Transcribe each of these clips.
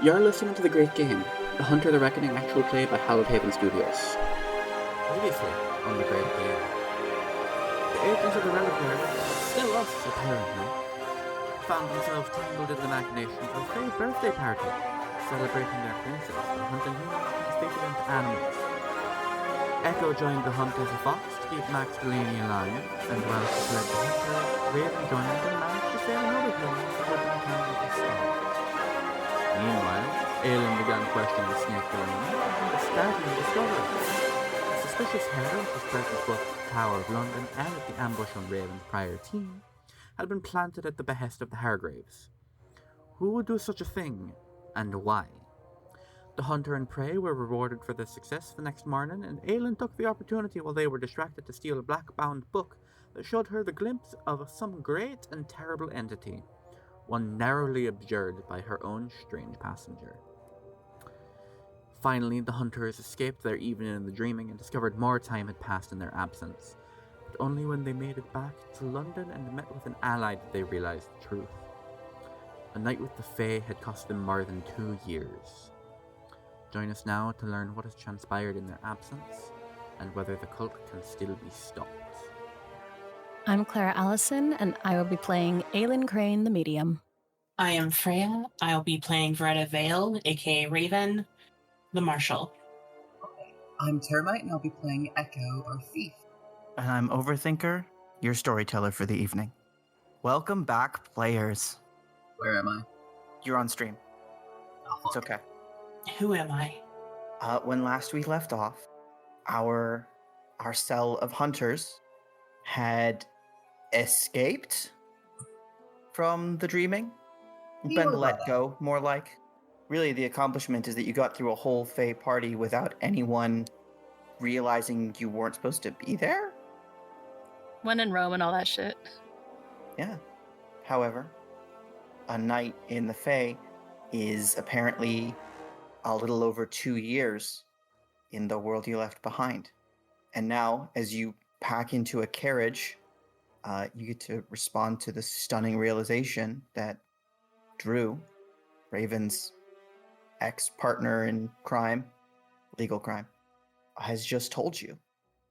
You're listening to The Great Game, The Hunter the Reckoning actual play by Hallowed Haven Studios. Previously on The Great Game, the agents of the Reliquary, still us apparently, found themselves tangled in the machinations of a Frey birthday party, celebrating their princess by hunting humans and speaking into animals. Echo joined the hunt as a fox to keep Max Delaney alive, and while she fled the hunter, Raven joined them and managed to save another human for helping tangle the storm. Meanwhile, Aylin began questioning the snake Delaney and a startling discovery. A suspicious herald was present both at the Tower of London and at the ambush on Raven's prior team, had been planted at the behest of the Hargraves. Who would do such a thing, and why? The hunter and prey were rewarded for their success the next morning, and Aylin took the opportunity while they were distracted to steal a black-bound book that showed her the glimpse of some great and terrible entity, one narrowly abjured by her own strange passenger. Finally, the hunters escaped their evening in the dreaming and discovered more time had passed in their absence, but only when they made it back to London and met with an ally did they realize the truth. A night with the Fae had cost them more than 2 years. Join us now to learn what has transpired in their absence and whether the cult can still be stopped. I'm Clara Allison, and I will be playing Aylin Crane, the medium. I am Freyja. I'll be playing Veretta Vale, aka Raven, the marshal. I'm Termite, and I'll be playing Echo, or Thief. And I'm Overthinker, your storyteller for the evening. Welcome back, players. Where am I? You're on stream. Oh, It's okay. Who am I? When last we left off, our cell of hunters had escaped from the dreaming. Been let go, more like. Really, the accomplishment is that you got through a whole Fae party without anyone realizing you weren't supposed to be there? When in Rome and all that shit. Yeah. However, a night in the Fae is apparently a little over 2 years in the world you left behind. And now, as you pack into a carriage, you get to respond to the stunning realization that Drew, Raven's ex-partner in crime, legal crime, has just told you.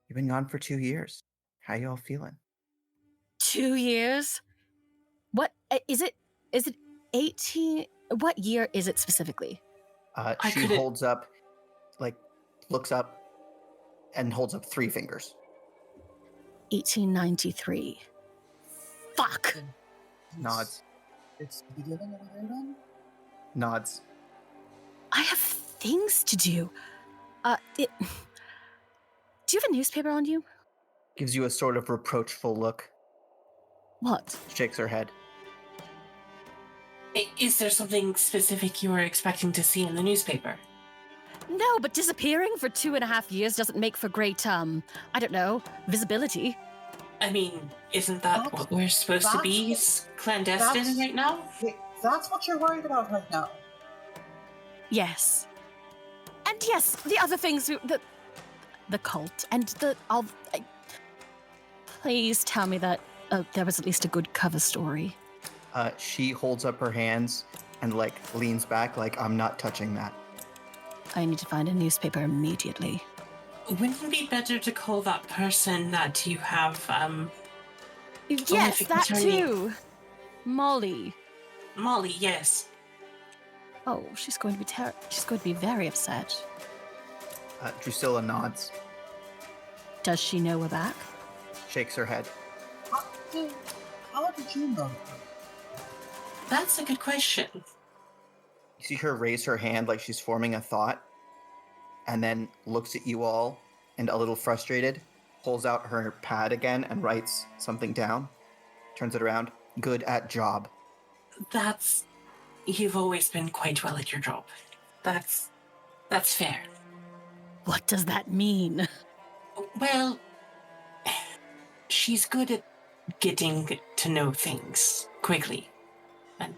You've been gone for 2 years. How you all feeling? 2 years? What is it? Is it 18? What year is it specifically? She holds up, looks up, and holds up 3 fingers. 1893. Fuck! Nods. It's the beginning of the Raven? Nods. I have things to do. Do you have a newspaper on you? Gives you a sort of reproachful look. What? Shakes her head. Is there something specific you were expecting to see in the newspaper? No, but disappearing for 2.5 years doesn't make for great, I don't know, visibility. I mean, isn't that what we're supposed to be? Clandestine right now? Wait, that's what you're worried about right now? Yes. And yes, the other things, the cult, and please tell me that there was at least a good cover story. She holds up her hands and leans back I'm not touching that. I need to find a newspaper immediately. Wouldn't it be better to call that person that you have, Yes, that too! Molly. Molly, yes. Oh, she's going to be very upset. Drusilla nods, Does she know we're back? shakes her head. How did you know? That's a good question. You see her raise her hand like she's forming a thought, and then looks at you all, and a little frustrated, pulls out her pad again and writes something down, turns it around. Good at job. You've always been quite well at your job. That's fair. What does that mean? Well, she's good at getting to know things quickly and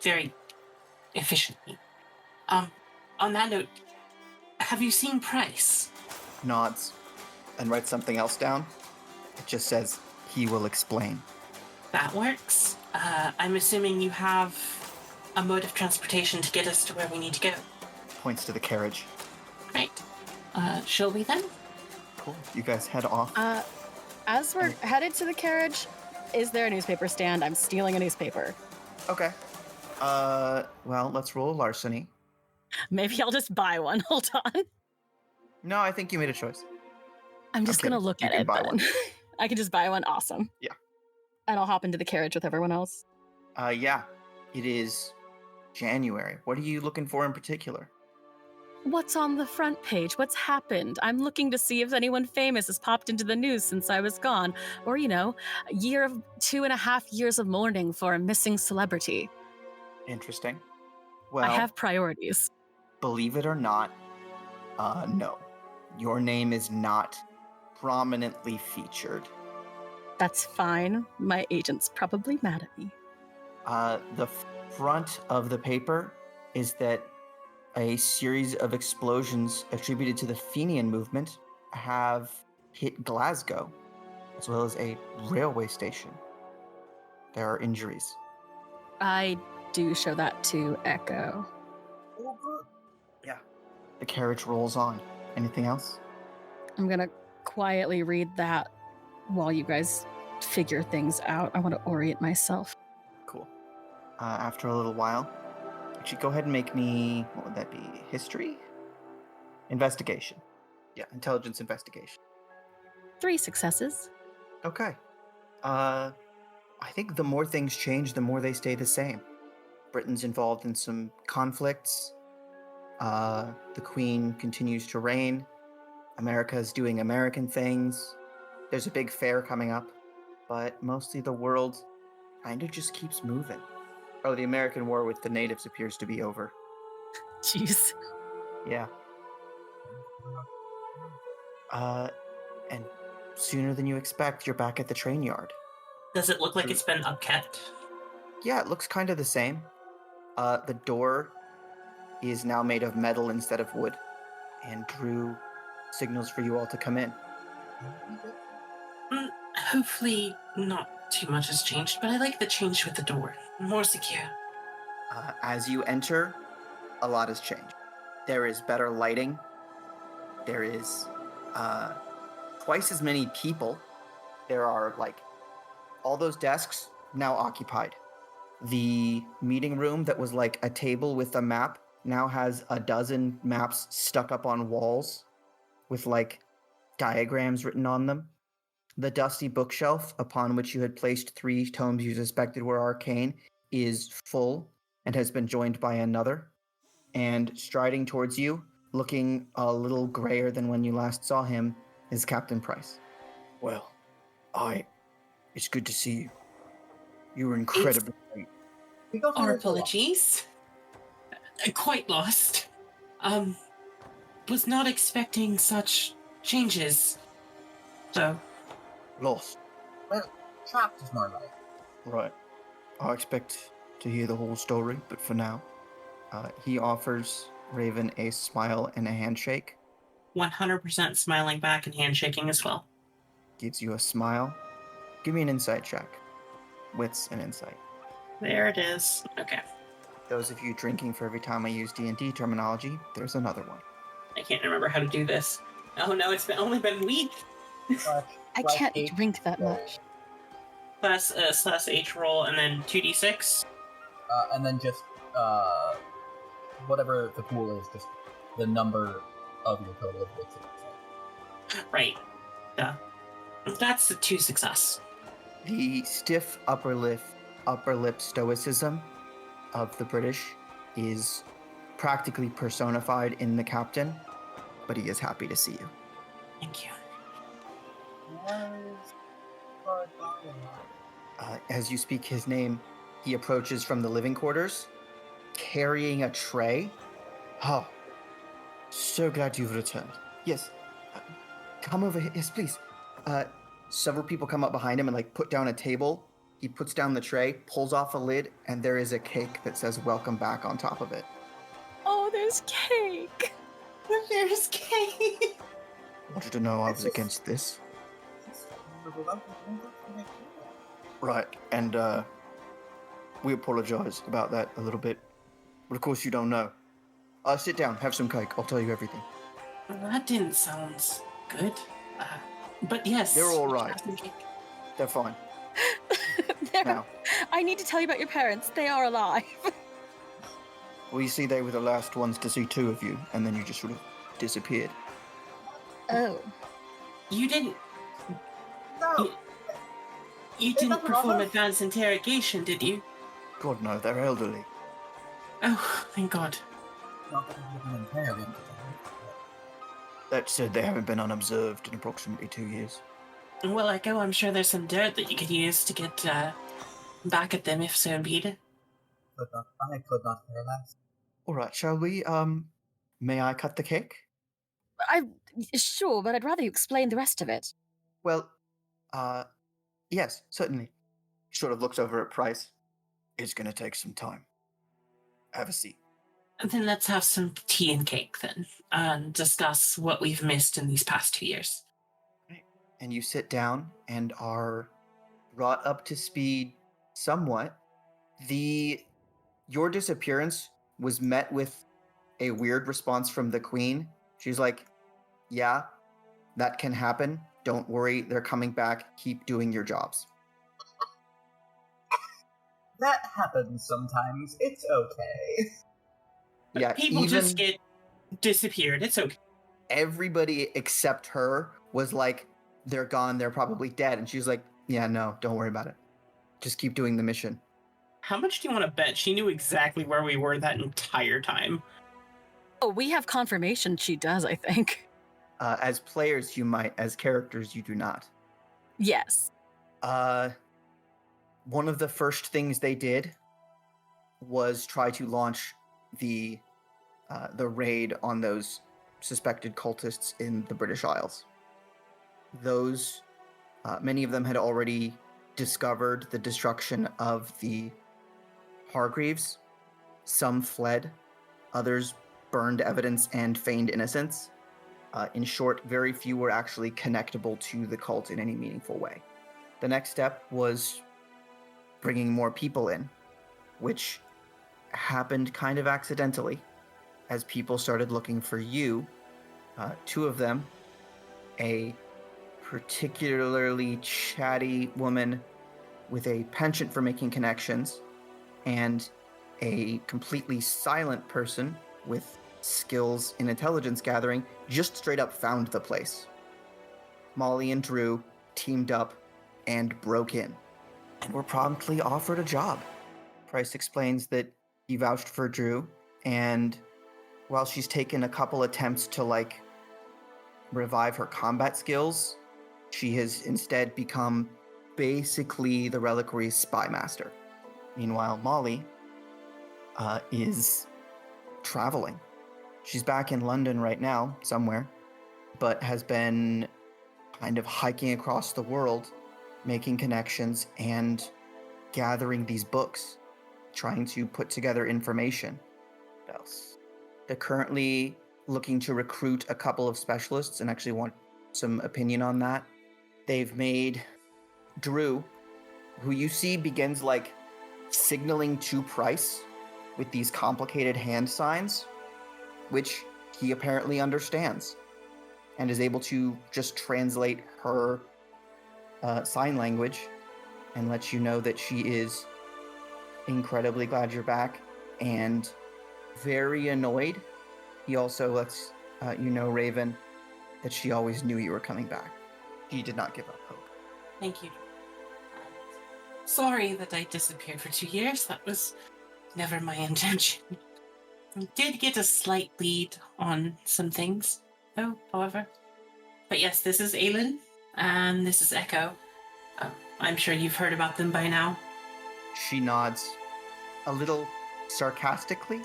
very efficiently. On that note, have you seen Price? Nods and writes something else down. It just says, he will explain. That works. I'm assuming you have a mode of transportation to get us to where we need to go. Points to the carriage. Great. Shall we then? Cool. You guys head off. As we're headed to the carriage, is there a newspaper stand? I'm stealing a newspaper. Okay. Well, let's roll larceny. Maybe I'll just buy one. Hold on. No, I think you made a choice. I'm just going to kidding. look You at can it. buy Then. one. I can just buy one. Awesome. Yeah. And I'll hop into the carriage with everyone else. Yeah. It is January. What are you looking for in particular? What's on the front page? What's happened? I'm looking to see if anyone famous has popped into the news since I was gone. Or, a 2.5 years of mourning for a missing celebrity. Interesting. Well, I have priorities. believe it or not, no. Your name is not prominently featured. That's fine. My agent's probably mad at me. The front of the paper is that a series of explosions attributed to the Fenian movement have hit Glasgow, as well as a railway station. There are injuries. I do show that to Echo. Oh, good. Yeah. The carriage rolls on. Anything else? I'm gonna quietly read that while you guys figure things out. I want to orient myself. Cool. After a little while, actually, go ahead and make me, what would that be? History? Investigation. Yeah, intelligence investigation. 3 successes. Okay. I think the more things change, the more they stay the same. Britain's involved in some conflicts. The Queen continues to reign. America's doing American things. There's a big fair coming up. But mostly the world kind of just keeps moving. Oh, the American war with the natives appears to be over. Jeez. Yeah. And sooner than you expect, you're back at the train yard. Does it look like it's been upkept? Yeah, it looks kind of the same. The door is now made of metal instead of wood, and Drew signals for you all to come in. Hopefully not too much has changed, but I like the change with the door. More secure. As you enter, a lot has changed. There is better lighting. There is twice as many people. There are, all those desks now occupied. The meeting room that was like a table with a map now has a dozen maps stuck up on walls with diagrams written on them. The dusty bookshelf upon which you had placed 3 tomes you suspected were arcane is full and has been joined by another. And striding towards you, looking a little grayer than when you last saw him, is Captain Price. Well, it's good to see you. You were incredibly great. We got Our here for a while. apologies. Quite lost. Was not expecting such changes. So, Lost. Well, trapped is more like. Right. I expect to hear the whole story, but for now, he offers Raven a smile and a handshake. 100% smiling back and handshaking as well. Gives you a smile. Give me an insight check. Wits and insight. There it is. Okay. Those of you drinking for every time I use D&D terminology, there's another one. I can't remember how to do this. Oh no, it's only been a week. I can't drink that much. Slash H roll and then 2d6. And then just whatever the pool is, just the number of your total of wits. Right. Yeah. That's the 2 success. The stiff upper lip stoicism of the British is practically personified in the captain, but he is happy to see you. Thank you. As you speak his name, he approaches from the living quarters, carrying a tray. Oh, so glad you've returned. Yes, come over here. Yes, please. Several people come up behind him and put down a table. He puts down the tray, pulls off a lid, and there is a cake that says "Welcome back" on top of it. Oh, there's cake. There's cake. Wanted to know I was against this. Right, and We apologize about that a little bit. But of course you don't know. Sit down, have some cake. I'll tell you everything. That didn't sound good. But yes. They're all we can right. have some cake. They're fine. They're- Now, I need to tell you about your parents. They are alive. well, you see, they were the last ones to see two of you, and then you just sort of disappeared. Oh. You didn't. No, You They didn't never perform have. advanced interrogation, did you? God, no, they're elderly. Oh, thank God. not that we live in Imperial. That said, they haven't been unobserved in approximately 2 years. Well, Echo, I'm sure there's some dirt that you could use to get back at them if so be. I could not care less. All right, shall we, may I cut the cake? Sure, but I'd rather you explain the rest of it. Well, yes, certainly. He sort of looks over at Price. It's gonna take some time. Have a seat. Then let's have some tea and cake then, and discuss what we've missed in these past 2 years. And you sit down and are brought up to speed somewhat. Your disappearance was met with a weird response from the Queen. She's like, yeah, that can happen. Don't worry, they're coming back. Keep doing your jobs. That happens sometimes. It's okay. Yeah, People just get disappeared. It's okay. everybody except her was like, they're gone, they're probably dead. And she's like, yeah, no, don't worry about it. Just keep doing the mission. How much do you want to bet she knew exactly where we were that entire time? Oh, we have confirmation she does, I think. As players, you might. As characters, you do not. Yes. One of the first things they did was try to launch the raid on those suspected cultists in the British Isles. Those, many of them had already discovered the destruction of the Hargreaves. Some fled, others burned evidence and feigned innocence. In short, very few were actually connectable to the cult in any meaningful way. The next step was bringing more people in, which happened kind of accidentally as people started looking for you. Two of them, a particularly chatty woman with a penchant for making connections, and a completely silent person with skills in intelligence gathering, just straight up found the place. Molly and Drew teamed up and broke in, and were promptly offered a job. Price explains that he vouched for Drew, and while she's taken a couple attempts to, revive her combat skills, she has instead become basically the Reliquary's spy master. Meanwhile, Molly is traveling. She's back in London right now, somewhere, but has been kind of hiking across the world, making connections and gathering these books, trying to put together information. What else? They're currently looking to recruit a couple of specialists and actually want some opinion on that. They've made Drew, who you see begins signaling to Price with these complicated hand signs, which he apparently understands and is able to just translate her sign language and let you know that she is incredibly glad you're back and very annoyed. He also lets you know, Raven, that she always knew you were coming back. She did not give up hope. Thank you. Sorry that I disappeared for 2 years. That was never my intention. I did get a slight lead on some things, though, however. But yes, this is Aylin, and this is Echo. I'm sure you've heard about them by now. She nods a little sarcastically.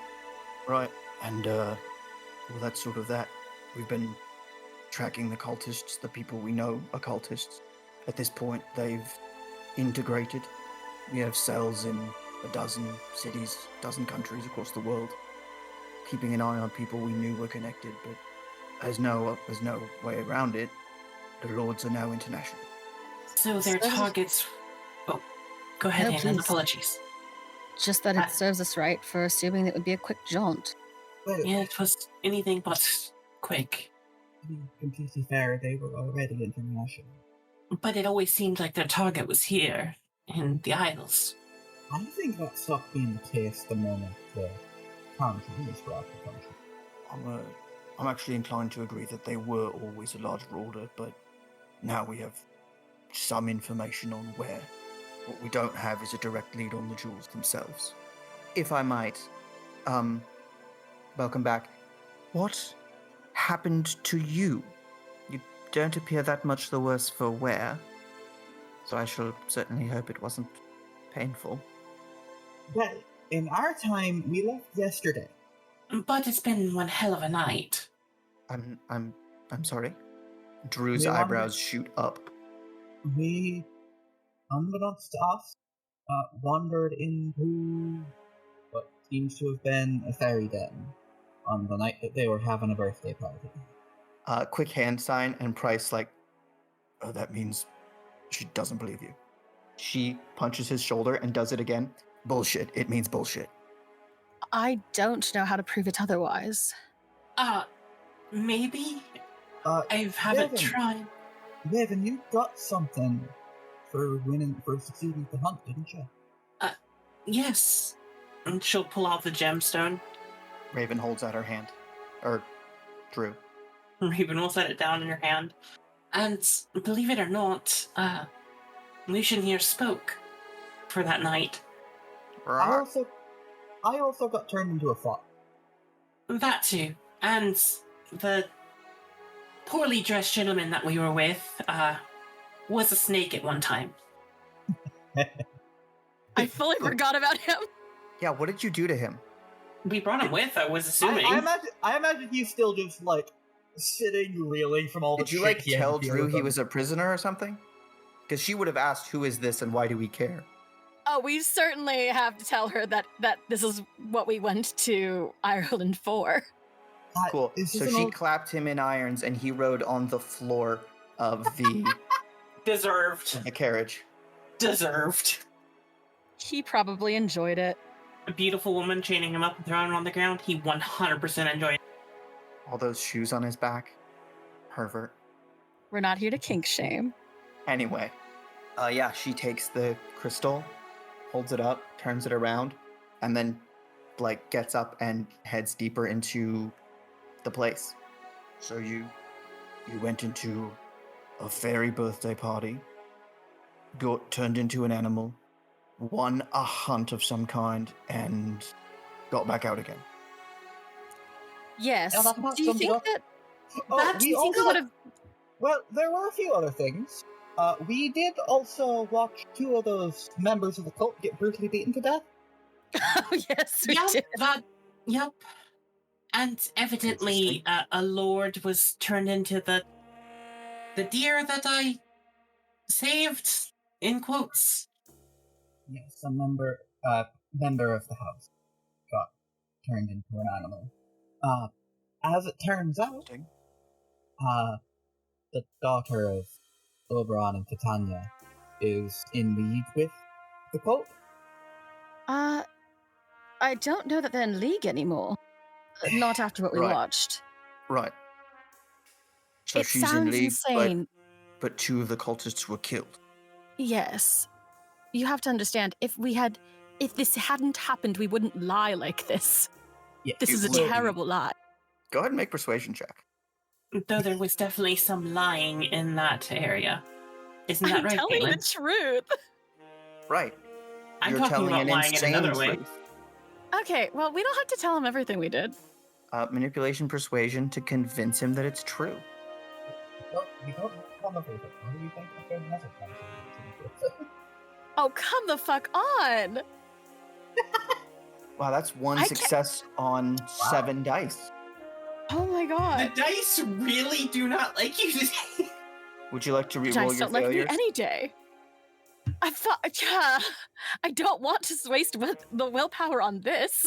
Right, and well, that's sort of that. We've been tracking the cultists, the people we know are cultists. At this point, they've integrated. We have cells in a dozen cities, dozen countries across the world, keeping an eye on people we knew were connected, but there's no way around it. The Lords are now international. So their targets... Oh, go ahead, No, Aylin. please. Apologies. Just that it serves us right for assuming it would be a quick jaunt. Well, Yeah, it was anything but quick. to be completely fair, they were already international. But it always seemed like their target was here, in the Isles. I think that stopped being the case the moment the quarantines brought the country. I'm actually inclined to agree that they were always a larger order, but now we have some information on where. What we don't have is a direct lead on the jewels themselves. If I might, welcome back. What happened to you? You don't appear that much the worse for wear, so I shall certainly hope it wasn't painful. Well, in our time, we left yesterday. But it's been one hell of a night. I'm sorry. Drew's We eyebrows shoot up. We, unbeknownst to us, wandered into what seems to have been a fairy den on the night that they were having a birthday party. Quick hand sign, and Price oh, that means she doesn't believe you. She punches his shoulder and does it again. Bullshit. It means bullshit. I don't know how to prove it otherwise. Maybe? I haven't Raven, tried. Raven, you got something for succeeding the hunt, didn't you? Yes. And she'll pull out the gemstone. Raven holds out her hand. Or Drew. Raven will set it down in her hand. And believe it or not, Lucian here spoke for that night. I also got turned into a fox. That too. And the poorly dressed gentleman that we were with, was a snake at one time. I fully forgot about him. Yeah, what did you do to him? We brought him with, I was assuming. I imagine he's still just sitting reeling from all the Did you shit he had tell to deal Drew with he him. was a prisoner or something? Because she would have asked, who is this and why do we care? Oh, we certainly have to tell her that this is what we went to Ireland for. Cool. So she clapped him in irons and he rode on the floor of the Deserved. the carriage. Deserved. He probably enjoyed it. A beautiful woman chaining him up and throwing him on the ground. He 100% enjoyed it. All those shoes on his back. Pervert. We're not here to kink shame. Anyway. Yeah, she takes the crystal, holds it up, turns it around, and then gets up and heads deeper into the place. So you went into a fairy birthday party, got turned into an animal, won a hunt of some kind, and got back out again. Yes. Yeah, that about Do you sums it think up. that That do you think it would have... Well, there were a few other things. We did also watch two of those members of the cult get brutally beaten to death. Oh, yes, we Yep, did. yep. And evidently, a lord was turned into the deer that I saved, in quotes. Yes, a member of the house got turned into an animal. As it turns out, the daughter of Oberon and Titania is in league with the cult. I don't know that they're in league anymore. Not after what we Right. watched. Right. So It she's in sounds league, insane. but two of the cultists were killed. Yes. You have to understand, if this hadn't happened, we wouldn't lie like this. Yeah, This is a will be. terrible lie. Go ahead and make persuasion check. Though there was definitely some lying in that area. Isn't that I'm right, telling Aylin? the truth. Right. I'm You're talking telling about an lying in insane another way. truth. Okay, well, we don't have to tell him everything we did. Manipulation, persuasion to convince him that it's true. We don't tell them everything. How do you think the film has it? Oh, come the fuck on! Wow, that's one I can't- success on 7 dice. Oh my The god. dice really do not like you today. Would you like to Dice re-roll your don't like me failures? any day. I don't want to waste the willpower on this.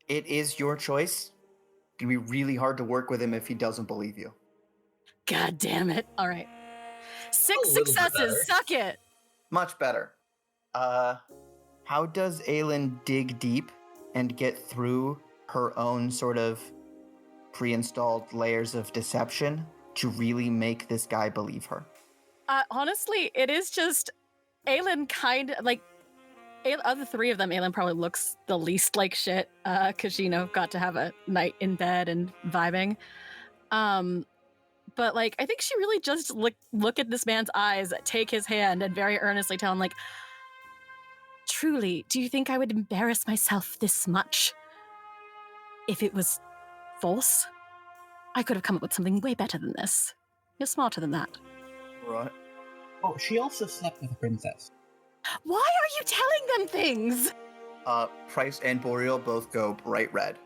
It is your choice. It's gonna be really hard to work with him if he doesn't believe you. God damn it. All right. 6 A little bit better. successes. Suck it. Much better. How does Aylin dig deep and get through her own sort of pre-installed layers of deception to really make this guy believe her? Honestly, it is just Aylin kind of like of the three of them. Aylin probably looks the least like shit because she got to have a night in bed and vibing. But like I think she really just look at this man's eyes, take his hand, and very earnestly tell him like, "Truly, do you think I would embarrass myself this much if it was false? I could have come up with something way better than this. You're smarter than that." Right. Oh, she also slept with a princess. Why are you telling them things? Price and Boreal both go bright red.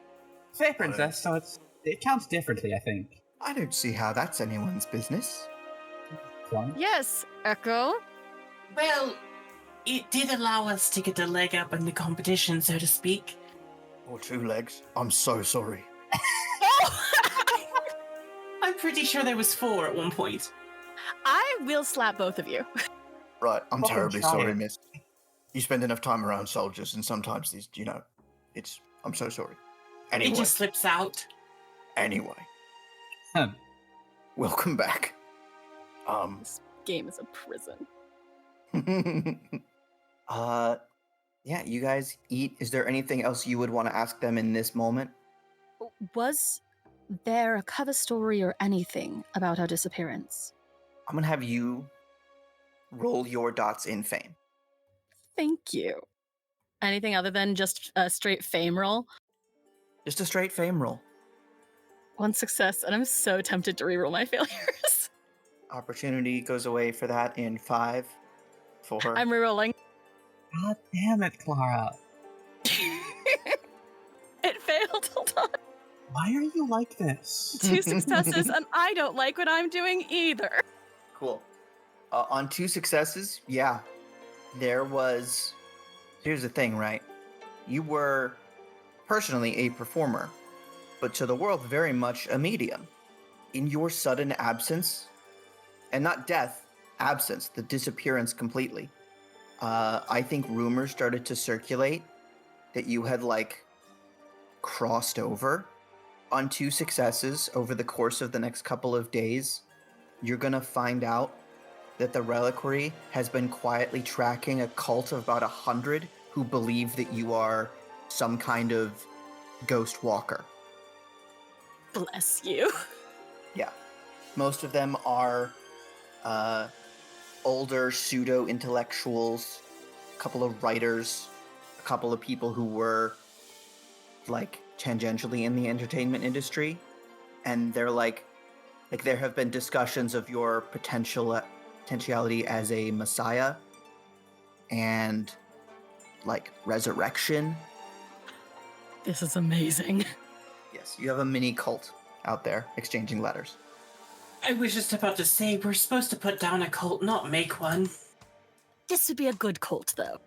Say princess, so it counts differently, I think. I don't see how that's anyone's business. Fine. Yes, Echo. Well, it did allow us to get a leg up in the competition, so to speak. Or 2 legs. I'm so sorry. I'm pretty sure there was 4 at one point. I will slap both of you. Right, I'm Oh, terribly try sorry, it. miss. You spend enough time around soldiers, and sometimes these, I'm so sorry. Anyway, It just slips out. anyway, Hmm. welcome back. This game is a prison. Yeah, you guys eat. Is there anything else you would want to ask them in this moment? Was there a cover story or anything about our disappearance? I'm gonna have you roll your dots in fame. Thank you. Anything other than just a straight fame roll? Just a straight fame roll. 1 success, and I'm so tempted to reroll my failures. Opportunity goes away for that in 5, 4. I'm rerolling. God damn it, Clara. It failed. Hold on. Why are you like this? 2 successes, and I don't like what I'm doing either. Cool. On 2 successes, yeah, there was. Here's the thing, right? You were personally a performer, but to the world, very much a medium. In your sudden absence, and not death, absence, the disappearance completely, I think rumors started to circulate that you had, crossed over. On 2 successes over the course of the next couple of days, you're gonna find out that the reliquary has been quietly tracking a cult of about 100 who believe that you are some kind of ghost walker. Bless you. Yeah. Most of them are older pseudo-intellectuals, a couple of writers, a couple of people who were, tangentially in the entertainment industry. And they're there have been discussions of your potentiality as a messiah and, resurrection. This is amazing. Yes, you have a mini cult out there exchanging letters. I was just about to say, we're supposed to put down a cult, not make one. This would be a good cult, though.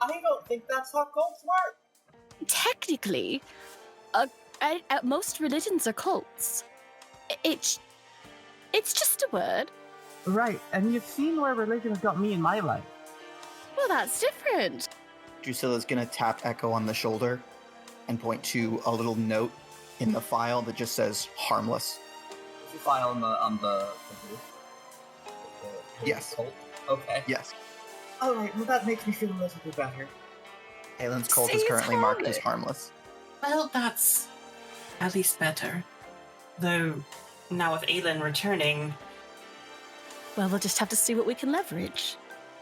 I don't think that's how cults work. Technically, most religions are cults. It's just a word. Right, and you've seen where religion has got me in my life. Well, that's different. Drusilla's gonna tap Echo on the shoulder and point to a little note in the file that just says harmless. Is the file on the Yes. cult? Okay. Yes. Alright, well that makes me feel a little bit better. Aylin's cult See, is it's currently marked as harmless. harmless. Well, that's at least better. Though, now with Aylin returning, Well, we'll just have to see what we can leverage.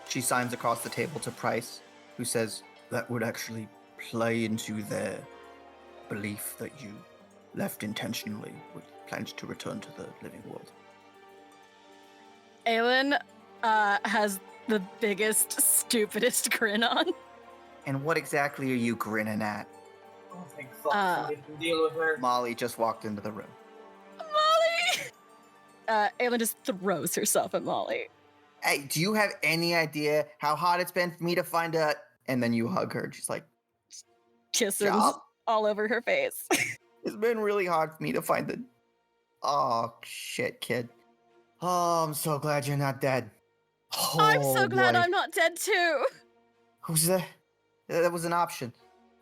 She signs across the table to Price, who says that would actually play into their belief that you left intentionally with plans to return to the living world. Aylin has the biggest, stupidest grin on. And what exactly are you grinning at? Oh, thank fuck we can deal with her. Molly just walked into the room. Molly! Aylin just throws herself at Molly. Hey, do you have any idea how hard it's been for me to find a... And then you hug her, and she's like, Kisses Job. all over her face. it's been really hard for me to find the... Oh, shit, kid. Oh, I'm so glad you're not dead. I'm so Oh, glad boy. I'm not dead too. Who's the That was an option.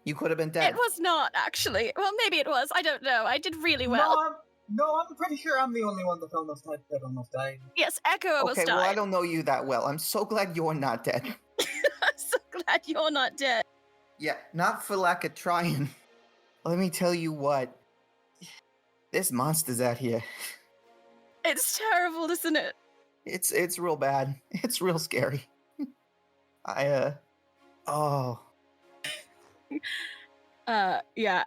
You could have been dead. It was not, actually. Well, maybe it was. I don't know. I did really well. No, I'm pretty sure I'm the only one that almost died. Yes, Echo almost Okay, well, I died. don't know you that well. I'm so glad you're not dead. I'm so glad you're not dead. Yeah, not for lack of trying. Let me tell you what. There's monsters out here. It's terrible, isn't it? It's real bad. It's real scary. Oh. Yeah.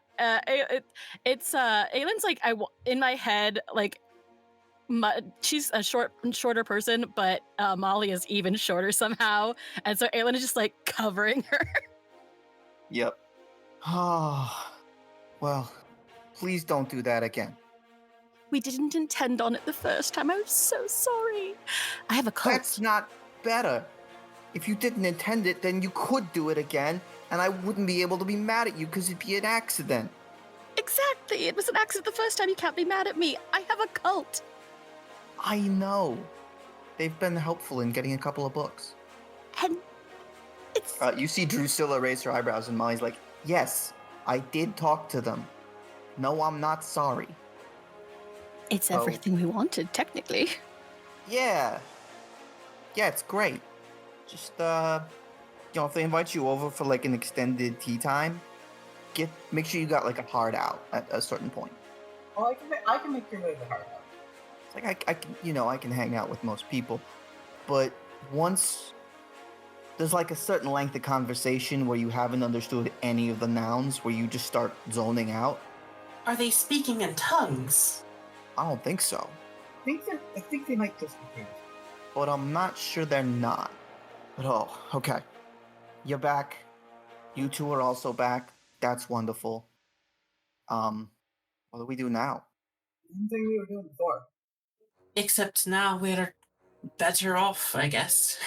It's Aylin's like in my head, like she's a shorter person, but Molly is even shorter somehow, and so Aylin is just like covering her. Yep. Oh. Well, please don't do that again. We didn't intend on it the first time. I'm so sorry. I have a cult. That's not better. If you didn't intend it, then you could do it again, and I wouldn't be able to be mad at you because it'd be an accident. Exactly. It was an accident the first time. You can't be mad at me. I have a cult. I know. They've been helpful in getting a couple of books. And it's... You see Drusilla raise her eyebrows, and Molly's like, yes, I did talk to them. No, I'm not sorry. It's everything we wanted, technically. Yeah. Yeah, it's great. Just, if they invite you over for, like, an extended tea time, make sure you got, like, a hard out at a certain point. Oh, I can make your way the hard out. It's like, I can hang out with most people, but once there's, like, a certain length of conversation where you haven't understood any of the nouns, where you just start zoning out. Are they speaking in tongues? I don't think so. I think they might just be confused. But I'm not sure they're not. But okay. You're back. You two are also back. That's wonderful. What do we do now? Same thing we were doing before. Except now we're better off, I guess.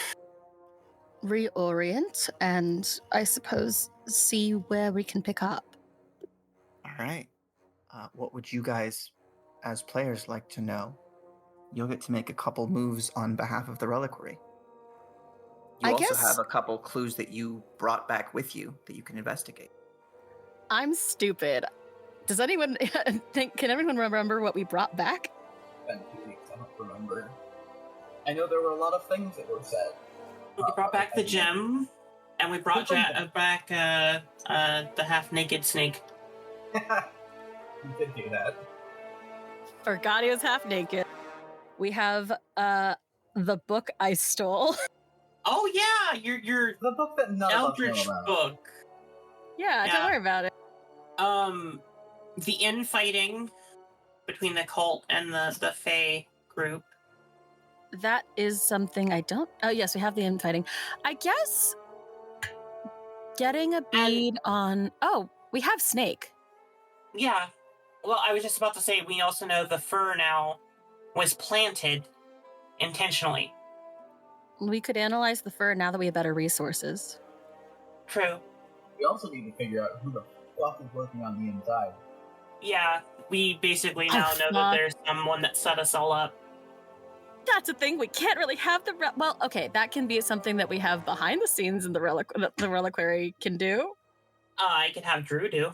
Reorient and, I suppose, see where we can pick up. All right. What would you guys, as players, like to know? You'll get to make a couple moves on behalf of the reliquary. You also have a couple clues that you brought back with you that you can investigate. I'm stupid. Does anyone can everyone remember what we brought back? I don't remember. I know there were a lot of things that were said. We brought back the gem, and we brought back the half-naked snake. You did do that. Forgot he was half naked. We have the book I stole. Oh yeah, your The book that none of us Eldritch know about. book. Yeah, don't worry about it. The infighting between the cult and the Fae group. That is something I don't... Oh, yes, we have the infighting. I guess getting a bead on... Oh, we have Snake. Yeah. Well, I was just about to say, we also know the fur now was planted intentionally. We could analyze the fur now that we have better resources. True. We also need to figure out who the fuck is working on the inside. Yeah, we basically now know that there's someone that set us all up. That's a thing. We can't really have the... Well, okay, that can be something that we have behind the scenes and the reliquary can do. I could have Drew do.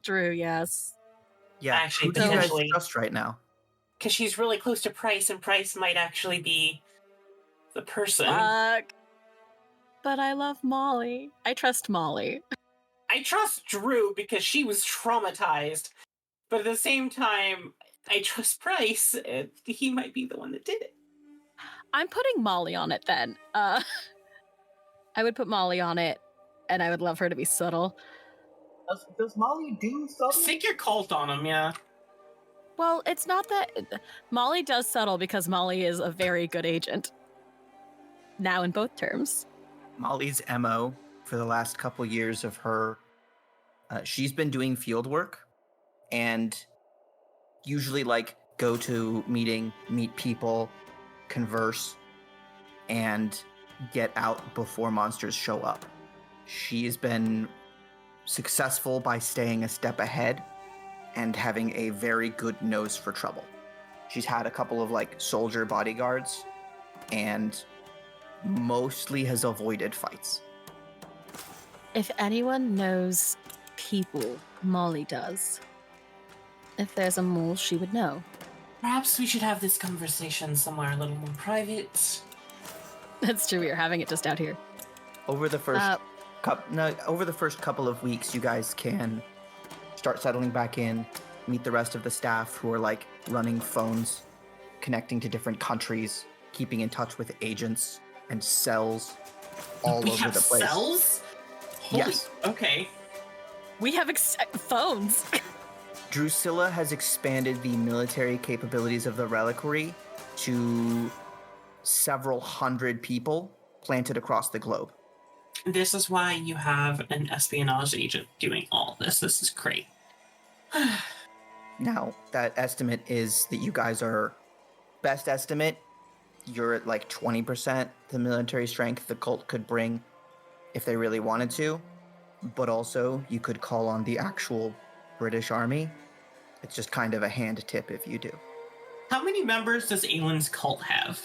Drew, yes. Yeah, actually, who do you guys potentially. trust right now? Because she's really close to Price, and Price might actually be the person. Fuck. But I love Molly. I trust Molly. I trust Drew because she was traumatized. But at the same time, I trust Price. He might be the one that did it. I'm putting Molly on it then. I would put Molly on it, and I would love her to be subtle. Does Molly do subtle? Stick your cult on him, yeah. Well, it's not that... Molly does subtle because Molly is a very good agent. Now in both terms. Molly's MO for the last couple years of her... she's been doing field work and usually, like, go to meet people, converse, and get out before monsters show up. She has been successful by staying a step ahead and having a very good nose for trouble. She's had a couple of, like, soldier bodyguards and mostly has avoided fights. If anyone knows people, Molly does. If there's a mole, she would know. Perhaps we should have this conversation somewhere a little more private. That's true, we are having it just out here. Over the first over the first couple of weeks, you guys can start settling back in, meet the rest of the staff who are like running phones, connecting to different countries, keeping in touch with agents and cells all We over have the place. cells? Holy, Yes. Okay. We have phones. Drusilla has expanded the military capabilities of the reliquary to several hundred people planted across the globe. This is why you have an espionage agent doing all this. This is great. Now, that estimate is that you guys are, best estimate, you're at like 20% the military strength the cult could bring if they really wanted to, but also you could call on the actual British Army. It's just kind of a hand tip if you do. How many members does Aylin's cult have?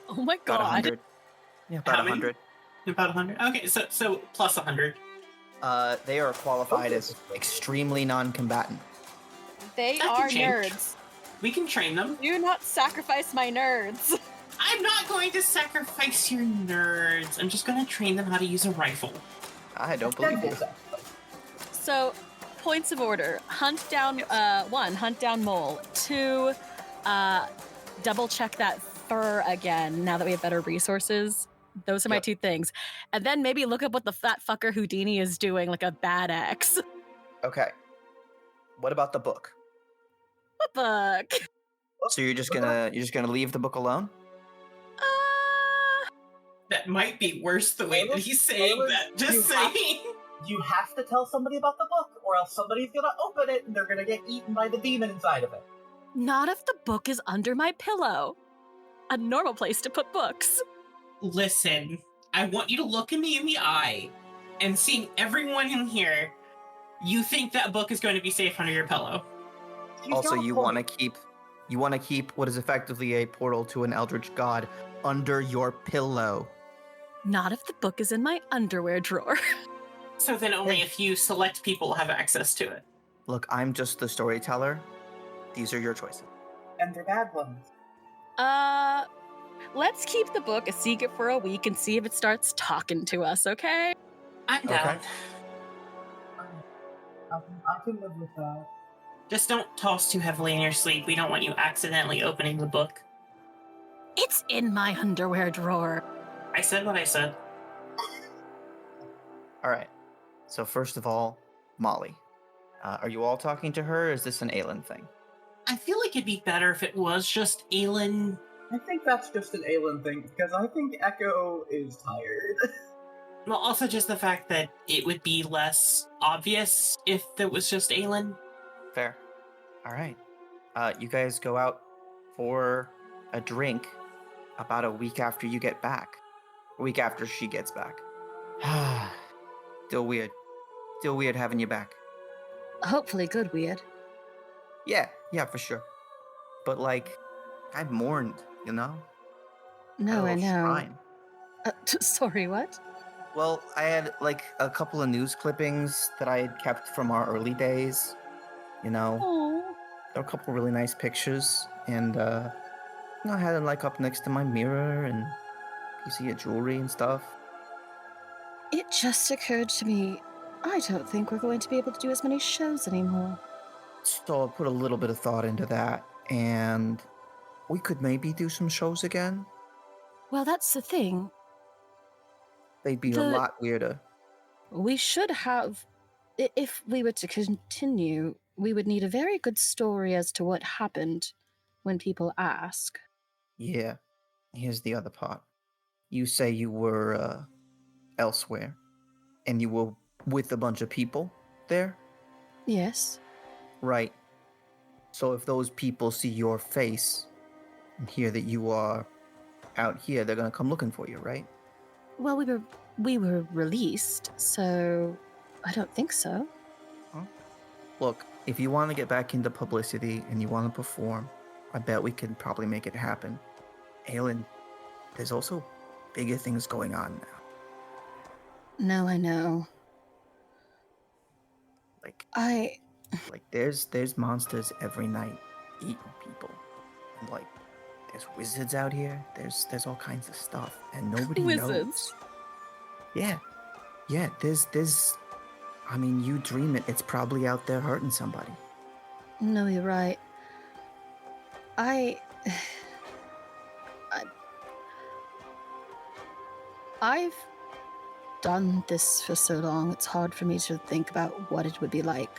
Oh my About god. 100. Yeah, about How many? 100. About 100? Okay, so plus 100. They are qualified as extremely non-combatant. They That are can change. nerds. We can train them. Do not sacrifice my nerds. I'm not going to sacrifice your nerds. I'm just going to train them how to use a rifle. I don't believe you. So, points of order. Hunt down, one, hunt down mole. Two, double check that fur again now that we have better resources. Those are my Yep. two things. And then maybe look up what the fat fucker Houdini is doing, like a bad axe. Okay. What about the book? What book? So you're just gonna leave the book alone? That might be worse the way that he's saying Aylin, that. Just you have- saying. You have to tell somebody about the book, or else somebody's gonna open it and they're gonna get eaten by the demon inside of it. Not if the book is under my pillow. A normal place to put books. Listen, I want you to look at me in the eye and seeing everyone in here, you think that book is going to be safe under your pillow. She's Also, got a you point. want to keep what is effectively a portal to an eldritch god under your pillow. Not if the book is in my underwear drawer. So then only Hey. a few select people have access to it. Look, I'm just the storyteller. These are your choices. And they're bad ones. Let's keep the book a secret for a week and see if it starts talking to us, okay? I'm down. I can live with that. Just don't toss too heavily in your sleep. We don't want you accidentally opening the book. It's in my underwear drawer. I said what I said. All right. So first of all, Molly. Are you all talking to her, or is this an Aylin thing? I feel like it'd be better if it was just Aylin. I think that's just an Aylin thing, because I think Echo is tired. Well, also just the fact that it would be less obvious if it was just Aylin. Fair. All right. You guys go out for a drink about a week after you get back. A week after she gets back. Still weird. Still weird having you back. Hopefully good weird. Yeah, for sure. But like, I mourned, you know? No, At a I little know. shrine. Sorry, what? Well, I had like a couple of news clippings that I had kept from our early days. You know, Oh. there were a couple really nice pictures, and I had them like up next to my mirror and piece of your jewelry and stuff. It just occurred to me, I don't think we're going to be able to do as many shows anymore. So I put a little bit of thought into that, and we could maybe do some shows again. Well, that's the thing. They'd be a The- lot weirder. We should have, if we were to continue, we would need a very good story as to what happened when people ask. Yeah. Here's the other part. You say you were elsewhere, and you were with a bunch of people there? Yes. Right. So if those people see your face and hear that you are out here, they're gonna come looking for you, right? Well, we were released, so I don't think so. Look, if you want to get back into publicity and you want to perform, I bet we could probably make it happen. Aylin, there's also bigger things going on now. No, I know. Like, there's monsters every night eating people. And, like, there's wizards out here. There's all kinds of stuff, and nobody knows. Wizards? Yeah. There's. I mean, you dream it. It's probably out there hurting somebody. No, you're right. I've done this for so long, it's hard for me to think about what it would be like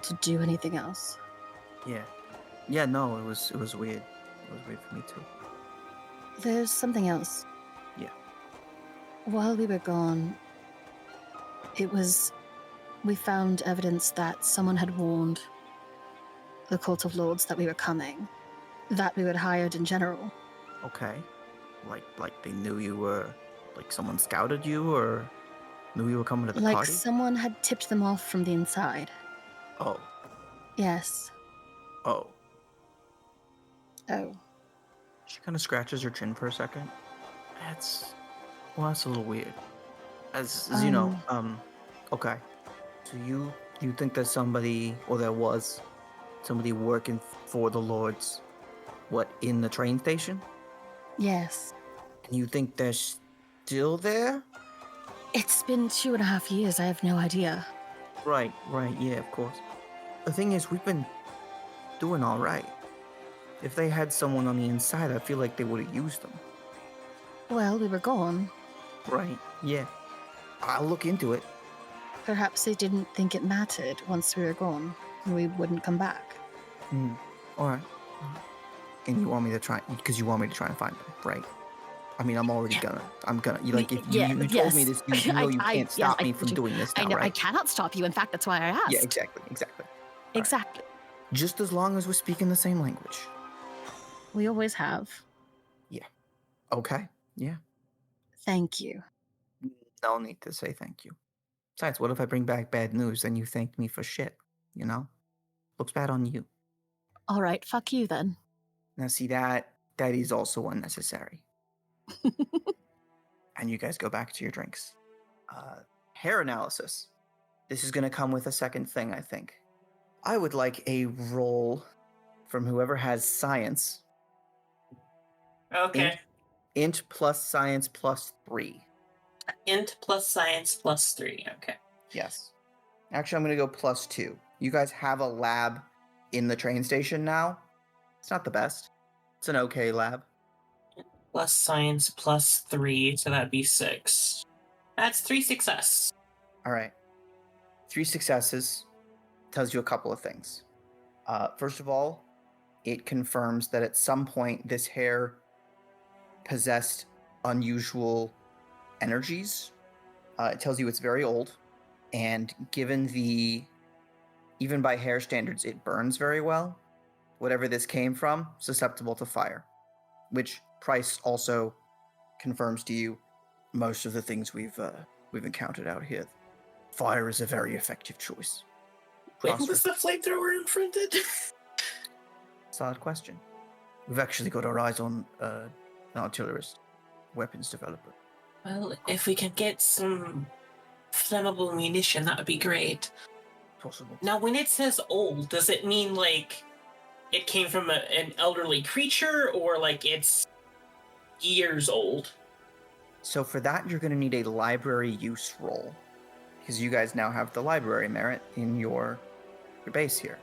to do anything else. Yeah. Yeah, no, it was weird. It was weird for me too. There's something else. Yeah. While we were gone, we found evidence that someone had warned the Cult of Lords that we were coming, that we were hired in general. Okay. Like they knew you were, like someone scouted you or knew you were coming to the Like party? someone had tipped them off from the inside. Oh. Yes. Oh. Oh. She kind of scratches her chin for a second. That's a little weird. As you know, okay. So you think there's somebody, or there was somebody working for the Lords, what, in the train station? Yes. And you think they're still there? It's been 2.5 years, I have no idea. Right, yeah, of course. The thing is, we've been doing all right. If they had someone on the inside, I feel like they would have used them. Well, we were gone. Right, yeah. I'll look into it. Perhaps they didn't think it mattered once we were gone, and we wouldn't come back. All right. And you want me to try, because you want me to try and find them, right? I mean, I'm already gonna. Like, if you told me this, you know you can't stop me from doing this now, I know, right? I cannot stop you. In fact, that's why I asked. Yeah, exactly. Exactly. Right. Just as long as we're speaking the same language. We always have. Yeah. Okay. Yeah. Thank you. No need to say thank you. Besides, what if I bring back bad news and you thank me for shit? You know? Looks bad on you. All right, fuck you then. Now, see, that is also unnecessary. And you guys go back to your drinks. Hair analysis. This is going to come with a second thing, I think. I would like a roll from whoever has science. Okay. Int plus science plus 3. Int plus science plus 3. Okay. Yes. Actually, I'm going to go plus 2. You guys have a lab in the train station now. It's not the best. It's an okay lab. Plus science plus 3, so that'd be 6. That's 3 success. All right. 3 successes tells you a couple of things. First of all, it confirms that at some point this hair possessed unusual energies. It tells you it's very old, and given even by hair standards, it burns very well. Whatever this came from, susceptible to fire, which Price also confirms to you most of the things we've encountered out here. Fire is a very effective choice. When was the flamethrower imprinted? Solid question. We've actually got our eyes on an artillerist, weapons developer. Well, if we can get some flammable munition, that would be great. Possible. Now, when it says old, does it mean, like, it came from an elderly creature, or, like, it's years old? So for that, you're going to need a library use roll, because you guys now have the library merit in your base here.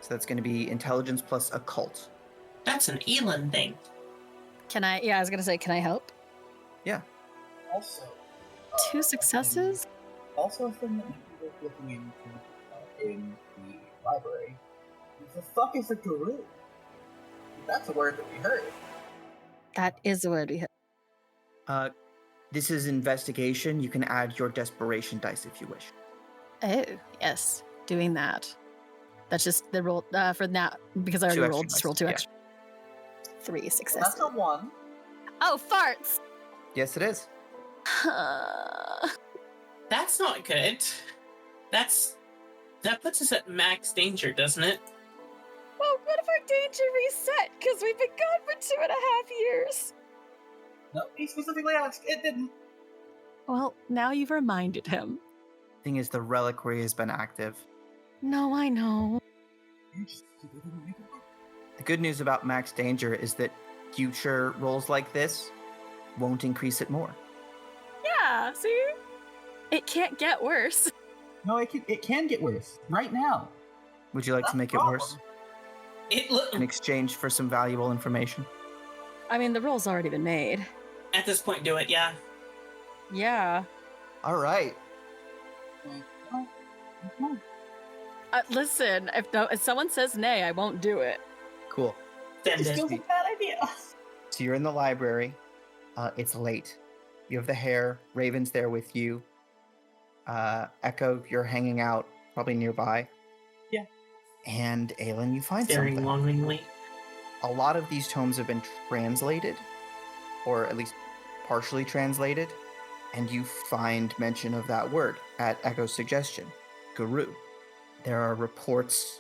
So that's going to be intelligence plus occult. That's an Aylin thing. I was gonna say, can I help? Yeah. Also, 2 successes? Also, a thing that might be worth looking into in the library. The fuck is a guru? That's a word that we heard. That is a word we heard. This is investigation. You can add your desperation dice if you wish. Oh, yes. Doing that. That's just the roll for now, because I already 2 extra rolled, just dice, roll 2 yeah. extra. 3 Well, successes. that's a 1. Oh, farts! Yes, it is. That's not good. That puts us at max danger, doesn't it? Well, what if our danger reset? Because we've been gone for 2.5 years. No, he specifically asked. It didn't. Well, now you've reminded him. Thing is, the reliquary has been active No, I know. You just didn't make it work. The good news about max danger is that future rolls like this won't increase it more. Yeah, see? It can't get worse. No, it can get worse. Right now. Would you like That's to make the it worse It in exchange for some valuable information? I mean, the roll's already been made. at this point, do it. Yeah. Yeah. All right. Listen, if someone says nay, I won't do it. Cool. Send It's it. still a bad idea. So you're in the library. It's late. You have the hair. Raven's there with you. Echo, you're hanging out probably nearby. Yeah. And Aylin, you find Staring something. longingly. A lot of these tomes have been translated, or at least partially translated, and you find mention of that word at Echo's suggestion, Guru. There are reports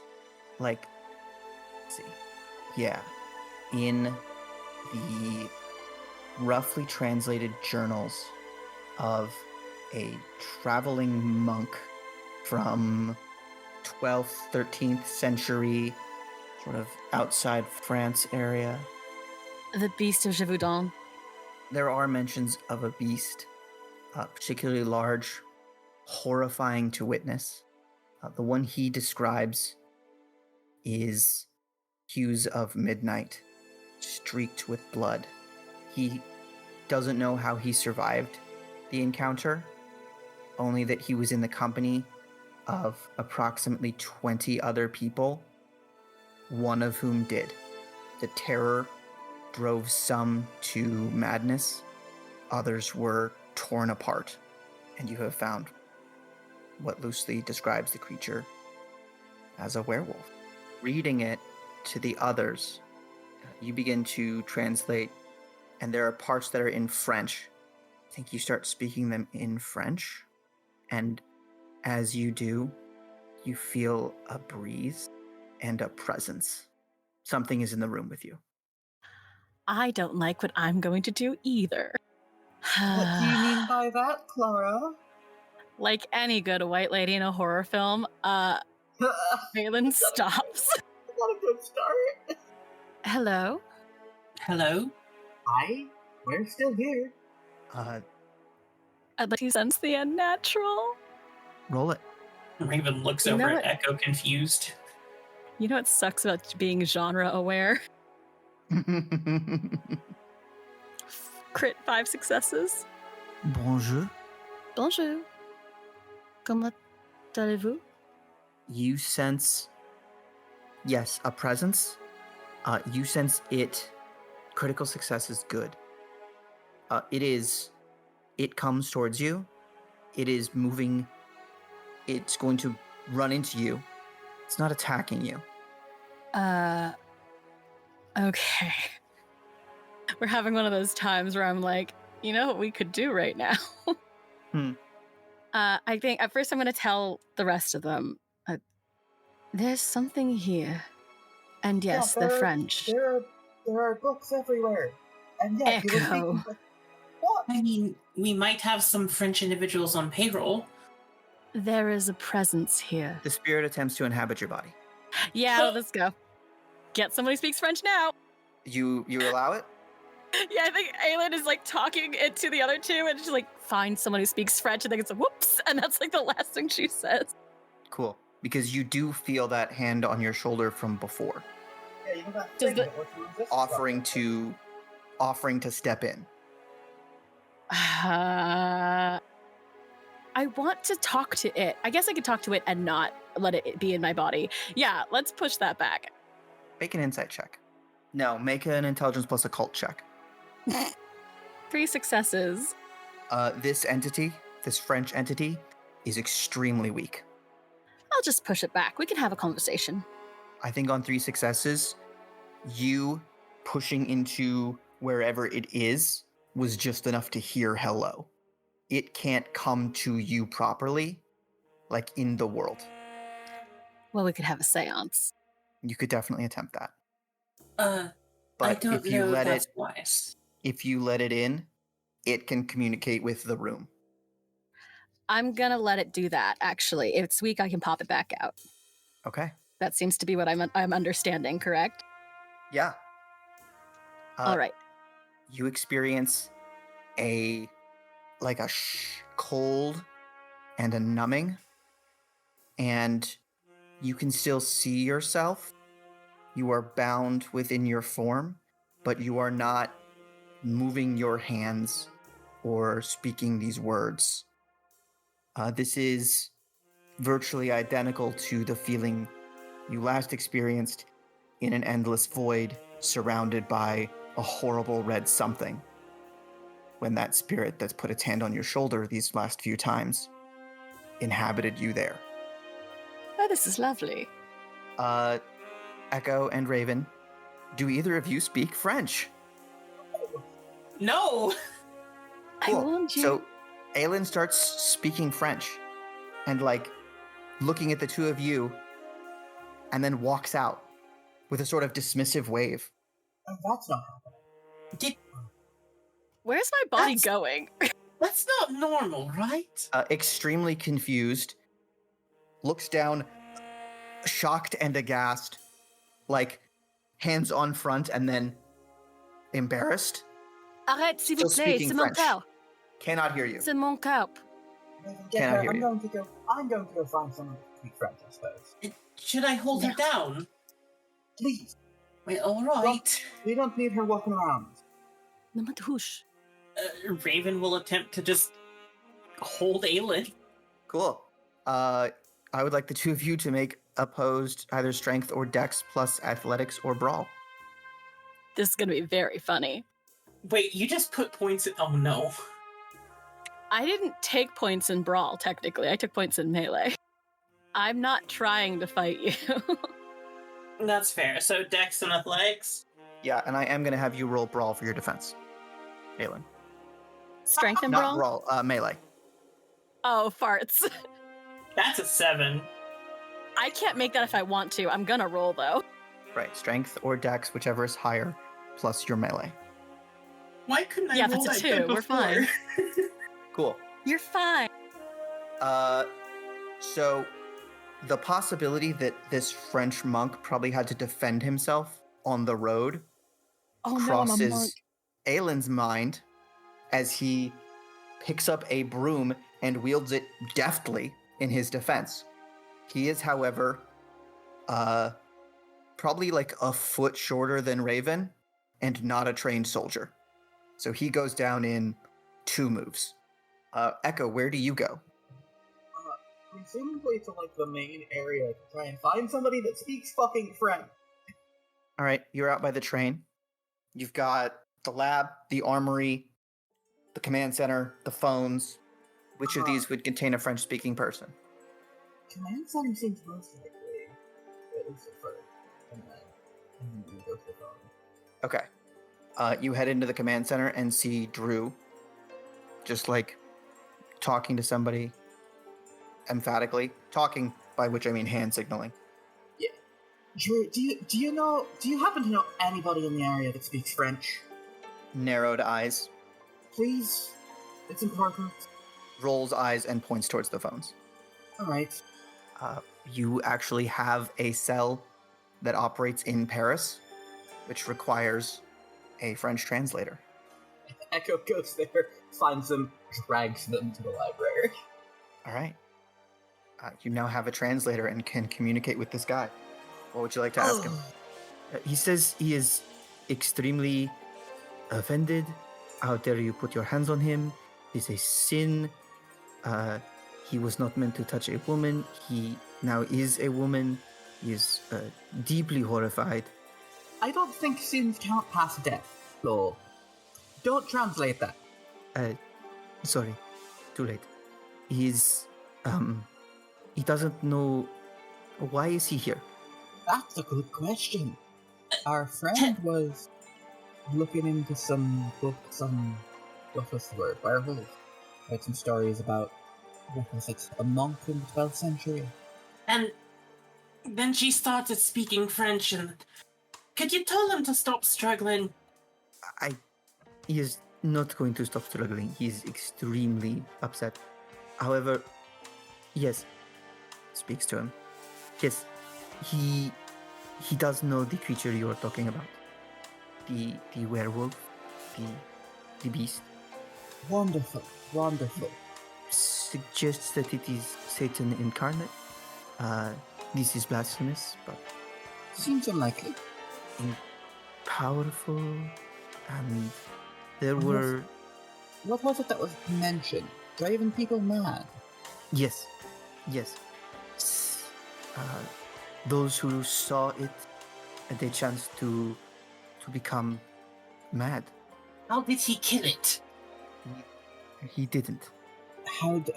like, let's see, yeah, in the roughly translated journals of a traveling monk from 12th, 13th century, sort of outside France area. The Beast of Gévaudan. There are mentions of a beast, particularly large, horrifying to witness. The one he describes is hues of midnight, streaked with blood. He doesn't know how he survived the encounter, only that he was in the company of approximately 20 other people, one of whom did. The terror drove some to madness, others were torn apart, and you have found what loosely describes the creature as a werewolf. Reading it to the others, you begin to translate, and there are parts that are in French. I think you start speaking them in French, and as you do, you feel a breeze and a presence. Something is in the room with you. I don't like what I'm going to do either. What do you mean by that, Clara? Like any good white lady in a horror film, Aylin stops. Not a good start. Hello? Hello? Hi, we're still here. I'd like to sense the unnatural. Roll it. Raven looks You over know at what? Echo, confused. You know what sucks about being genre aware? Crit 5 successes. Bonjour. Bonjour. Comment allez-vous? You sense, yes, a presence. You sense it. Critical success is good. It comes towards you. It is moving. It's going to run into you. It's not attacking you. Okay. We're having one of those times where I'm like, you know what we could do right now? I think at first I'm going to tell the rest of them, there's something here. And yes, Yeah, they're French. There are books everywhere. And yes, you were Echo. speaking with... What? I mean, we might have some French individuals on payroll. There is a presence here. The spirit attempts to inhabit your body. Yeah, let's go. Get somebody who speaks French now. You allow it? Yeah, I think Aylin is like talking it to the other two and she's like, find someone who speaks French, and then it's a whoops, and that's like the last thing she says. Cool. Because you do feel that hand on your shoulder from before, Yeah, you know that Does thing the- that was resistant? offering to step in. I want to talk to it. I guess I could talk to it and not let it be in my body. Yeah, let's push that back. Make an insight check. No, make an intelligence plus occult check. 3 successes. This entity, this French entity, is extremely weak. I'll just push it back. We can have a conversation. I think on 3 successes, you pushing into wherever it is was just enough to hear hello. It can't come to you properly, like in the world. Well, we could have a seance. You could definitely attempt that. I But don't if you know let that's it, wise. if you let it in, it can communicate with the room. I'm gonna let it do that, actually. If it's weak, I can pop it back out. Okay. That seems to be what I'm understanding, correct? Yeah. All right. You experience a cold and a numbing, and you can still see yourself. You are bound within your form, but you are not moving your hands or speaking these words. This is virtually identical to the feeling you last experienced in an endless void surrounded by a horrible red something, when that spirit that's put its hand on your shoulder these last few times inhabited you there. Oh, this is lovely. Echo and Raven, do either of you speak French? No! I warned you. So Aylin starts speaking French and looking at the two of you and then walks out with a sort of dismissive wave. Oh, that's not happening. Where's my body That's- going? That's not normal, right? Extremely confused, looks down, shocked and aghast, hands on front, and then embarrassed. Arrête, s'il vous Still plaît, speaking c'est mon French. cœur. Cannot hear you. C'est mon cœur. Cannot hear I'm you. going to go. I'm going to go find someone to speak French, I suppose. Should I hold her down? Please, Wait, alright. we don't need her walking around. Ne me touche. Raven will attempt to just hold Aylin. Cool. I would like the two of you to make opposed either strength or dex plus athletics or brawl. This is going to be very funny. Wait, you just put points in. Oh no. I didn't take points in Brawl, technically. I took points in Melee. I'm not trying to fight you. That's fair. So Dex and Athletics? Yeah, and I am going to have you roll brawl for your defense. Aylin. Strength and Not Brawl? brawl, melee. Oh, farts. That's a 7. I can't make that if I want to. I'm gonna roll, though. Right, strength or dex, whichever is higher, plus your melee. Why couldn't I Yeah, roll that's a that 2. We're before? fine. Cool. You're fine. So the possibility that this French monk probably had to defend himself on the road Oh, no, I'm a monk. crosses Aylin's mind as he picks up a broom and wields it deftly in his defense. He is, however, probably a foot shorter than Raven and not a trained soldier. So he goes down in 2 moves. Echo, where do you go? Presumably to the main area to try and find somebody that speaks fucking French. All right, you're out by the train. You've got the lab, the armory, the command center, the phones. Which of these would contain a French-speaking person? Command center seems most likely. At least at first. And then we go to the phone. Okay. You head into the command center and see Drew just talking to somebody emphatically. Talking, by which I mean hand signaling. Yeah. Drew, do you happen to know anybody in the area that speaks French? Narrowed eyes, Please? It's important. rolls eyes, and points towards the phones. Alright. You actually have a cell that operates in Paris, which requires a French translator. Echo goes there, finds them, drags them to the library. All right. You now have a translator and can communicate with this guy. What would you like to ask him? He says he is extremely offended. How dare you put your hands on him? It's a sin. He was not meant to touch a woman. He now is a woman. He is deeply horrified. I don't think sins count past death, so don't translate that. Sorry, too late. He's he doesn't know why is he here. That's a good question. Our friend was looking into some books on, what was the word, werewolves. Read some stories about, what was it, a monk in the 12th century. And then she started speaking French, and could you tell him to stop struggling? He is not going to stop struggling. He's extremely upset. However, yes, speaks to him. Yes, He does know the creature you are talking about. The werewolf, the beast. Wonderful, wonderful. Suggests that it is Satan incarnate. This is blasphemous, but Seems unlikely. powerful. And there What were What was it that was mentioned? Driving people mad? yes. S- those who saw it had a chance to become mad. How did he kill it? He didn't. How did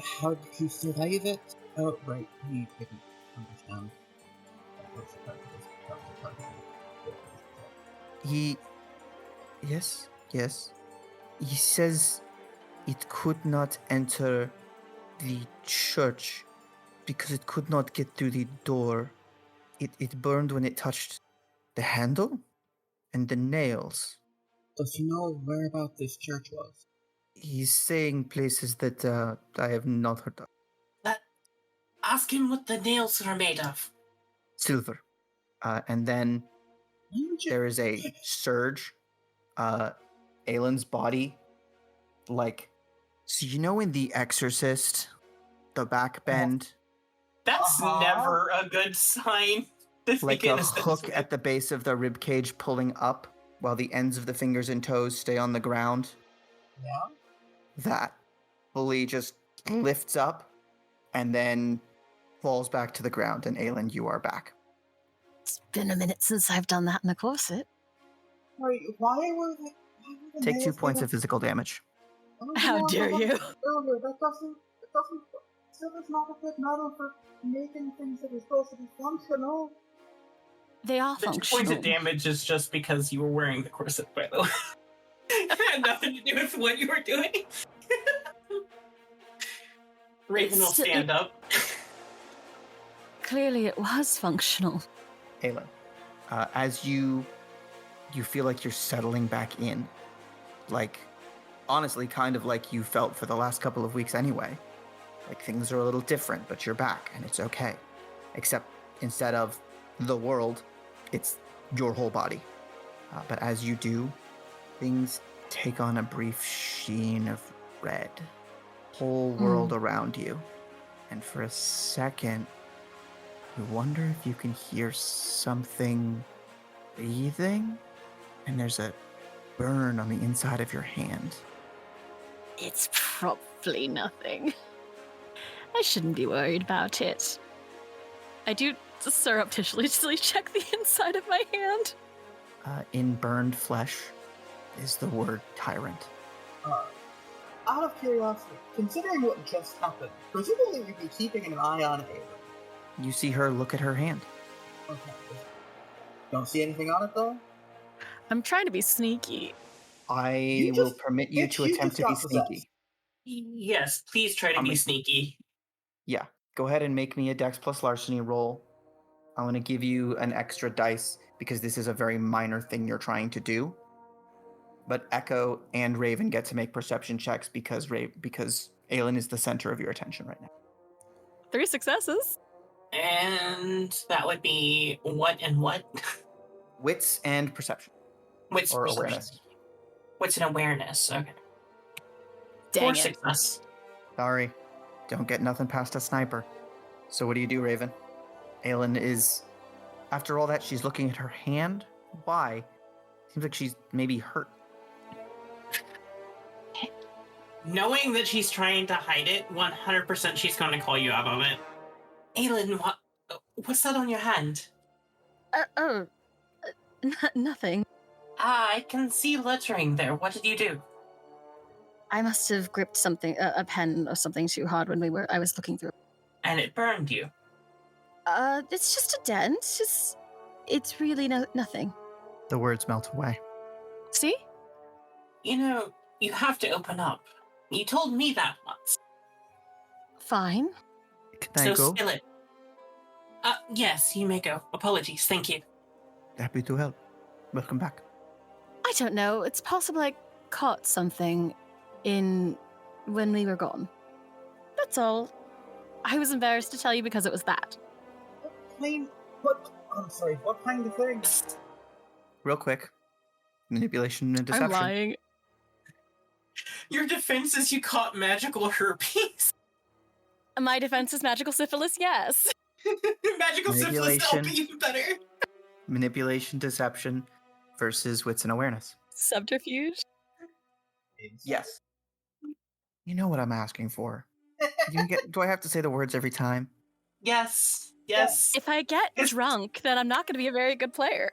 he survive it? Oh, right, he didn't understand. That was part of his. Yes. He says it could not enter the church because it could not get through the door. It burned when it touched the handle and the nails. Does he know whereabout this church was? He's saying places that I have not heard of. Ask him what the nails are made of. Silver. And then Why would you- there is a surge. Aylin's body, like, so you know in The Exorcist, the back bend, That's never a good sign. To like begin a sentence hook with. at the base of the rib cage pulling up while the ends of the fingers and toes stay on the ground. Yeah? That fully just lifts up and then falls back to the ground. And Aylin, you are back. It's been a minute since I've done that in the corset. Why were the Take 2 nails points made of physical damage. How dare you? Earlier, that doesn't, silver's not a good metal for making things that are supposed to be functional. They are The 2 functional. points of damage is just because you were wearing the corset, by the way. It had nothing to do with what you were doing. Raven will stand up. Clearly it was functional. Aylin, as you feel like you're settling back in, like, honestly, kind of like you felt for the last couple of weeks anyway. Like, things are a little different, but you're back, and it's okay. Except instead of the world, it's your whole body. But as you do, things take on a brief sheen of red. Whole world around you. And for a second, you wonder if you can hear something breathing, and there's a burn on the inside of your hand. It's probably nothing. I shouldn't be worried about it. I do surreptitiously check the inside of my hand. In burned flesh is the word tyrant. Out of curiosity, considering what just happened, presumably you'd be keeping an eye on Aylin. You see her look at her hand. Okay. Don't see anything on it, though? I'm trying to be sneaky. I will permit you to attempt to be just got sneaky. Yes, please try to be sneaky. Yeah, go ahead and make me a Dex plus Larceny roll. I'm going to give you an extra dice because this is a very minor thing you're trying to do. But Echo and Raven get to make perception checks because Aylin is the center of your attention right now. 3 successes. And that would be what and what? Wits and perception. Wits Or perception. awareness. Wits and awareness. Okay. Dang 4 it. success. Sorry, don't get nothing past a sniper. So what do you do, Raven? Aylin is, after all that, she's looking at her hand. Why? Seems like she's maybe hurt. Knowing that she's trying to hide it, 100% she's going to call you out on it. Aylin, what's that on your hand? Nothing. I can see lettering there. What did you do? I must have gripped something, a pen or something too hard when I was looking through. And it burned you. It's just a dent. It's really nothing. The words melt away. See? You know, you have to open up. You told me that once. Fine. Can I So go? spill it. Yes, you may go. Apologies, thank you. Happy to help. Welcome back. I don't know. It's possible I caught something when we were gone. That's all. I was embarrassed to tell you because it was that. What? I'm sorry, what kind of thing? Real quick. Manipulation and deception. I'm lying. Your defense is you caught magical herpes. My defense is magical syphilis, yes. Magical syphilis will be Manipulation. even better. Manipulation, deception versus wits and awareness. Subterfuge? Yes. You know what I'm asking for. Do I have to say the words every time? Yes. Yes. If I get Yes. drunk, then I'm not going to be a very good player.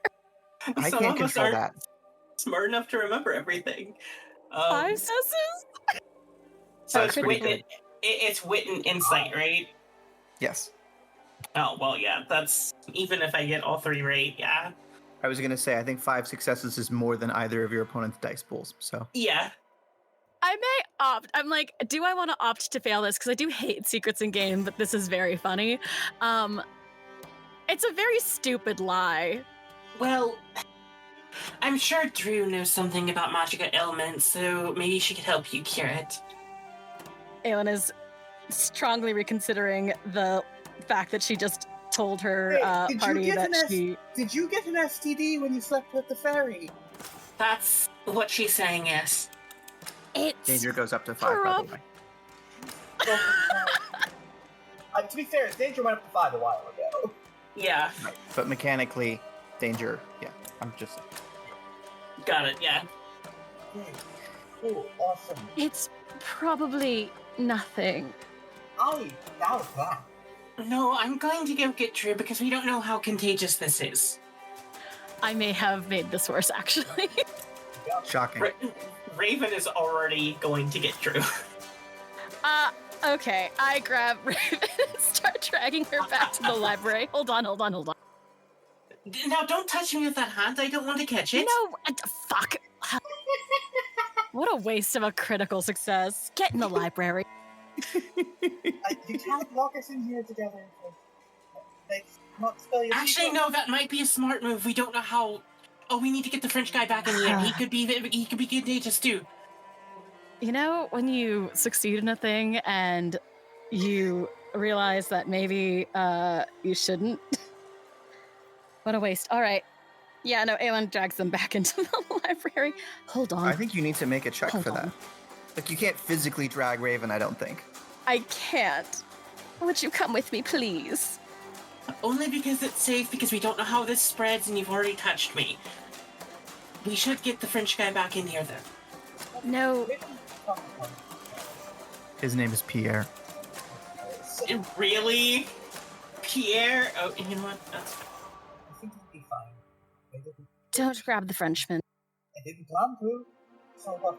I Some can't of us control aren't that. smart enough to remember everything. Five senses? So That's it's pretty wit. It's wit and insight, right? Yes. Oh well, yeah. That's even if I get all three right. Yeah. I was going to say, I think 5 successes is more than either of your opponent's dice pools. So Yeah. I may opt. I'm like, do I want to opt to fail this? Because I do hate secrets in game, but this is very funny. It's a very stupid lie. Well, I'm sure Drew knows something about magical ailments, so maybe she could help you cure it. Aylin is strongly reconsidering the fact that she just told her Hey, did you party get that an she... Did you get an STD when you slept with the fairy? That's what she's saying, yes. It's... danger goes up to 5, by the way. To be fair, danger went up to 5 a while ago. Yeah. Right. But mechanically, danger, yeah. I'm just... Got it, yeah. Okay, cool, awesome. It's probably nothing. I doubt that. No, I'm going to go get Drew because we don't know how contagious this is. I may have made this worse, actually. Shocking. Raven is already going to get Drew. Okay. I grab Raven and start dragging her back to the library. Hold on. Now, don't touch me with that hand. I don't want to catch it. No, fuck. What a waste of a critical success. Get in the library. You can't lock us in here together. They not spell your Actually, no, that might be a smart move. We don't know how. Oh, we need to get the French guy back in here. He could be contagious too. You know, when you succeed in a thing and you realize that maybe you shouldn't? What a waste. All right. Yeah, no, Aylin drags them back into the library. Hold on. I think you need to make a check Hold for that. on. Like, you can't physically drag Raven, I don't think. I can't. Would you come with me, please? Only because it's safe, because we don't know how this spreads and you've already touched me. We should get the French guy back in here, though. No. His name is Pierre. Really? Pierre? Oh, you know what? That's fine. I think it'll be fine. Don't grab the Frenchman. I didn't plan to. So what?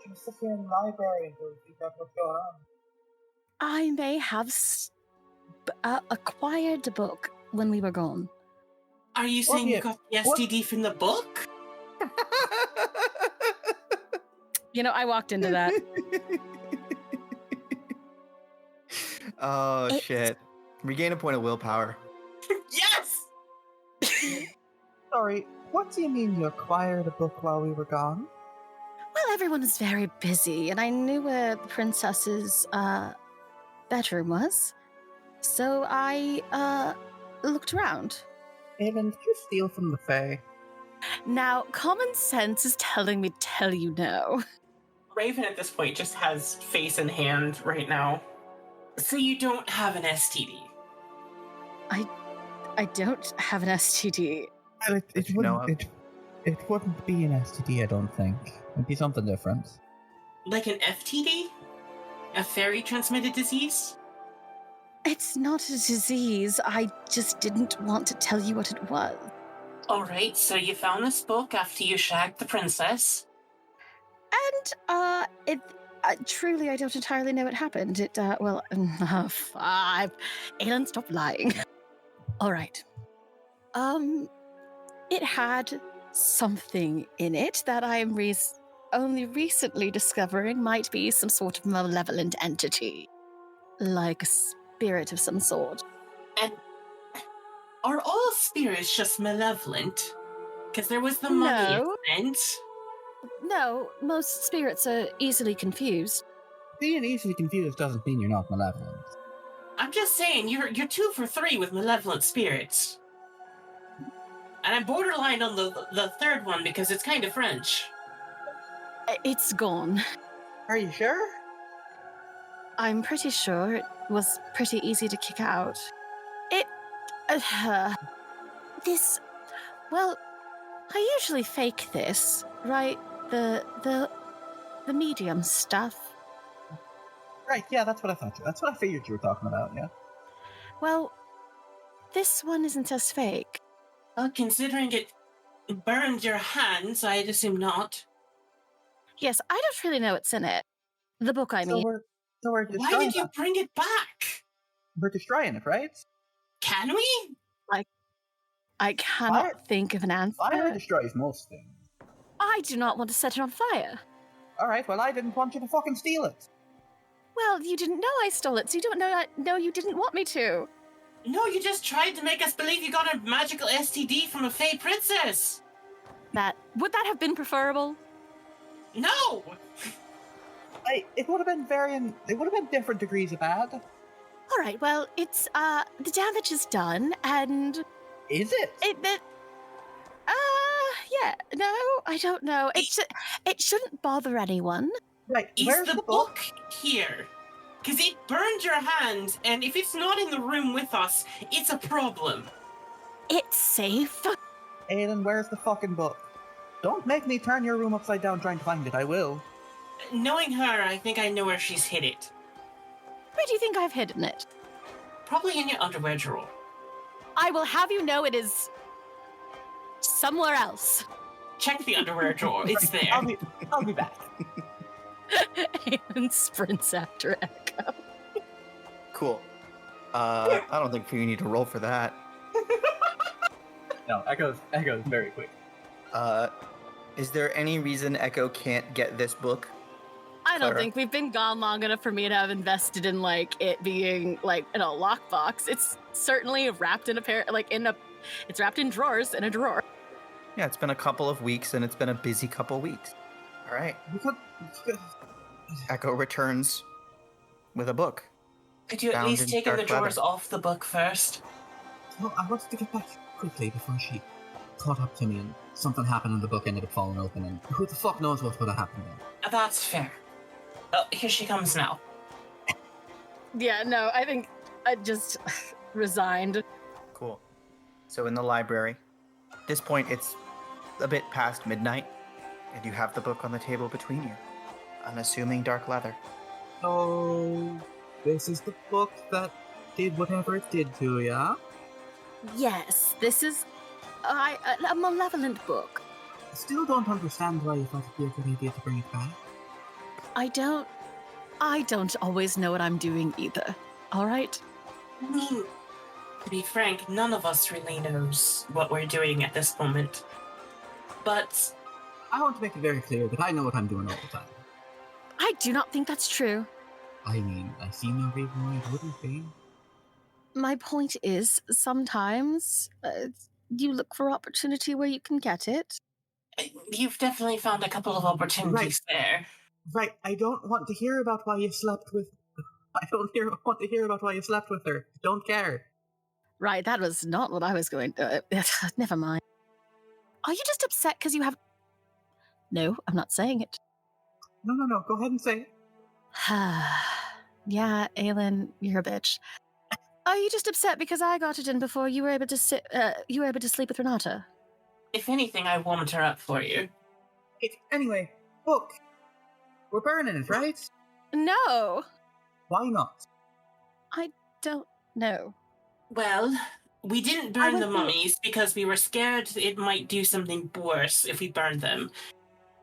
You sit here in the library until you figure out what's going on. I may have acquired the book when we were gone. Are you saying you got the STD from the book? You know, I walked into that. Oh, shit. Regain a point of willpower. Yes! Sorry, what do you mean you acquired a book while we were gone? Well, everyone was very busy, and I knew where the princess's bedroom was. So I looked around. Aylin, did you steal from the Fae? Now, common sense is telling me to tell you no. Raven at this point just has face in hand right now. So you don't have an STD? I don't have an STD. Well, That you know of. it wouldn't be an STD, I don't think. It'd be something different. Like an FTD? A fairy transmitted disease? It's not a disease. I just didn't want to tell you what it was. Alright, so you found this book after you shagged the princess. And, truly, I don't entirely know what happened. It, five. Aylin, stop lying. All right. It had something in it that I am only recently discovering might be some sort of malevolent entity. Like a spirit of some sort. And are all spirits just malevolent? Because there was the mummy No. incident. No, most spirits are easily confused. Being easily confused doesn't mean you're not malevolent. I'm just saying, you're 2 for 3 with malevolent spirits. And I'm borderline on the third one because it's kind of French. It's gone. Are you sure? I'm pretty sure it was pretty easy to kick out. Well, I usually fake this, right? The medium stuff. Right, yeah, that's what I thought. That's what I figured you were talking about, yeah. Well, this one isn't as fake. Well, considering it burned your hands, I'd assume not. Yes, I don't really know what's in it. The book, I mean. So we're Why destroying did you bring it back? We're destroying it, right? Can we? I cannot Fire- think of an answer. Fire destroys most things. I do not want to set it on fire. Alright, well I didn't want you to fucking steal it. Well, you didn't know I stole it, so you don't know you didn't want me to. No, you just tried to make us believe you got a magical STD from a Fey princess. Would that have been preferable? No! It would have been different degrees of bad. All right, well, it's the damage is done, and Is it? yeah, no, I don't know. It shouldn't bother anyone. Right, Is where's the book here? Because it burned your hand, and if it's not in the room with us, it's a problem. It's safe. Aylin, where's the fucking book? Don't make me turn your room upside down trying to find it, I will. Knowing her, I think I know where she's hid it. Where do you think I've hidden it? Probably in your underwear drawer. I will have you know it is somewhere else. Check the underwear drawer, it's there. I'll be back. And sprints after Echo. Cool. I don't think you need to roll for that. No, Echo's very quick. Is there any reason Echo can't get this book? I don't Clara? think we've been gone long enough for me to have invested in it being in a lockbox. It's certainly wrapped in it's wrapped in drawers in a drawer. Yeah, it's been a couple of weeks, and it's been a busy couple weeks. All right. Echo returns with a book. Could you at Bound least in take the dark drawers leather. off the book first? No, I wanted to get back quickly before she caught up to me and something happened and the book ended up falling open and who the fuck knows what would have happened then. That's fair. Oh, here she comes now. Yeah, no, I think I just resigned. Cool. So in the library, at this point it's a bit past midnight, and you have the book on the table between you. Unassuming dark leather. So, this is the book that did whatever it did to ya? Yes, this is a malevolent book. I still don't understand why you thought it'd be a good idea to bring it back. I don't always know what I'm doing either. All right? I mean, to be frank, none of us really knows what we're doing at this moment. But I want to make it very clear that I know what I'm doing all the time. I do not think that's true. I mean, I see no reason why it wouldn't be. My point is, sometimes you look for opportunity where you can get it. you've definitely found a couple of opportunities there. Right, I don't want to hear about why you slept with... want to hear about why you slept with her. Don't care. Right, that was not what I was going to... never mind. Are you just upset because you have... No, I'm not saying it. No, go ahead and say it. Yeah, Aylin, you're a bitch. Are you just upset because I got it in before you were able to sleep with Renata? If anything, I warmed her up for you. Anyway, look. We're burning it, right? No, Why not? I don't know. Well, we didn't I burn would the do- mummies because we were scared it might do something worse if we burned them.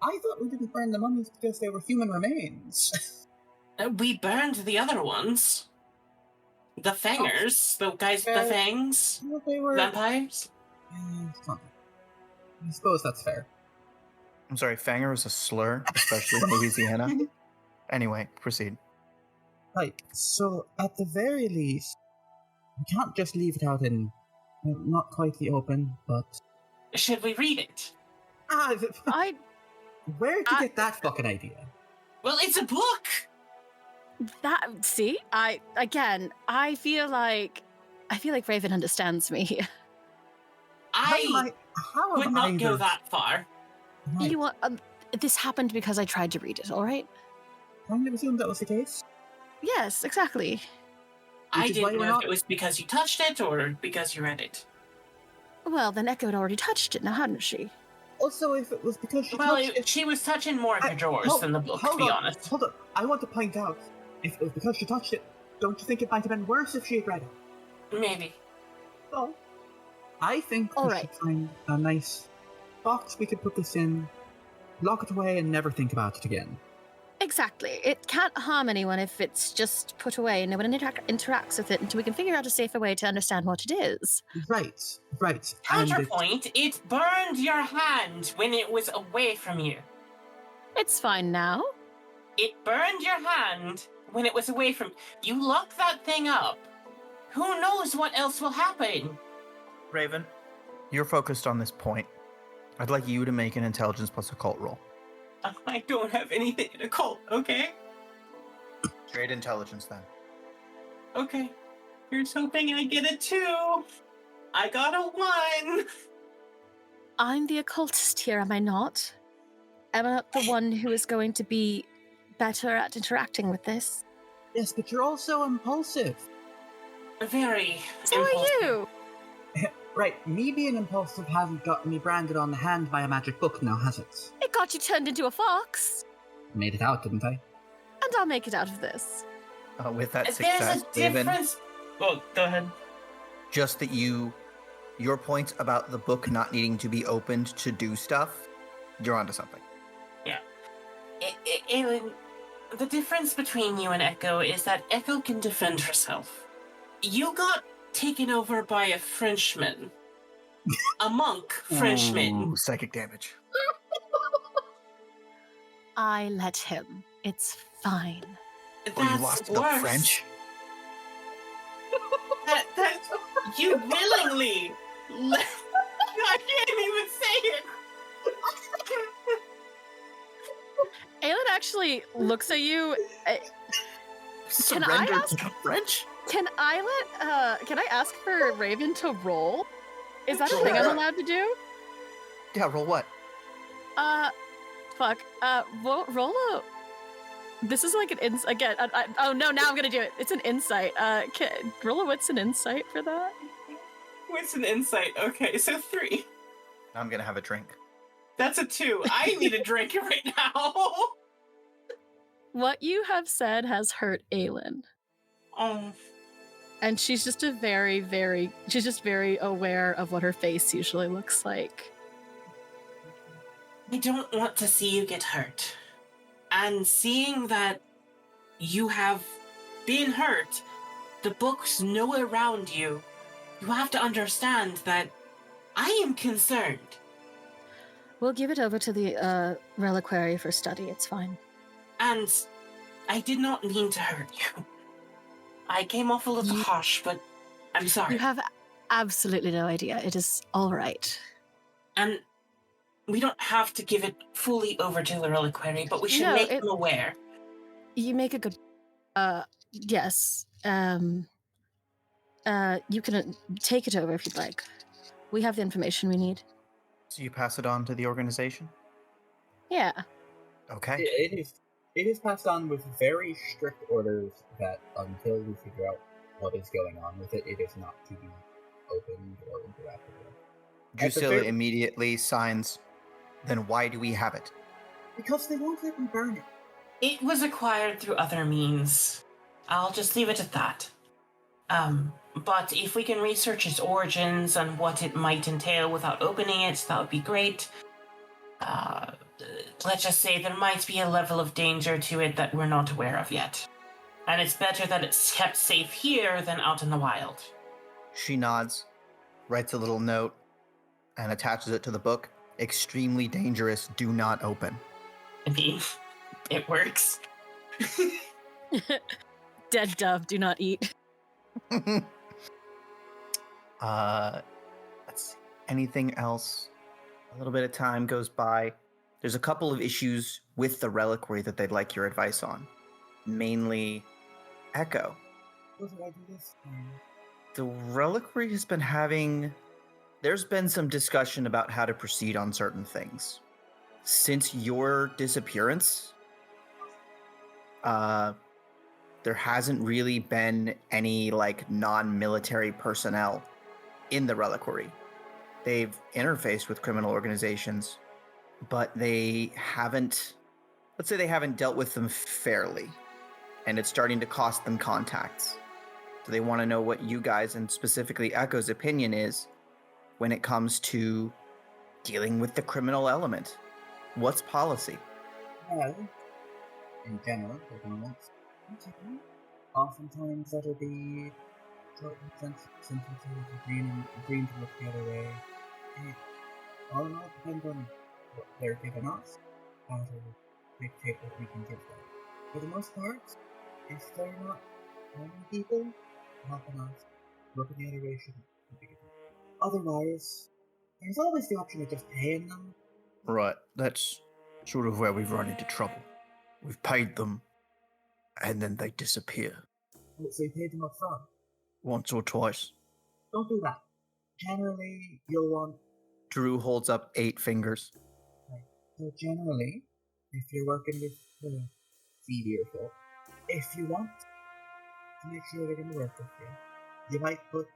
I thought we didn't burn the mummies because they were human remains. We burned the other ones. The fangers, the guys with the fangs, Well, they were... vampires. I suppose that's fair. I'm sorry, Fanger is a slur, especially in Louisiana. Anyway, proceed. Right, so at the very least, we can't just leave it out in, not quite the open, but... Should we read it? I Where'd you get that fucking idea? Well, it's a book! See, I feel like Raven understands me. I How would have not go either- that far. Right. You want this happened because I tried to read it, all right? Kind of assumed that was the case. Yes, exactly. I is why didn't you're know not- if it was because you touched it or because you read it. Well, then Echo had already touched it, now hadn't she? Also, if it was because she Well, touched it... she was touching more of your drawers than the book, to be honest. Hold on. I want to point out, if it was because she touched it, don't you think it might have been worse if she had read it? Maybe. So, I think All we right. should find a nice box we could put this in, lock it away, and never think about it again. Exactly. It can't harm anyone if it's just put away and no one interacts with it until we can figure out a safer way to understand what it is. Right. And Counterpoint, it burned your hand when it was away from you. It's fine now. It burned your hand when it was away from you. Lock that thing up. Who knows what else will happen? Raven, you're focused on this point. I'd like you to make an intelligence plus occult roll. I don't have anything in occult, okay? Straight intelligence, then. Okay. Here's hoping I get a 2. I got a 1. I'm the occultist here, am I not? Am I not the one who is going to be better at interacting with this? Yes, but you're also impulsive. Very So are impulsive. you! Right, me being impulsive hasn't gotten me branded on the hand by a magic book now, has it? It got you turned into a fox. Made it out, didn't I? And I'll make it out of this. With that There's success, a Raven, difference. Oh, go ahead. just that your point about the book not needing to be opened to do stuff, you're onto something. Aylin, the difference between you and Echo is that Echo can defend herself. You got taken over by a Frenchman. A monk Frenchman. Ooh, psychic damage. I let him. It's fine. That's Oh, you lost to the worse. French? That you willingly. I can't even say it. Aylin actually looks at you. Can I Surrender ask- to the French? Can I ask for Raven to roll? Is that a thing I'm Sure. allowed to do? Yeah, roll what? Fuck. Roll a. This is like an again. Oh no! Now I'm gonna do it. It's an insight. Roll a what's an insight for that? What's an insight? Okay, so 3. I'm gonna have a drink. That's a 2. I need a drink right now. What you have said has hurt Aylin, and she's just she's just very aware of what her face usually looks like. I don't want to see you get hurt. And seeing that you have been hurt, the book's nowhere around you, you have to understand that I am concerned. We'll give it over to the reliquary for study. It's fine. And I did not mean to hurt you. I came off a little harsh, but I'm sorry. You have absolutely no idea. It is all right. And we don't have to give it fully over to the reliquary, but we should No, make them aware. You make a good. Yes. You can take it over if you'd like. We have the information we need. So you pass it on to the organization? Yeah. Okay. It is passed on with very strict orders that until we figure out what is going on with it, it is not to be opened or interacted with. Drusilla immediately signs. Then why do we have it? Because they won't let me burn it. It was acquired through other means. I'll just leave it at that. But if we can research its origins and what it might entail without opening it, that would be great. Let's just say there might be a level of danger to it that we're not aware of yet. And it's better that it's kept safe here than out in the wild. She nods, writes a little note, and attaches it to the book. Extremely dangerous, do not open. I mean, it works. Dead dove, do not eat. Let's see. Anything else? A little bit of time goes by. There's a couple of issues with the reliquary that they'd like your advice on. Mainly Echo, What did I do this time? the reliquary has been having. There's been some discussion about how to proceed on certain things. Since your disappearance, there hasn't really been any like non-military personnel in the reliquary. They've interfaced with criminal organizations, but they haven't, let's say they haven't dealt with them fairly, and it's starting to cost them contacts. So they want to know what you guys, and specifically Echo's opinion is when it comes to dealing with the criminal element. What's policy? Well, in general, they're gonna want something. Oftentimes that'll be short sentences, agreeing to look the other way. And all in all, depends on what they're giving us. That'll dictate what we can give them. For the most part, if they're not harming people, helping us, look at the other way shouldn't be given. Otherwise, there's always the option of just paying them. Right, that's sort of where we've run into trouble. We've paid them, and then they disappear. So you paid them up front. Once or twice. Don't do that. Generally, you'll want. Drew holds up 8 fingers. Right. So generally, if you're working with the seedier folk, if you want to make sure they're going to work with you might put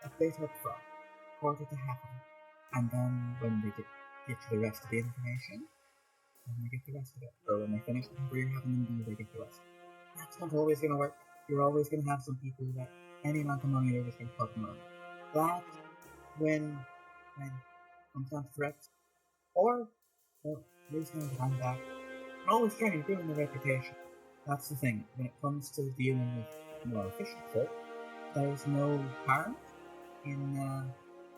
a bit up front, quarter to half of it, and then when they get you the rest of the information, then they get the rest of it. Or when they finish whatever you're having them do, they get the rest. That's not always going to work. You're always going to have some people that any amount of money they're just going to put them on. That, when it comes down to threats, or losing the hand back, you're always trying to ruin their reputation. That's the thing. When it comes to dealing with more efficient folk, there's no harm in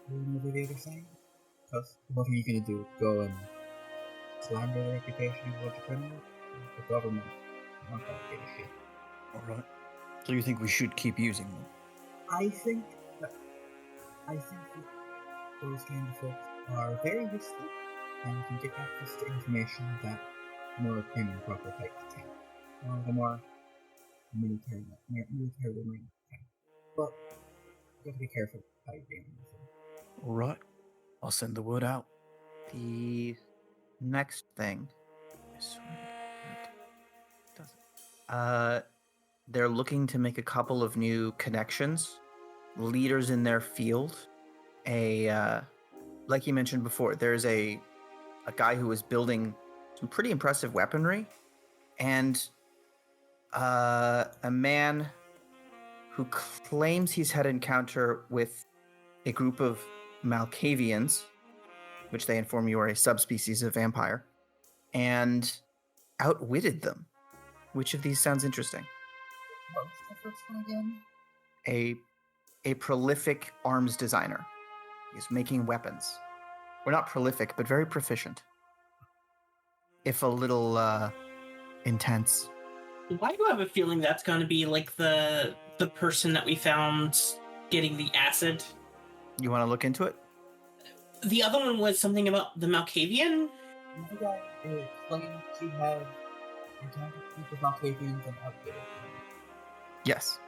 going over the other side. Because what are you going to do? Go and slander the reputation of a bunch of criminals? The government is not going to give a shit. Alright. So you think we should keep using them? I think that those kind of folks are very useful and can get access to information that more prim and proper types can. Or the more military minded can. But you have to be careful how you deal with them. Alright. I'll send the word out. The next thing. I swear it doesn't. They're looking to make a couple of new connections. Leaders in their field. Like you mentioned before, there's a guy who is building some pretty impressive weaponry, and a man who claims he's had an encounter with a group of Malkavians, which they inform you are a subspecies of vampire, and outwitted them. Which of these sounds interesting? What was the first one again? A prolific arms designer. He's making weapons. We're not prolific, but very proficient. If a little intense. Why do I have a feeling that's going to be like the person that we found getting the acid? You want to look into it? The other one was something about the Malkavian? The guy claimed to have encountered people with Malkavians and outwitted them. Yes.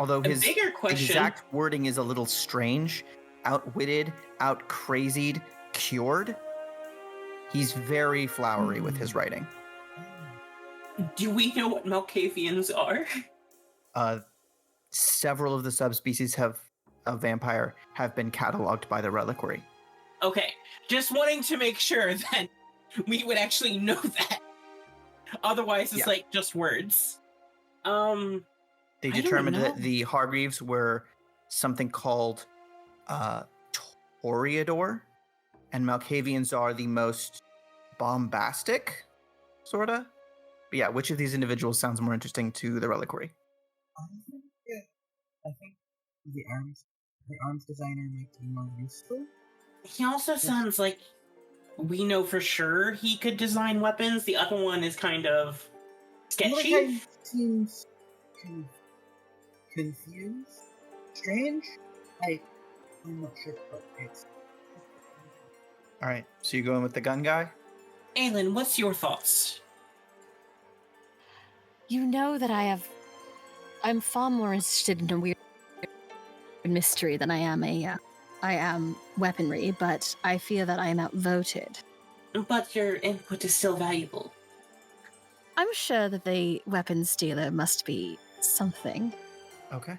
Although his bigger question, exact wording is a little strange. Outwitted, out-crazied, cured. He's very flowery with his writing. do we know what Malkavians are? Several of the subspecies of vampire have been cataloged by the reliquary. Okay, just wanting to make sure that we would actually know that. Otherwise, it's like just words. They determined that the Hargreaves were something called Toreador, and Malkavians are the most bombastic, sorta. But yeah, which of these individuals sounds more interesting to the reliquary? I think the arms designer might be more useful. He also sounds like we know for sure he could design weapons. The other one is kind of sketchy. The other guy seems confused, strange. I'm not sure, but it's. All right, so you're going with the gun guy? Aylin, what's your thoughts? You know that I have I'm far more interested in a weird mystery than I am weaponry, but I fear that I am outvoted. But your input is still valuable. I'm sure that the weapons dealer must be something. Okay.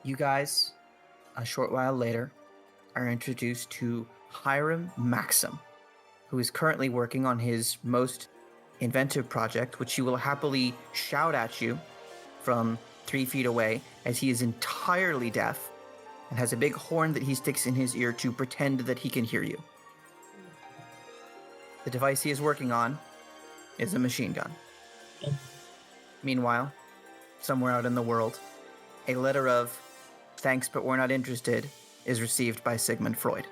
You guys, a short while later, are introduced to Hiram Maxim, who is currently working on his most inventive project, which he will happily shout at you from 3 feet away, as he is entirely deaf and has a big horn that he sticks in his ear to pretend that he can hear you. The device he is working on is a machine gun. Meanwhile, somewhere out in the world, a letter of "thanks but we're not interested" is received by Sigmund Freud.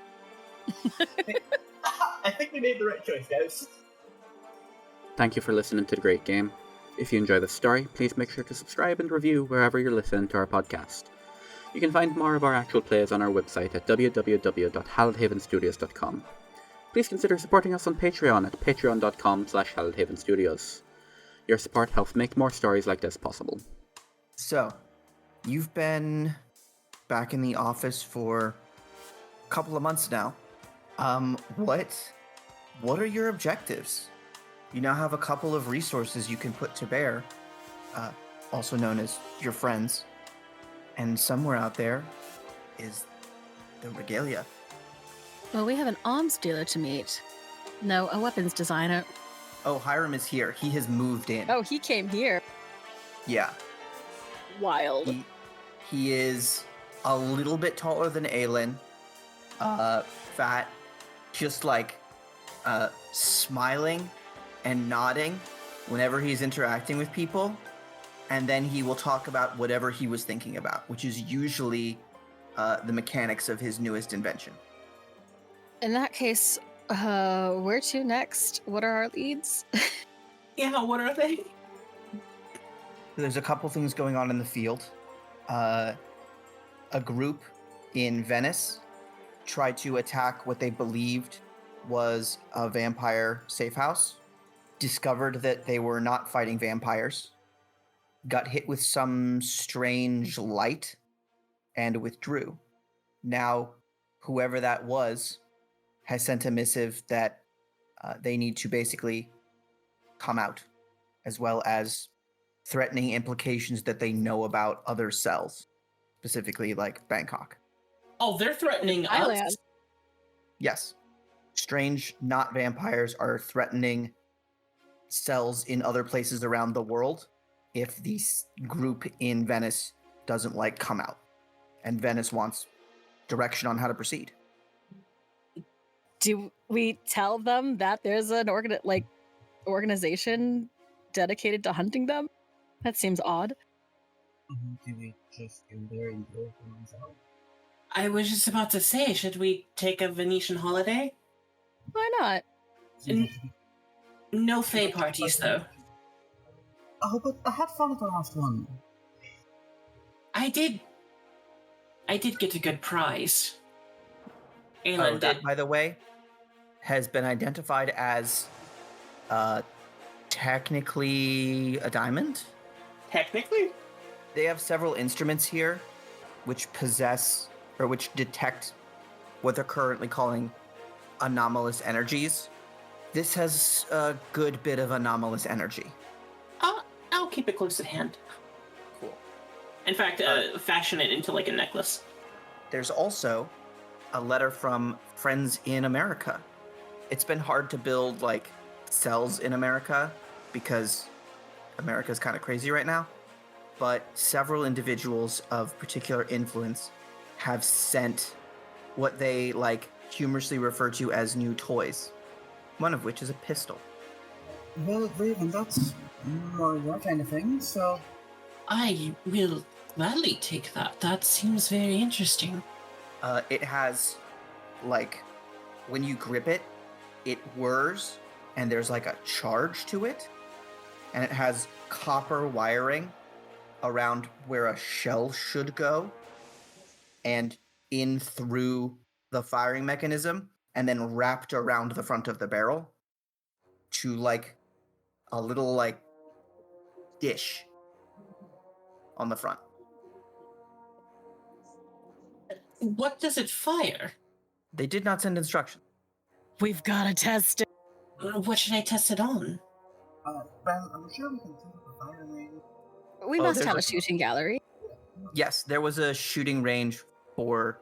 I think we made the right choice, guys. Thank you for listening to The Great Game. If you enjoy this story, please make sure to subscribe and review wherever you're listening to our podcast. You can find more of our actual plays on our website at www.halledhavenstudios.com. Please consider supporting us on Patreon at patreon.com/halledhavenstudios. Your support helps make more stories like this possible. So, you've been back in the office for a couple of months now. What are your objectives? You now have a couple of resources you can put to bear, also known as your friends. And somewhere out there is the regalia. Well, we have an arms dealer to meet. No, a weapons designer. Oh, Hiram is here. He has moved in. Oh, he came here. Yeah. Wild. He is a little bit taller than Aylin. Fat. Just like smiling and nodding whenever he's interacting with people. And then he will talk about whatever he was thinking about, which is usually the mechanics of his newest invention. In that case, where to next? What are our leads? Yeah, what are they? There's a couple things going on in the field. A group in Venice tried to attack what they believed was a vampire safe house, discovered that they were not fighting vampires, got hit with some strange light, and withdrew. Now, whoever that was has sent a missive that they need to basically come out, as well as threatening implications that they know about other cells, specifically like Bangkok. Oh, they're threatening Thailand. us? Yes. Strange, not vampires are threatening cells in other places around the world if the group in Venice doesn't come out. And Venice wants direction on how to proceed. Do we tell them that there's an organization dedicated to hunting them? That seems odd. Do we just go there and deal with things out? I was just about to say, should we take a Venetian holiday? Why not? No Fae parties, though. Oh, but I had fun at the last one. I did get a good prize. Aylin That, did. by the way, has been identified as technically a diamond. Technically? They have several instruments here which possess or which detect what they're currently calling anomalous energies. This has a good bit of anomalous energy. I'll keep it close at hand. Cool. In fact, fashion it into a necklace. There's also a letter from friends in America. It's been hard to build cells in America because America's kind of crazy right now. But several individuals of particular influence have sent what they humorously refer to as new toys, one of which is a pistol. Well, Raven, that's more your kind of thing, so... I will gladly take that. That seems very interesting. It has, when you grip it, it whirs, and there's a charge to it, and it has copper wiring around where a shell should go, and in through the firing mechanism, and then wrapped around the front of the barrel to a little dish on the front. What does it fire? They did not send instructions. We've got to test it. What should I test it on? Well, I'm sure we can set up a firing range. We Oh, must there's have a- a shooting gallery. Yes, there was a shooting range for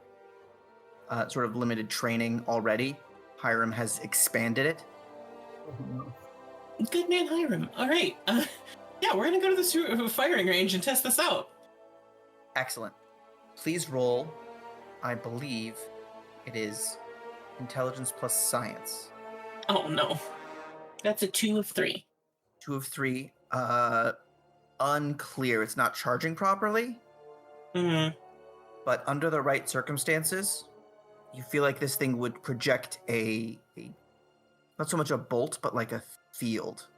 sort of limited training already. Hiram has expanded it. Oh, no. Good man, Hiram. All right. Yeah, we're gonna go to the firing range and test this out. Excellent. Please roll. I believe it is intelligence plus science. Oh no, that's a 2 of 3. 2 of 3. Unclear. It's not charging properly, but under the right circumstances, you feel like this thing would project a not so much a bolt, but like a field.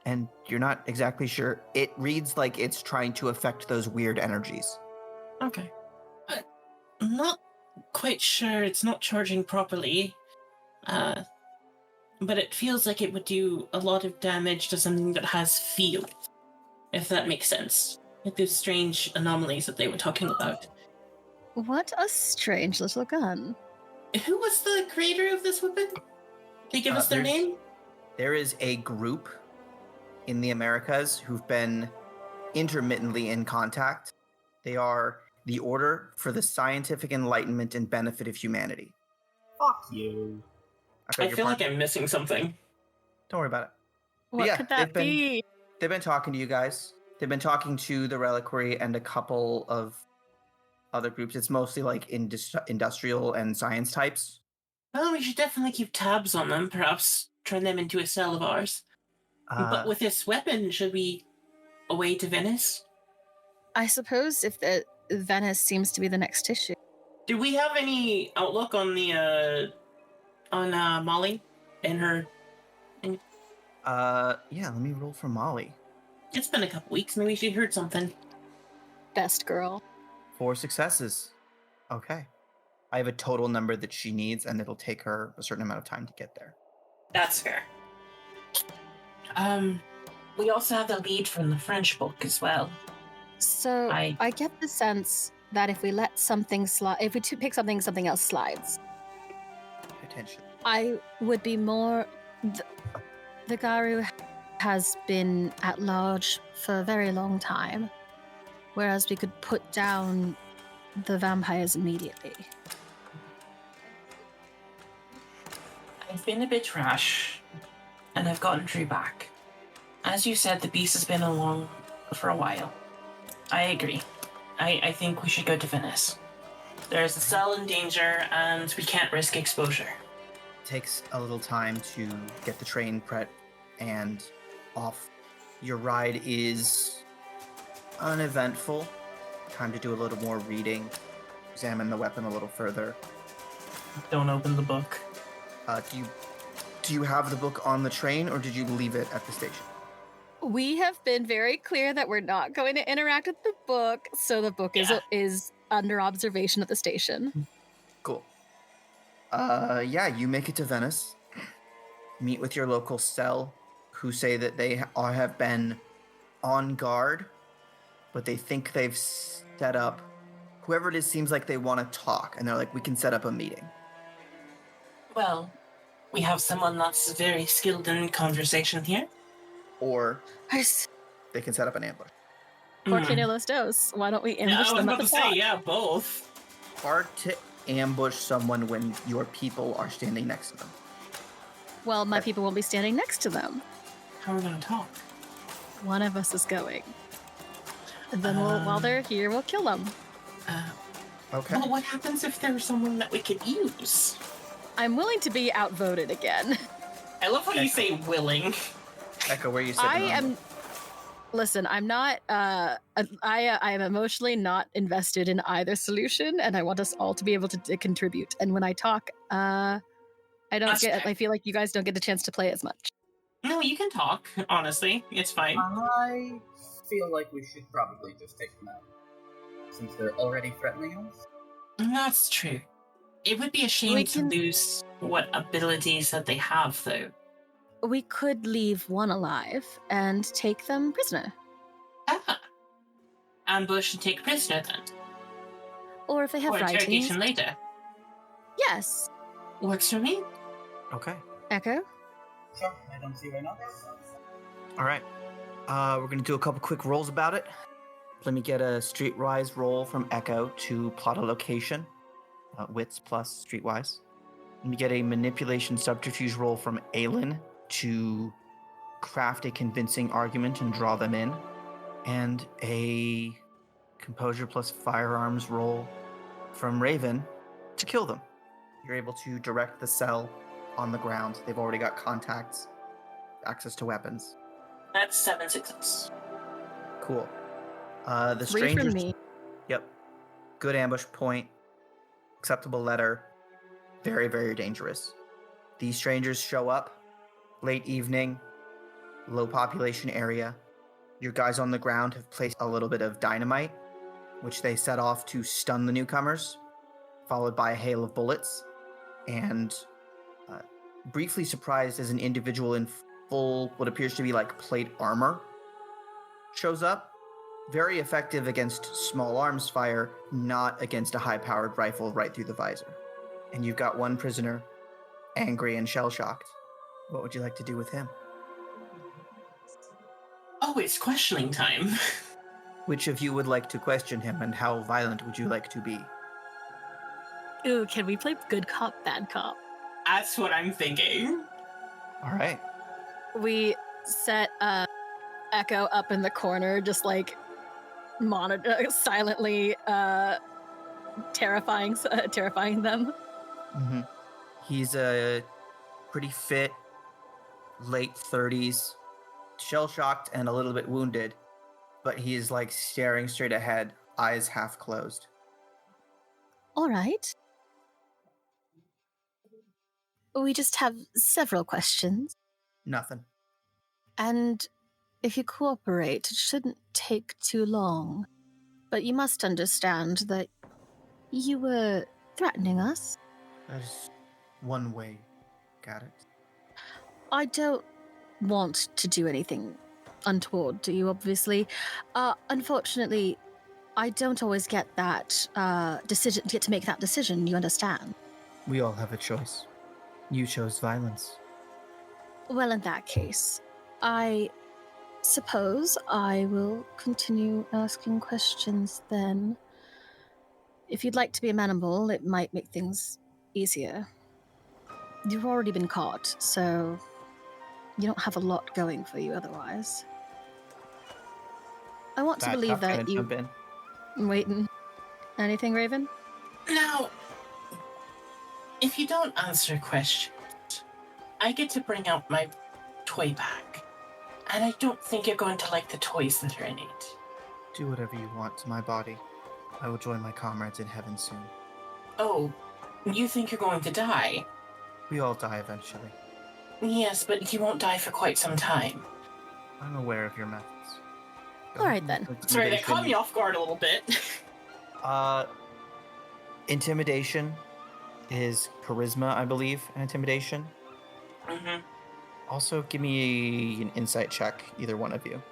And you're not exactly sure. It reads like it's trying to affect those weird energies. Okay. I'm not quite sure it's not charging properly. But it feels like it would do a lot of damage to something that has field, if that makes sense. Like those strange anomalies that they were talking about. What a strange little gun. Who was the creator of this weapon? They give us their name? There is a group in the Americas who've been intermittently in contact. They are the Order for the Scientific Enlightenment and Benefit of Humanity. Fuck you. I feel like I'm missing something. Don't worry about it. What yeah, could that be? They've been talking to you guys. They've been talking to the Reliquary and a couple of other groups. It's mostly like industrial and science types. Well, we should definitely keep tabs on them. Perhaps turn them into a cell of ours. But with this weapon, should we away to Venice? I suppose if Venice seems to be the next issue. Do we have any outlook on the on Molly and her? Yeah, let me roll for Molly. It's been a couple weeks. Maybe she heard something. Best girl. 4 successes. Okay. I have a total number that she needs, and it'll take her a certain amount of time to get there. That's fair. We also have the lead from the French book as well. So I get the sense that if we let something slide, if we pick something, something else slides. Potentially. I would be more. The Garu has been at large for a very long time, whereas we could put down the vampires immediately. I've been a bit rash, and I've gotten Drew back. As you said, the beast has been along for a while. I agree. I think we should go to Venice. There's a cell in danger, and we can't risk exposure. It takes a little time to get the train prepped and off. Your ride is uneventful. Time to do a little more reading, examine the weapon a little further. Don't open the book. Do you have the book on the train, or did you leave it at the station? We have been very clear that we're not going to interact with the book, so the book is under observation at the station. Cool. Yeah, you make it to Venice. Meet with your local cell, who say that they have been on guard, but they think they've set up. Whoever it is seems like they want to talk, and they're like, we can set up a meeting. Well, we have someone that's very skilled in conversation here. Or they can set up an ambush. Porque no los dos. Why don't we ambush them at the top? Both. Hard to ambush someone when your people are standing next to them. Well, my people won't be standing next to them. How are we going to talk? One of us is going. And then while they're here, we'll kill them. Okay. Well, what happens if there's someone that we could use? I'm willing to be outvoted again. I love how you say willing. Echo, where you sitting? Listen, I'm not. I am emotionally not invested in either solution, and I want us all to be able to contribute. And when I talk, I feel like you guys don't get the chance to play as much. No, you can talk. Honestly, it's fine. I feel like we should probably just take them out, since they're already threatening us. That's true. It would be a shame to lose what abilities that they have, though. We could leave one alive and take them prisoner. Ambush and take prisoner, then. Or if they have Or writings. interrogation later. Yes. Works for me. Okay. Echo? Sure, I don't see why not. All right. We're going to do a couple quick rolls about it. Let me get a streetwise roll from Echo to plot a location. Wits plus streetwise. Let me get a manipulation subterfuge roll from Aylin to craft a convincing argument and draw them in. And a composure plus firearms roll from Raven to kill them. You're able to direct the cell on the ground. They've already got contacts, access to weapons. That's 7 success. Cool. The 3 strangers. from me. Yep. Good ambush point. Acceptable letter. Very, very dangerous. These strangers show up. Late evening. Low population area. Your guys on the ground have placed a little bit of dynamite, which they set off to stun the newcomers, followed by a hail of bullets. And briefly surprised as an individual in full, what appears to be like plate armor, shows up. Very effective against small arms fire, not against a high-powered rifle right through the visor. And you've got one prisoner, angry and shell-shocked. What would you like to do with him? Oh, it's questioning time. Which of you would like to question him, and how violent would you like to be? Ooh, can we play good cop, bad cop? That's what I'm thinking. All right. We set Echo up in the corner, just like monitor silently, terrifying them. Mm-hmm. He's a pretty fit, late 30s, shell-shocked and a little bit wounded, but he's like staring straight ahead, eyes half closed. All right. We just have several questions, Nothing. and if you cooperate, it shouldn't take too long. But you must understand that you were threatening us. That is one way. Got it. I don't want to do anything untoward to you, obviously. Unfortunately, I don't always get that get to make that decision, you understand? We all have a choice. You chose violence. Well, in that case, I suppose I will continue asking questions then. If you'd like to be amenable, it might make things easier. You've already been caught, so you don't have a lot going for you otherwise. I want to believe that you... Jump in. I'm waiting. Anything, Raven? Now, if you don't answer questions, I get to bring out my toy bag. And I don't think you're going to like the toys that are in it. Do whatever you want to my body. I will join my comrades in heaven soon. Oh, you think you're going to die? We all die eventually. Yes, but you won't die for quite some time. I'm aware of your methods. All right, then. Sorry, that caught me off guard a little bit. Intimidation is charisma, I believe, and intimidation. Mm-hmm. Also, give me an insight check, either one of you.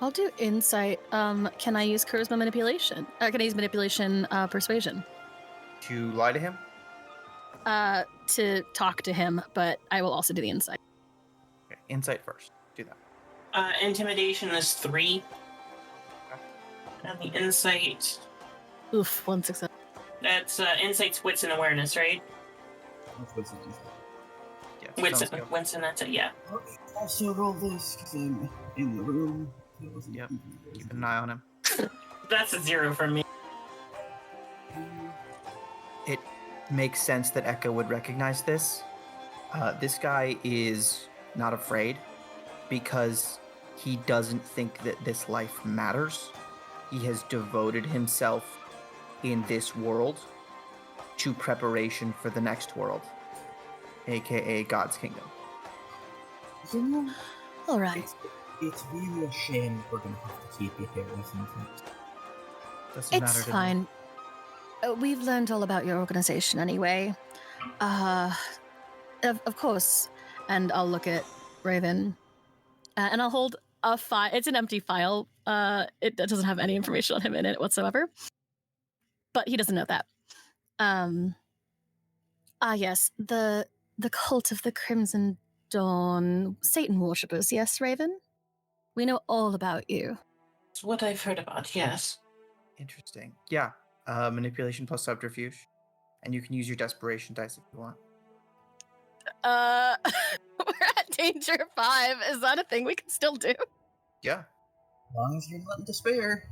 I'll do insight. Can I use charisma manipulation? Can I use manipulation persuasion? To lie to him? To talk to him, but I will also do the insight. Okay, insight first. Do that. Intimidation is 3. And the insight... Oof, 1 success. That's insight's wits and awareness, right? That's what's in it. Yeah, Wits sounds good. and that's it, yeah. Okay, also roll this because I'm in the room. Yep. Keep an eye on him. That's a 0 for me. It makes sense that Echo would recognize this. This guy is not afraid because he doesn't think that this life matters. He has devoted himself in this world to preparation for the next world, aka God's kingdom. You know, All right. it's really a shame we're going to have to keep you here, isn't it? Doesn't matter It's to me. fine. We've learned all about your organization anyway. Of course. And I'll look at Raven. And I'll hold a file. It's an empty file. It doesn't have any information on him in it whatsoever. but he doesn't know that. Yes, the cult of the Crimson Dawn, Satan worshippers, yes, Raven? We know all about you. It's what I've heard about, yes. Interesting. Yeah. Manipulation plus subterfuge. And you can use your desperation dice if you want. We're at danger 5. Is that a thing we can still do? Yeah. As long as you're not in despair.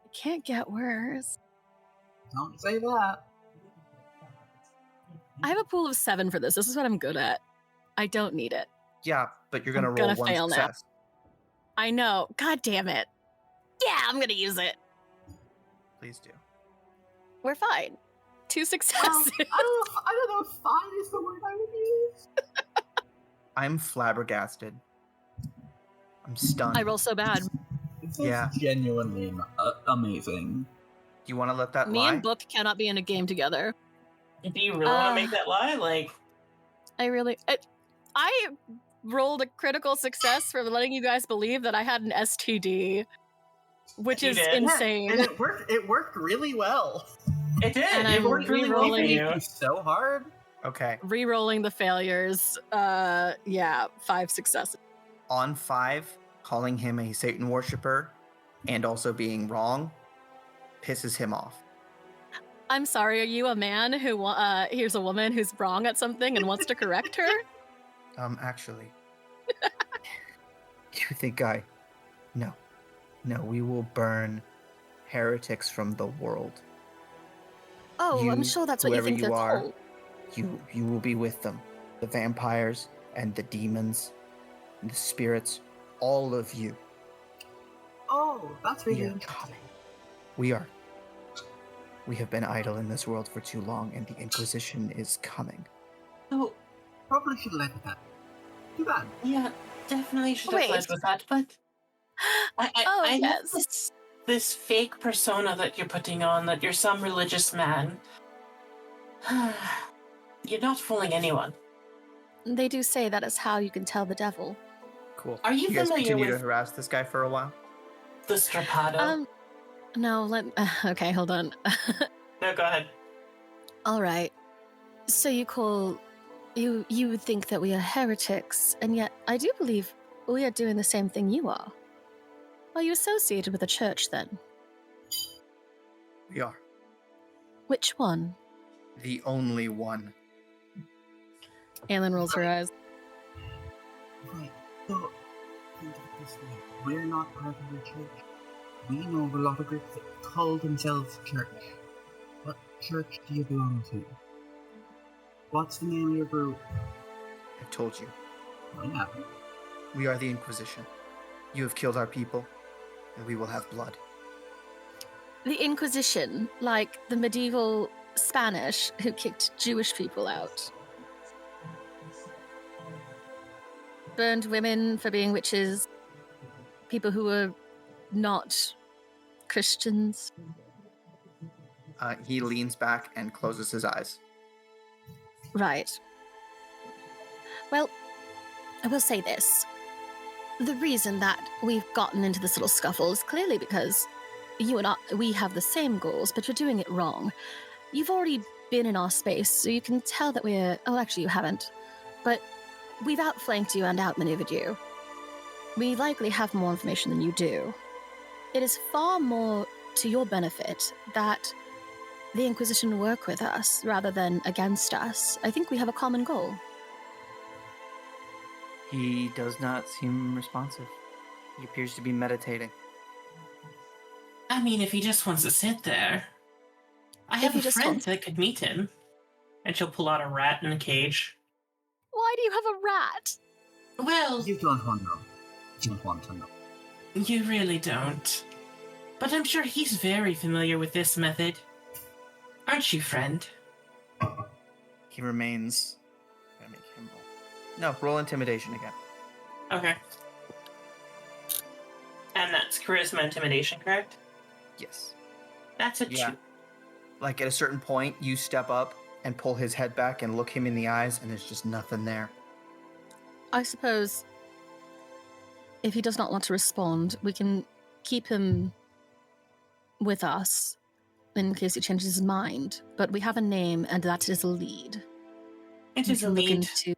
It can't get worse. Don't say that. I have a pool of 7 for this. This is what I'm good at. I don't need it. Yeah, but you're gonna I'm roll gonna one fail now. success. I know. God damn it. Yeah, I'm gonna use it. Please do. We're fine. 2 successes. I don't know if fine is the word I would use. I'm flabbergasted. I'm stunned. I roll so bad. This Yeah. is genuinely amazing. Do you want to let that Me lie? and Book cannot be in a game together. Do you really want to make that lie? Like, I rolled a critical success for letting you guys believe that I had an STD, which You is did? insane. And it worked really well. it did. And It I'm worked really well for re-rolling you. You so hard. Okay. Re-rolling the failures. 5 successes. On 5, calling him a Satan worshiper and also being wrong pisses him off. I'm sorry, are you a man who here's a woman who's wrong at something and wants to correct her? Actually. You think No, we will burn heretics from the world. Oh, I'm You, sure that's what you whoever think you they're are, called. You will be with them. The vampires and the demons and the spirits, all of you. Oh, that's really We are interesting. coming. We have been idle in this world for too long, and the Inquisition is coming. Oh, Probably should have left that. Too bad. yeah, definitely should have Wait. led with that, but Oh, I yes. love this fake persona that you're putting on, that you're some religious man. You're not fooling anyone. They do say that is how you can tell the devil. Cool. Are you guys familiar continue to with- harass this guy for a while? The Strappado? No, okay, hold on. No, go ahead. All right. So you would think that we are heretics, and yet I do believe we are doing the same thing you are. Are you associated with a church then? We are. Which one? The only one. Aylin rolls her eyes. Right, so think of it this way. We're not part of your church. We know of a lot of groups that call themselves church. What church do you belong to? What's the name of your group? I've told you. Oh, yeah. We are the Inquisition. You have killed our people, and we will have blood. The Inquisition, like the medieval Spanish who kicked Jewish people out. Burned women for being witches. People who were not Christians. He leans back and closes his eyes. Right. Well, I will say this. The reason that we've gotten into this little scuffle is clearly because you and we have the same goals, but you're doing it wrong. You've already been in our space, so you can tell that we're... Oh, actually, you haven't. But we've outflanked you and outmaneuvered you. We likely have more information than you do. It is far more to your benefit that the Inquisition work with us rather than against us. I think we have a common goal. He does not seem responsive. He appears to be meditating. I mean, if he just wants to sit there. I have he a just friend wants- that could meet him. And she'll pull out a rat in a cage. Why do you have a rat? Well, You don't want to know. You don't want to know. you really don't. But I'm sure he's very familiar with this method. Aren't you, friend? He remains... Gotta make him roll. No, roll intimidation again. Okay. And that's charisma intimidation, correct? Yes. That's a Yeah. 2. Like at a certain point, you step up and pull his head back and look him in the eyes, and there's just nothing there. I suppose if he does not want to respond, we can keep him with us in case he changes his mind. But we have a name, and that is a lead. It We is a can look lead, into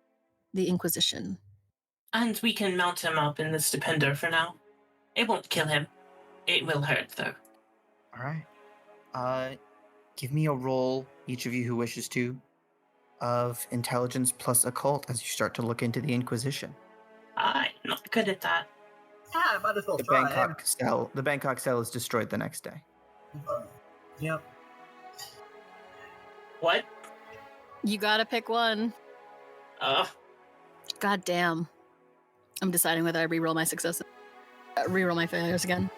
the Inquisition. and we can mount him up in the stupender for now. It won't kill him. It will hurt, though. All right. Give me a roll, each of you who wishes to, of intelligence plus occult as you start to look into the Inquisition. I'm not good at that. Yeah, might as well The try. Bangkok cell is destroyed the next day. Yep. What? You gotta pick one. God damn. I'm deciding whether I reroll my successes. Reroll my failures again.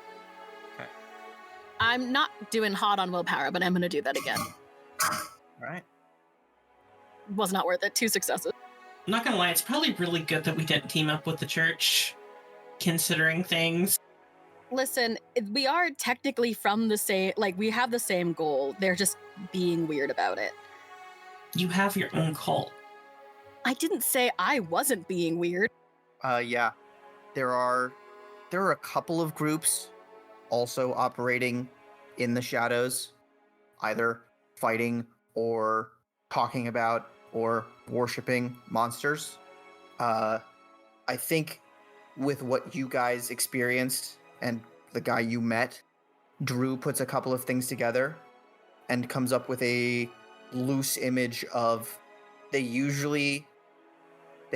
Okay. I'm not doing hot on willpower, but I'm gonna do that again. All right. Was not worth it. 2 successes. I'm not gonna lie, it's probably really good that we didn't team up with the church, considering things. Listen, we are technically from the same, like, we have the same goal. They're just being weird about it. You have your own cult. I didn't say I wasn't being weird. Yeah. There are a couple of groups also operating in the shadows, either fighting or talking about or worshipping monsters. I think with what you guys experienced and the guy you met, Drew puts a couple of things together and comes up with a loose image of they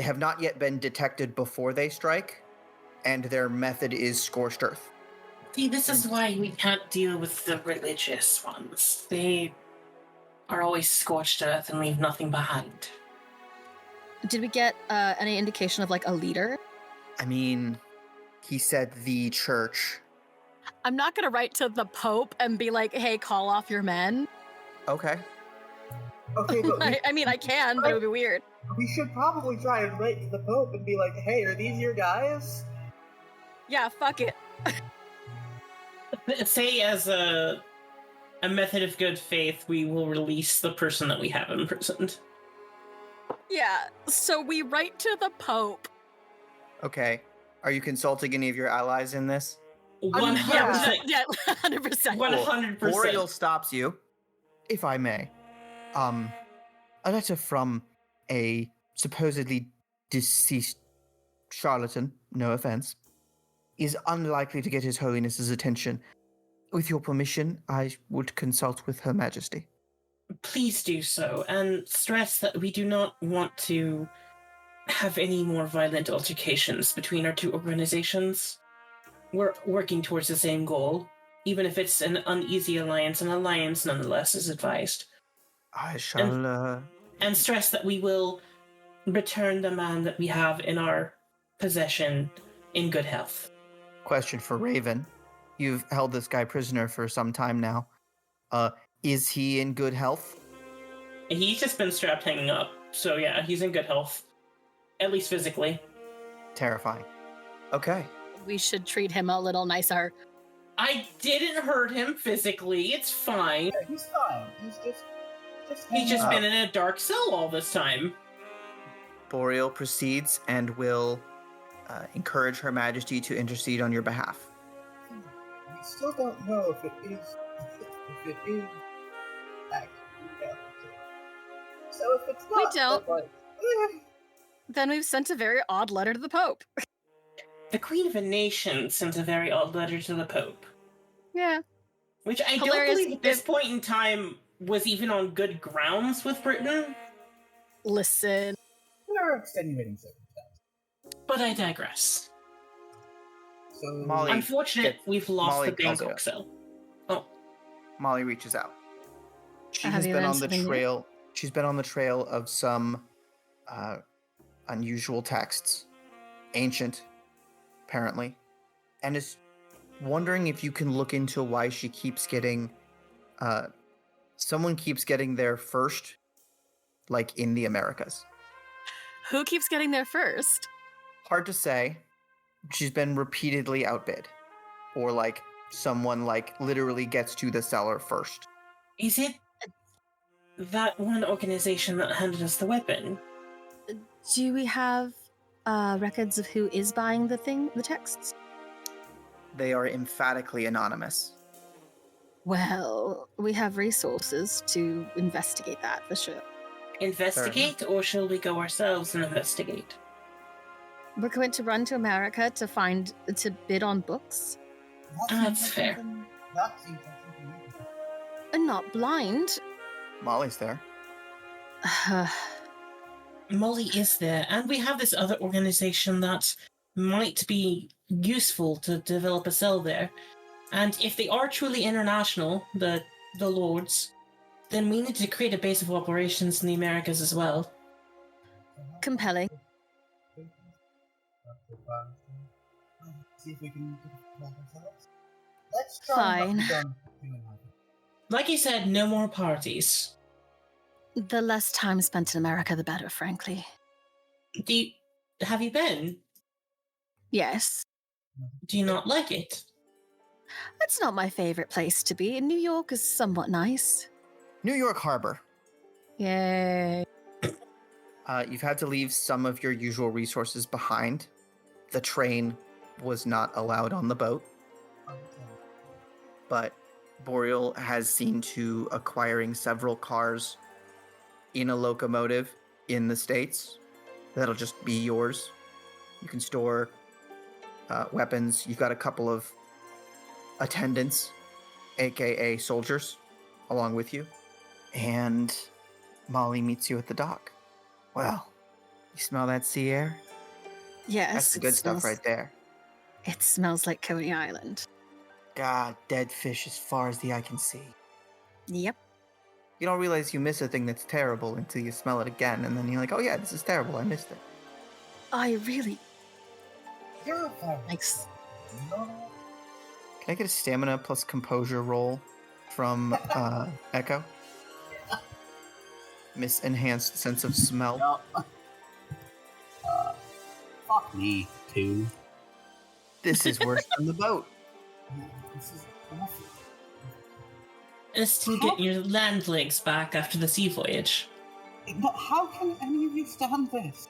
have not yet been detected before they strike, and their method is scorched earth. See, this is why we can't deal with the religious ones. They are always scorched earth and leave nothing behind. Did we get any indication of, like, a leader? I mean, he said the church. I'm not gonna write to the Pope and be like, hey, call off your men. Okay. Okay, but I mean, I can, but it would be weird. we should probably try and write to the Pope and be like, hey, are these your guys? Yeah, fuck it. Say as a method of good faith, we will release the person that we have imprisoned. Yeah, so we write to the Pope. Okay. Are you consulting any of your allies in this? 100%. Yeah, 100%. 100%. Boreal stops you, if I may. A letter from a supposedly deceased charlatan, no offense, is unlikely to get His Holiness's attention. With your permission, I would consult with Her Majesty. Please do so, and stress that we do not want to have any more violent altercations between our two organizations. We're working towards the same goal, even if it's an uneasy alliance. An alliance, nonetheless, is advised. I shall, And stress that we will return the man that we have in our possession in good health. Question for Raven. You've held this guy prisoner for some time now. Is he in good health? He's just been strapped hanging up, so yeah, he's in good health. At least physically. Terrifying. Okay. We should treat him a little nicer. I didn't hurt him physically, it's fine. Yeah, he's fine. He's just He's just hanging been in a dark cell all this time. Boreal proceeds and will encourage Her Majesty to intercede on your behalf. We still don't know if it is actually reality. So if it's not, We don't. then, like, Then we've sent a very odd letter to the Pope. The Queen of a Nation sent a very odd letter to the Pope. Yeah. Which I Hilarious don't believe at this if- point in time was even on good grounds with Britain. Listen. there are extenuating circumstances. But I digress. So Molly- Unfortunate, we've lost Molly the calls it Bangkok up. cell. Oh, Molly reaches out. She Have has you been learned on the something new? trail. She's been on the trail of some unusual texts, ancient, apparently, and is wondering if you can look into why she keeps getting. Someone keeps getting there first, like in the Americas. Who keeps getting there first? Hard to say. She's been repeatedly outbid, or like someone like literally gets to the cellar first. is it that one organization that handed us the weapon? Do we have records of who is buying the texts? They are emphatically anonymous. Well, we have resources to investigate that for sure. Investigate, or shall we go ourselves and investigate? We're going to run to America to bid on books. That's fair. That seems like something we could do. And not blind. Molly's there. Molly is there, and we have this other organization that might be useful to develop a cell there. And if they are truly international, the Lords, then we need to create a base of operations in the Americas as well. Compelling. See if we can help ourselves. Let's try and Fine. not be done doing that. Like you said, no more parties. The less time spent in America, the better, frankly. Have you been? Yes. Do you not like it? It's not my favorite place to be. New York is somewhat nice. New York Harbor. Yay. You've had to leave some of your usual resources behind. The train was not allowed on the boat, but Boreal has seen to acquiring several cars in a locomotive in the States that'll just be yours. You can store weapons. You've got a couple of attendants, aka soldiers, along with you. And Molly meets you at the dock. Well, you smell that sea air? Yes. That's the good stuff right there. It smells like Coney Island. God, dead fish as far as the eye can see. Yep. You don't realize you miss a thing that's terrible until you smell it again, and then you're like, oh yeah, this is terrible, I missed it. I really... You're fine. Thanks. No. Can I get a stamina plus composure roll from Echo? Miss enhanced sense of smell. No. Fuck me, too. This is worse than the boat. This is awful. It's to get your land legs back after the sea voyage. But how can any of you stand this?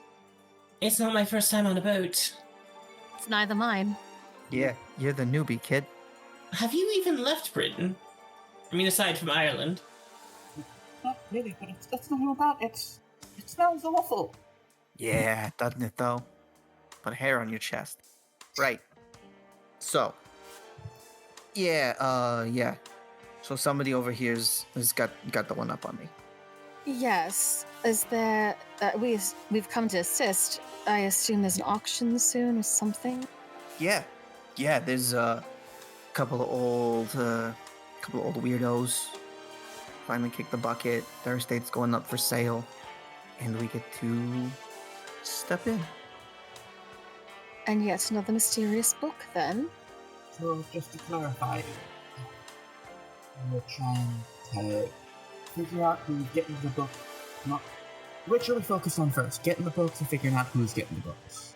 It's not my first time on a boat. It's neither mine. Yeah, you're the newbie, kid. Have you even left Britain? I mean, aside from Ireland. Not really, but it's not all that. It smells awful. Yeah, doesn't it though? Put hair on your chest. Right. So. Yeah. So somebody over here's has got the one up on me. Yes. Is there... we've come to assist. I assume there's an auction soon or something? Yeah. There's a couple of old weirdos. Finally kicked the bucket. Their estate's going up for sale, and we get to step in. And yet another mysterious book, then? So, just to clarify, we're trying to figure out who's getting the book. Which are we focused on first? Getting the books or figuring out who's getting the books?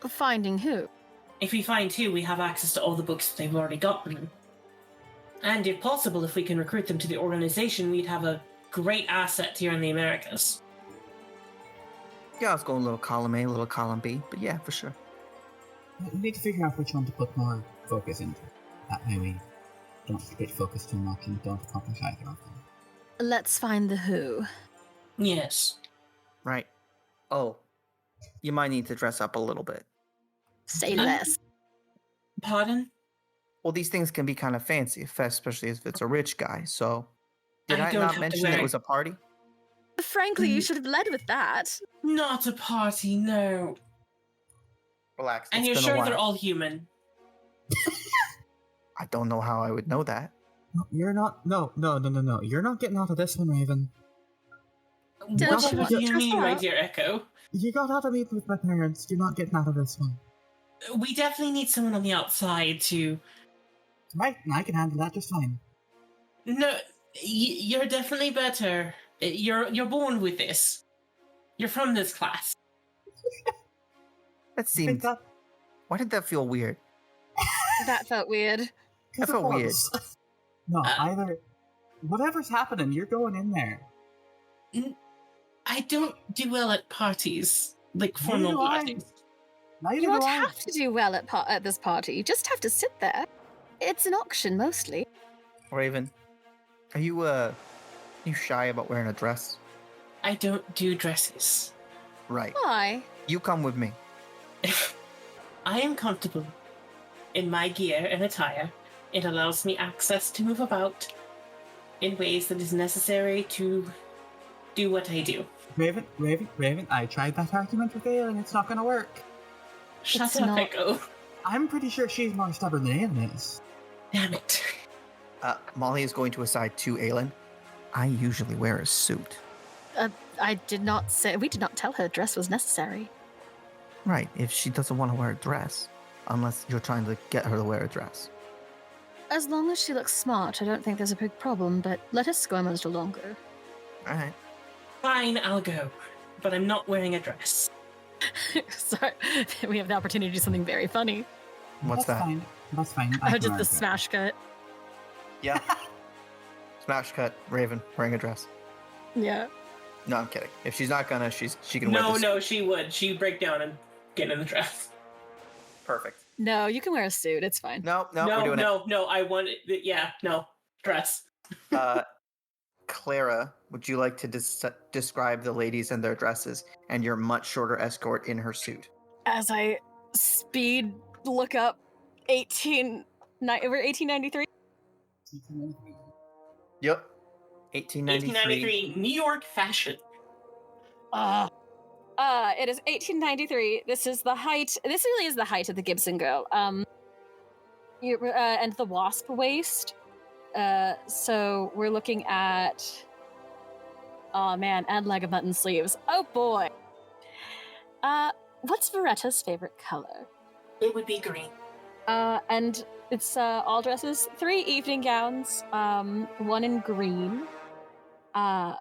Finding who? If we find two, we have access to all the books that they've already gotten. And if possible, if we can recruit them to the organization, we'd have a great asset here in the Americas. Yeah, I was going a little column A, a little column B, but yeah, for sure. We need to figure out which one to put more focus into. That way we don't get focused too much and don't accomplish either of them. Let's find the who. Yes. Right. Oh, you might need to dress up a little bit. Say less. Pardon? Well, these things can be kind of fancy, especially if it's a rich guy, so... Did I I don't not have to mention wear- it was a party? Frankly, you should have led with that. Not a party, no. Relax, And it's you're been a sure while. they're all human? I don't know how I would know that. No, you're not. No. You're not getting out of this one, Raven. Don't What you want do to you dress mean, my up? dear Echo? You got out of meeting with my parents. You're not getting out of this one. We definitely need someone on the outside to... I can handle that just fine. No, you're definitely better. You're born with this. You're from this class. That I think seemed... that Why did that feel weird? That felt weird. That felt weird. No, either. Whatever's happening, you're going in there. I don't do well at parties. Like formal Neither do I. parties. Neither You do won't I. have to do well at this party. You just have to sit there. It's an auction, mostly. Raven, are you shy about wearing a dress? I don't do dresses. Right. Why? You come with me. I am comfortable in my gear and attire. It allows me access to move about in ways that is necessary to do what I do. Raven, I tried that argument with Aylin, it's not gonna work. Shut It's up, not- Echo. I'm pretty sure she's more stubborn than Aylin is. Damn it. Molly is going to aside to Aylin. I usually wear a suit. I did not say. We did not tell her a dress was necessary. Right, if she doesn't want to wear a dress. Unless you're trying to get her to wear a dress. As long as she looks smart, I don't think there's a big problem, but let us squirm a little longer. Alright. Fine, I'll go. But I'm not wearing a dress. Sorry, we have the opportunity to do something very funny. What's That's that? fine. That's fine. Oh, just the smash cut. Yeah. Smash cut, Raven, wearing a dress. Yeah. No, I'm kidding. If she's not gonna, she can wear this. No, she would. She'd break down and get in the dress. Perfect. No, you can wear a suit. It's fine. No, we're doing no, I want it. Yeah, no. Dress. it. Clara, would you like to describe the ladies and their dresses and your much shorter escort in her suit? As I speed look up 1893. Yep. 1893. 1893 New York fashion. It is 1893. This is the height. This really is the height of the Gibson girl. And the wasp waist. So we're looking at. Oh man, and leg of mutton sleeves. Oh boy. What's Veretta's favorite color? It would be green. And it's all dresses. 3 evening gowns. 1 in green. Oh,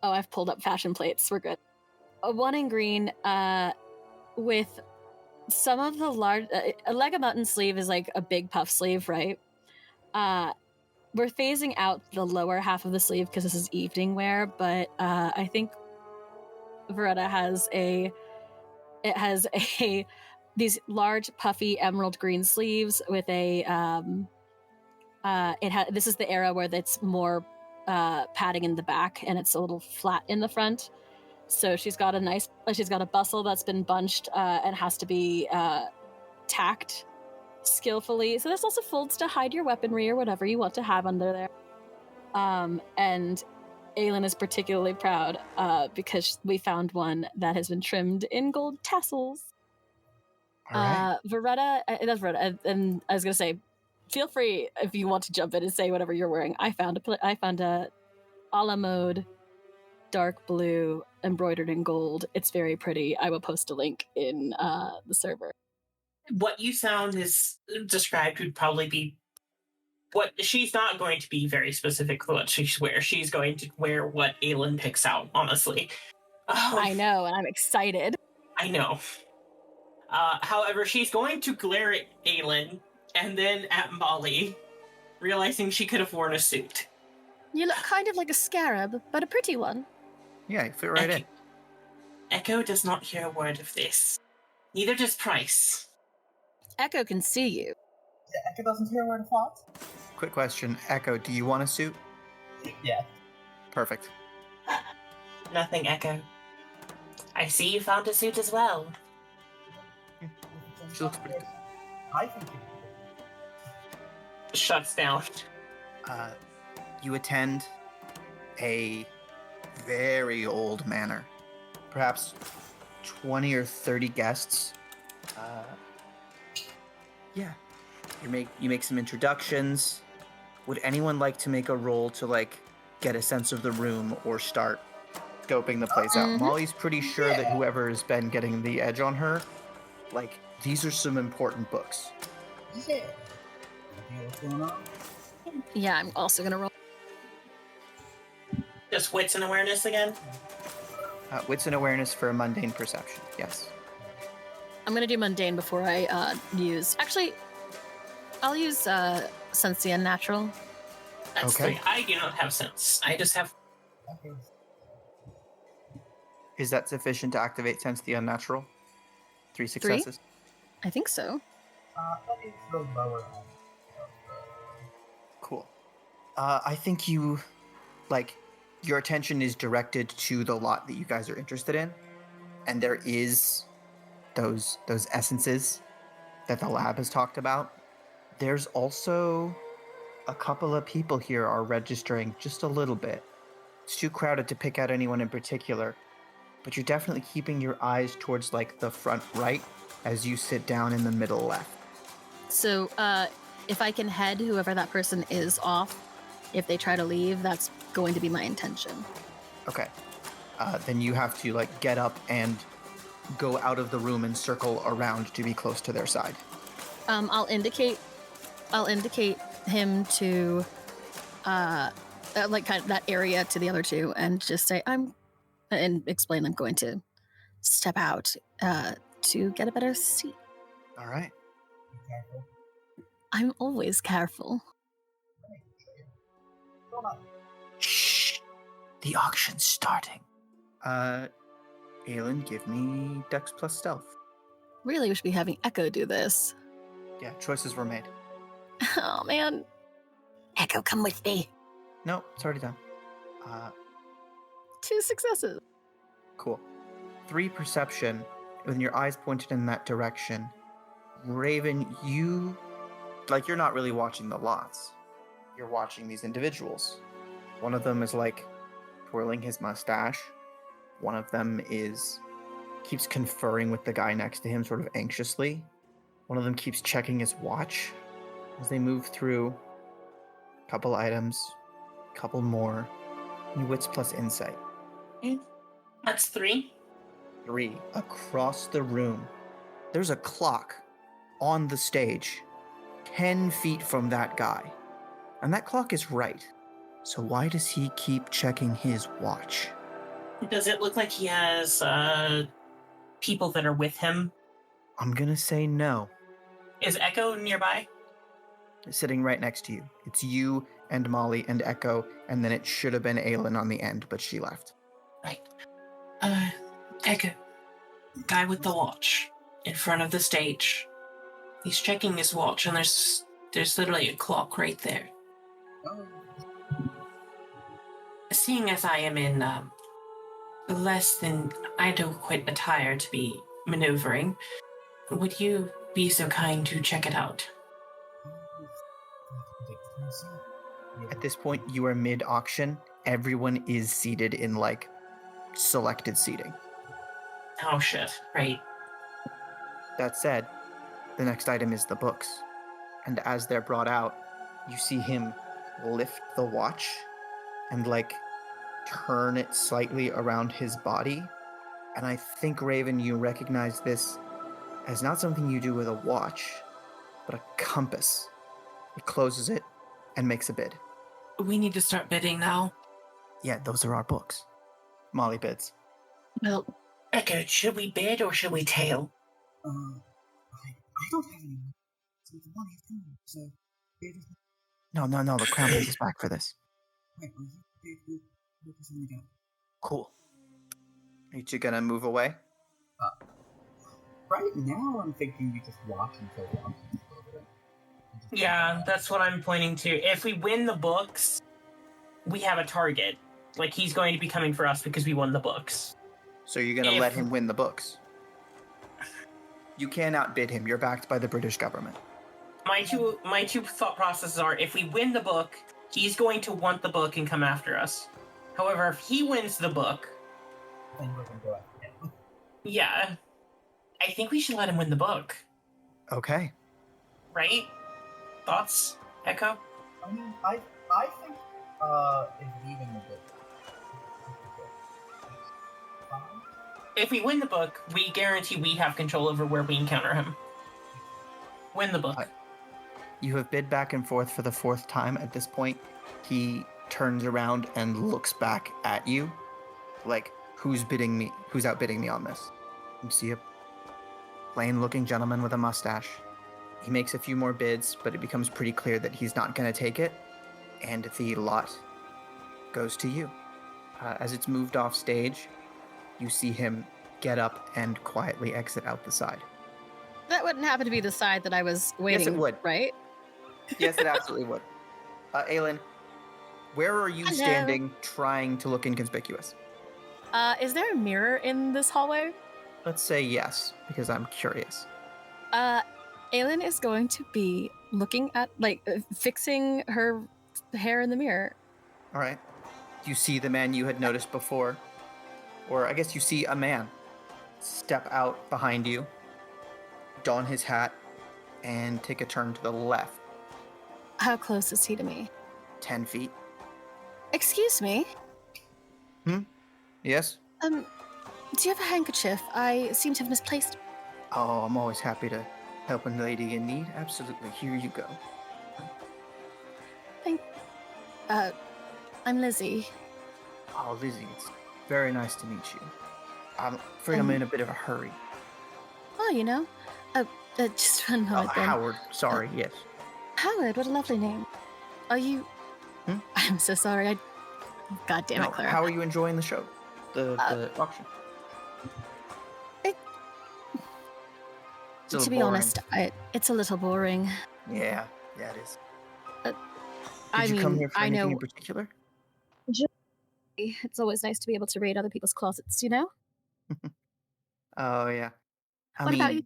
I've pulled up fashion plates. We're good. 1 in green, with some of the large. A leg of mutton sleeve is like a big puff sleeve, right? We're phasing out the lower half of the sleeve because this is evening wear, but I think Veretta has these large puffy emerald green sleeves with a this is the era where it's more padding in the back and it's a little flat in the front. So she's got a bustle that's been bunched and has to be tacked skillfully. So this also folds to hide your weaponry or whatever you want to have under there. And Aylin is particularly proud because we found one that has been trimmed in gold tassels. All right. Veretta, that's Veretta. And I was gonna say, feel free if you want to jump in and say whatever you're wearing. I found a a la mode dark blue embroidered in gold. It's very pretty. I will post a link in the server. What you sound is described would probably be what she's not going to be very specific with what she wears. She's going to wear what Aylin picks out, honestly. I know, and I'm excited. I know. However, she's going to glare at Aylin and then at Molly, realizing she could have worn a suit. You look kind of like a scarab, but a pretty one. Yeah, you fit right in. Echo does not hear a word of this. Neither does Price. Echo can see you. Echo doesn't hear where to fall. Quick question, Echo, do you want a suit? Yeah. Perfect. Nothing, Echo. I see you found a suit as well. She looks pretty good. I think Shuts down. You attend a very old manor. Perhaps 20 or 30 guests. Yeah. You make some introductions. Would anyone like to make a roll to get a sense of the room or start scoping the place out? Molly's pretty sure that whoever has been getting the edge on her, these are some important books. Yeah. What's going on? Yeah, I'm also gonna roll. Just wits and awareness again? Wits and awareness for a mundane perception. Yes. I'm gonna do mundane before I use. Actually, I'll use sense the unnatural. That's Okay. 3. I do not have sense. I just have... Is that sufficient to activate Sense the Unnatural? 3 successes? I think so. That is the lower end. I think you, your attention is directed to the lot that you guys are interested in, and there is those essences that the lab has talked about. There's also a couple of people here are registering just a little bit. It's too crowded to pick out anyone in particular, but you're definitely keeping your eyes towards the front right as you sit down in the middle left. So, if I can head whoever that person is off, if they try to leave, that's going to be my intention. Okay. Then you have to get up and go out of the room and circle around to be close to their side. I'll indicate him to kind of that area to the other two and just say and explain I'm going to step out to get a better seat. All right. Be careful. I'm always careful. Shh. The auction's starting. Aylin, give me Dex plus Stealth. Really, we should be having Echo do this. Yeah, choices were made. Oh, man. Echo, come with me. No, it's already done. 2 successes. Cool. 3 perception, with your eyes pointed in that direction. Raven, you're not really watching the lots. You're watching these individuals. One of them is twirling his mustache. One of them keeps conferring with the guy next to him sort of anxiously. One of them keeps checking his watch as they move through a couple items, a couple more. Wits plus insight. That's 3. 3. Across the room, there's a clock on the stage 10 feet from that guy. And that clock is right. So why does he keep checking his watch? Does it look like he has people that are with him? I'm gonna say no. Is Echo nearby? Sitting right next to you. It's you and Molly and Echo, and then it should have been Aylin on the end, but she left. Right. Echo. Guy with the watch in front of the stage. He's checking his watch, and there's literally a clock right there. Oh. Seeing as I am in less than adequate attire to be maneuvering, would you be so kind to check it out? At this point, you are mid-auction. Everyone is seated in, selected seating. Oh shit, right. That said, the next item is the books. And as they're brought out, you see him lift the watch and, turn it slightly around his body. And I think, Raven, you recognize this as not something you do with a watch, but a compass. He closes it and makes a bid. We need to start bidding now. Yeah, those are our books. Molly bids. Well, Echo, should we bid or should we tail? I don't have any money. So the money is gone. So it is No, the crown prince is back for this. right. Well, you focus on the gun. Cool. Are you two gonna move away? Right now, I'm thinking we just watch until the auction is over. Yeah, that's what I'm pointing to. If we win the books, we have a target. He's going to be coming for us because we won the books. So you're gonna let him win the books? You can't outbid him. You're backed by the British government. My two thought processes are: if we win the book, he's going to want the book and come after us. However, if he wins the book, Then we're gonna go after him. yeah, I think we should let him win the book. Okay. Right? Thoughts, Echo? I mean, I think if leaving the book. If we win the book, we guarantee we have control over where we encounter him. Win the book. You have bid back and forth for the 4th time. At this point, he turns around and looks back at you. Who's bidding me? Who's outbidding me on this? You see a plain-looking gentleman with a mustache. He makes a few more bids, but it becomes pretty clear that he's not going to take it. And the lot goes to you. As it's moved off stage, you see him get up and quietly exit out the side. That wouldn't happen to be the side that I was waiting. Yes, it would. Right? Yes, it absolutely would. Aylin, Where are you Hello. standing trying to look inconspicuous? Is there a mirror in this hallway? Let's say yes, because I'm curious. Aylin is going to be looking at, fixing her hair in the mirror. All right. You see the man you had noticed before, or I guess you see a man step out behind you, don his hat, and take a turn to the left, How close is he to me? 10 feet. Excuse me. Yes? Do you have a handkerchief? I seem to have misplaced it. Oh, I'm always happy to help a lady in need. Absolutely. Here you go. I'm Lizzie. Oh, Lizzie, it's very nice to meet you. I'm afraid I'm in a bit of a hurry. Oh, you know. Just one moment then. Howard. Sorry, yes. Howard, what a lovely name. Are you... I'm so sorry. God damn it, Clara. How are you enjoying the show? The auction? To be honest, it's a little boring. Yeah, it is. I Did you come mean, here for I anything know in particular? it's always nice to be able to raid other people's closets, you know? Oh, yeah. What about you?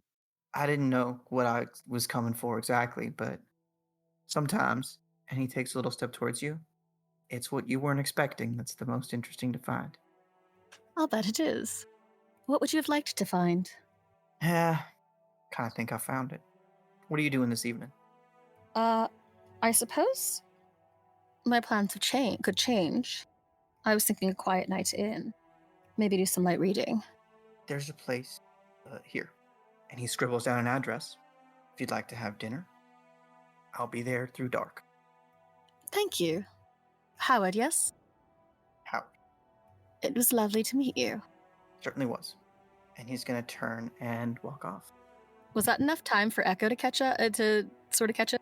I didn't know what I was coming for exactly, but sometimes, and he takes a little step towards you, it's what you weren't expecting that's the most interesting to find. I'll bet it is. What would you have liked to find? Yeah, kind of think I found it. What are you doing this evening? I suppose my plans could change. I was thinking a quiet night in. Maybe do some light reading. There's a place here. And he scribbles down an address. If you'd like to have dinner, I'll be there through dark. Thank you. Howard, yes? Howard. It was lovely to meet you. Certainly was. And he's going to turn and walk off. Was that enough time for Echo to catch up? To sort of catch up?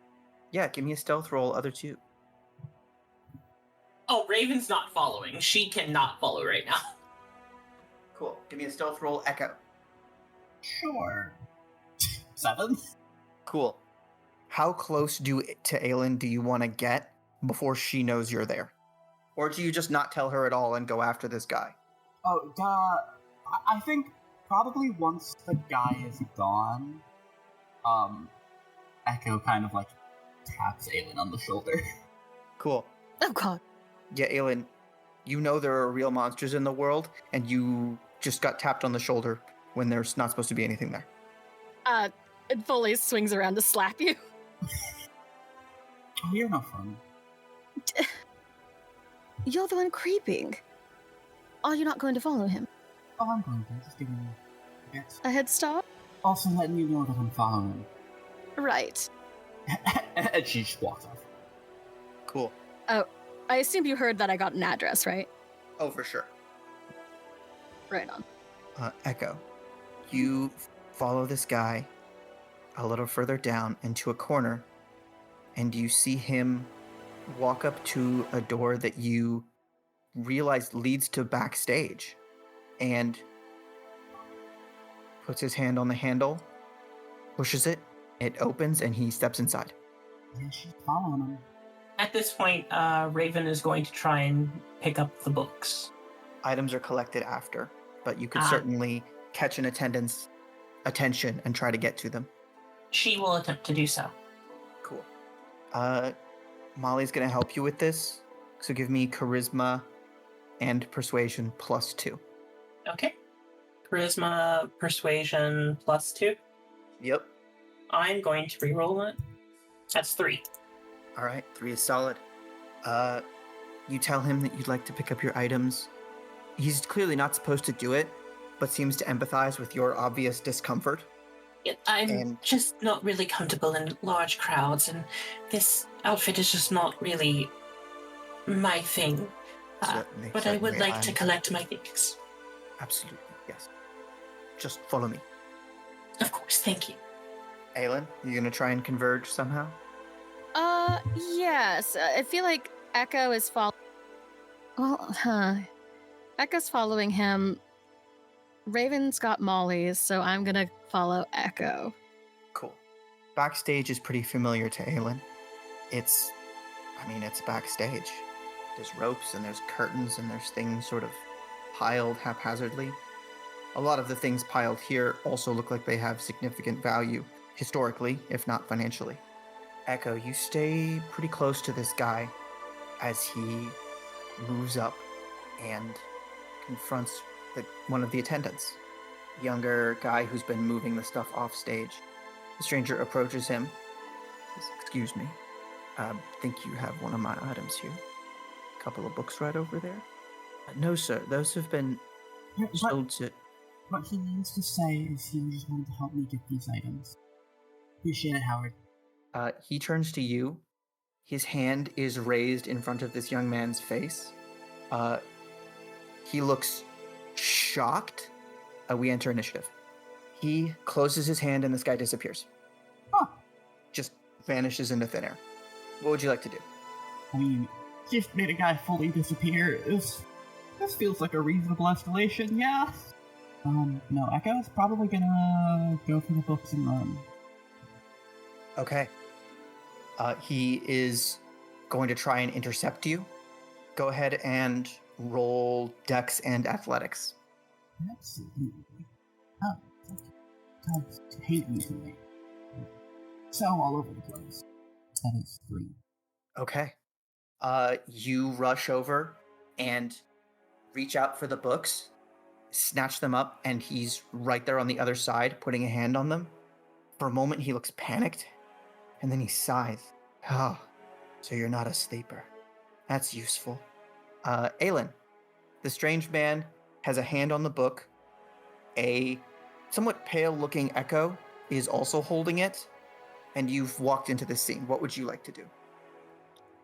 Yeah, give me a stealth roll, other two. Oh, Raven's not following. She cannot follow right now. Cool. Give me a stealth roll, Echo. Sure. 7? Cool. How close to Aylin do you want to get before she knows you're there? Or do you just not tell her at all and go after this guy? Oh, I think probably once the guy is gone, Echo kind of taps Aylin on the shoulder. Cool. Oh, God. Yeah, Aylin, you know there are real monsters in the world, and you just got tapped on the shoulder when there's not supposed to be anything there. It fully swings around to slap you. Oh, you're not fun. You're the one creeping. Are you not going to follow him? Oh, I'm going to. Just giving you a bit. A head start? Also letting you know that I'm following. Right. And she just walks off. Cool. Oh, I assume you heard that I got an address, right? Oh, for sure. Right on. Echo, you follow this guy a little further down into a corner, and you see him walk up to a door that you realize leads to backstage, and puts his hand on the handle, pushes it, it opens, and he steps inside. Yeah, she's following him. At this point, Raven is going to try and pick up the books. Items are collected after, but you could certainly catch an attention and try to get to them. She will attempt to do so. Cool. Molly's going to help you with this, so give me charisma and persuasion +2. Okay. Charisma, persuasion +2. Yep. I'm going to reroll it. That's 3. All right, 3 is solid. You tell him that you'd like to pick up your items. He's clearly not supposed to do it, but seems to empathize with your obvious discomfort. Yeah, I'm just not really comfortable in large crowds, and this outfit is just not really my thing. But I would like to collect my things. Absolutely, yes. Just follow me. Of course, thank you. Aylin, you gonna try and converge somehow? Yes. I feel like Echo is Echo's following him. Raven's got Molly's, so I'm gonna follow Echo. Cool. Backstage is pretty familiar to Aylin. It's backstage. There's ropes and there's curtains and there's things sort of piled haphazardly. A lot of the things piled here also look like they have significant value, historically, if not financially. Echo, you stay pretty close to this guy as he moves up and confronts one of the attendants. Younger guy who's been moving the stuff off stage. The stranger approaches him. Says, "Excuse me, I think you have one of my items here. A couple of books right over there." "No, sir, those have been sold to..." What he means to say is he just wanted to help me get these items. Appreciate it, Howard. He turns to you. His hand is raised in front of this young man's face. He looks shocked. We enter initiative. He closes his hand and this guy disappears. Huh. Just vanishes into thin air. What would you like to do? I mean, just made a guy fully disappear. This feels like a reasonable escalation, yeah? No, Echo's probably gonna go for the books and run. Okay. He is going to try and intercept you. Go ahead and roll Dex and Athletics. Absolutely. Oh, guys hate me today. So all over the place. That is 3. Okay. You rush over and reach out for the books, snatch them up, and he's right there on the other side, putting a hand on them. For a moment, he looks panicked, and then he sighs. "Oh, so you're not a sleeper. That's useful." Aylin, the strange man has a hand on the book. A somewhat pale-looking Echo is also holding it, and you've walked into this scene. What would you like to do?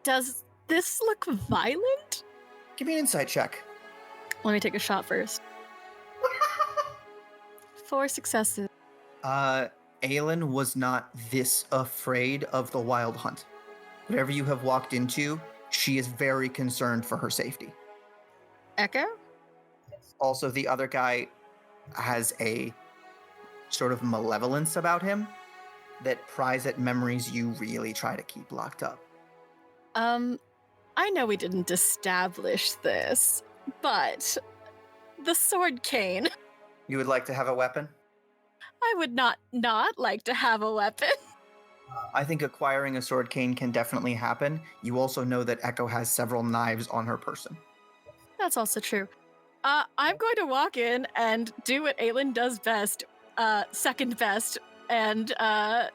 Does this look violent? Give me an insight check. Let me take a shot first. 4 successes. Aylin was not this afraid of the wild hunt. Whatever you have walked into, she is very concerned for her safety. Echo? Also, the other guy has a sort of malevolence about him that pries at memories you really try to keep locked up. I know we didn't establish this, but the sword cane. You would like to have a weapon? I would not like to have a weapon. I think acquiring a sword cane can definitely happen. You also know that Echo has several knives on her person. That's also true. I'm going to walk in and do what Aylin does best, second best, and I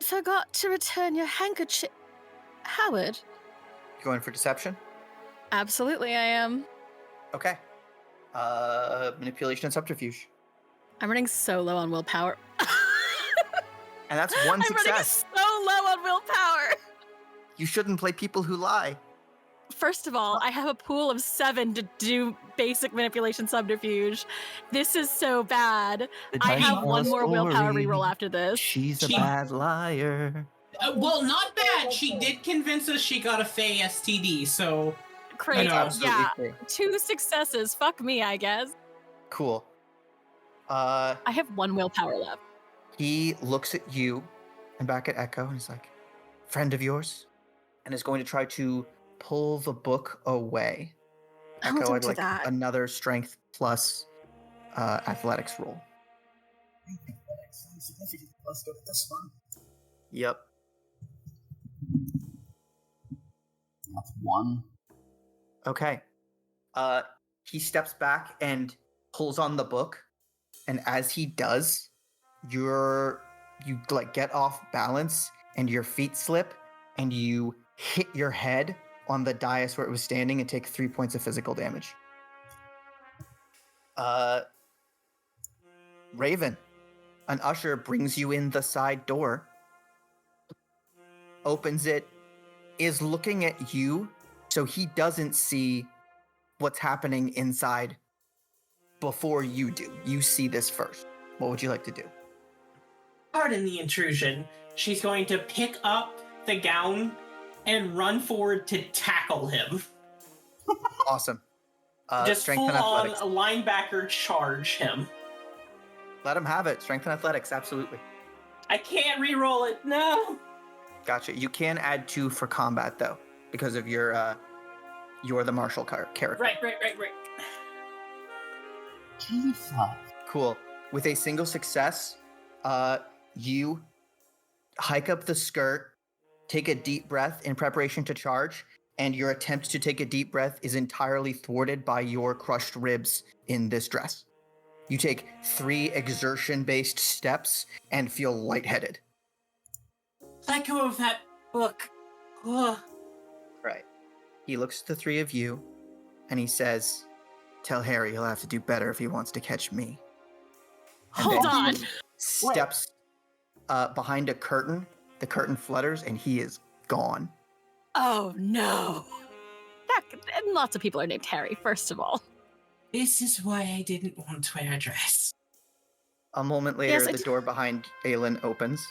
forgot to return your handkerchief. Howard? You going for deception? Absolutely, I am. Okay. Manipulation and subterfuge. I'm running so low on willpower. And that's one I'm running success. so low on willpower. You shouldn't play people who lie. First of all, I have a pool of 7 to do basic manipulation subterfuge. This is so bad. I have one more willpower reroll after this. She's a bad liar. Well, not bad. She did convince us she got a Fae STD, so... Crazy. Absolutely Yeah, fair. 2 successes. Fuck me, I guess. Cool. I have 1 willpower left. He looks at you and back at Echo and is like, "Friend of yours?" And is going to try to pull the book away. I'll Echo, do I'd like that. another strength plus athletics roll. Let's go with this one. Yep. That's 1. Okay. He steps back and pulls on the book, and as he does, you like get off balance and your feet slip and you hit your head on the dais where it was standing and take 3 points of physical damage. Raven, an usher brings you in the side door, opens it, is looking at you, so he doesn't see what's happening inside before you do. You see this first. What would you like to do? Pardon the intrusion. She's going to pick up the gown and run forward to tackle him. Awesome. Just Strength full and on athletics. a linebacker charge him. Let him have it. Strength and athletics, absolutely. I can't re-roll it. No. Gotcha. You can add 2 for combat though, because of you're the martial character. Right. Jesus. Cool. With a single success, you hike up the skirt, take a deep breath in preparation to charge, and your attempt to take a deep breath is entirely thwarted by your crushed ribs in this dress. You take 3 exertion-based steps and feel lightheaded. Let go of that book. Ugh. Right. He looks at the 3 of you, and he says, "Tell Harry he'll have to do better if he wants to catch me." And Hold then on. he steps behind a curtain. The curtain flutters, and he is gone. Oh no. And lots of people are named Harry, first of all. This is why I didn't want to wear a dress. A moment later, Yes, the door behind Aylin opens.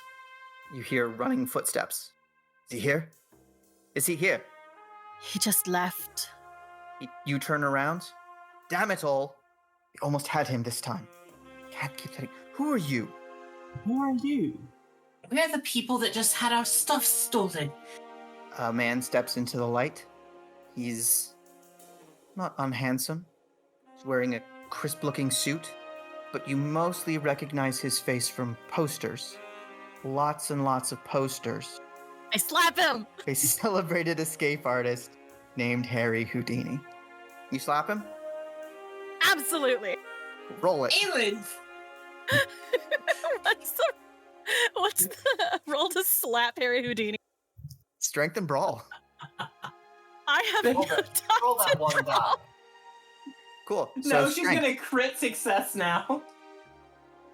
You hear running footsteps. Is he here? Is he here? He just left. You turn around. Damn it all. We almost had him this time. Can't keep saying. Who are you? Who are you? We're the people that just had our stuff stolen. A man steps into the light. He's not unhandsome. He's wearing a crisp-looking suit, but you mostly recognize his face from posters. Lots and lots of posters. I slap him. A celebrated escape artist named Harry Houdini. You slap him? Absolutely. Roll it. Aylin! What's the roll to slap Harry Houdini? Strength and brawl. I have Roll no that- time Roll that to one brawl. die. Cool. No, So she's strength. gonna crit success now.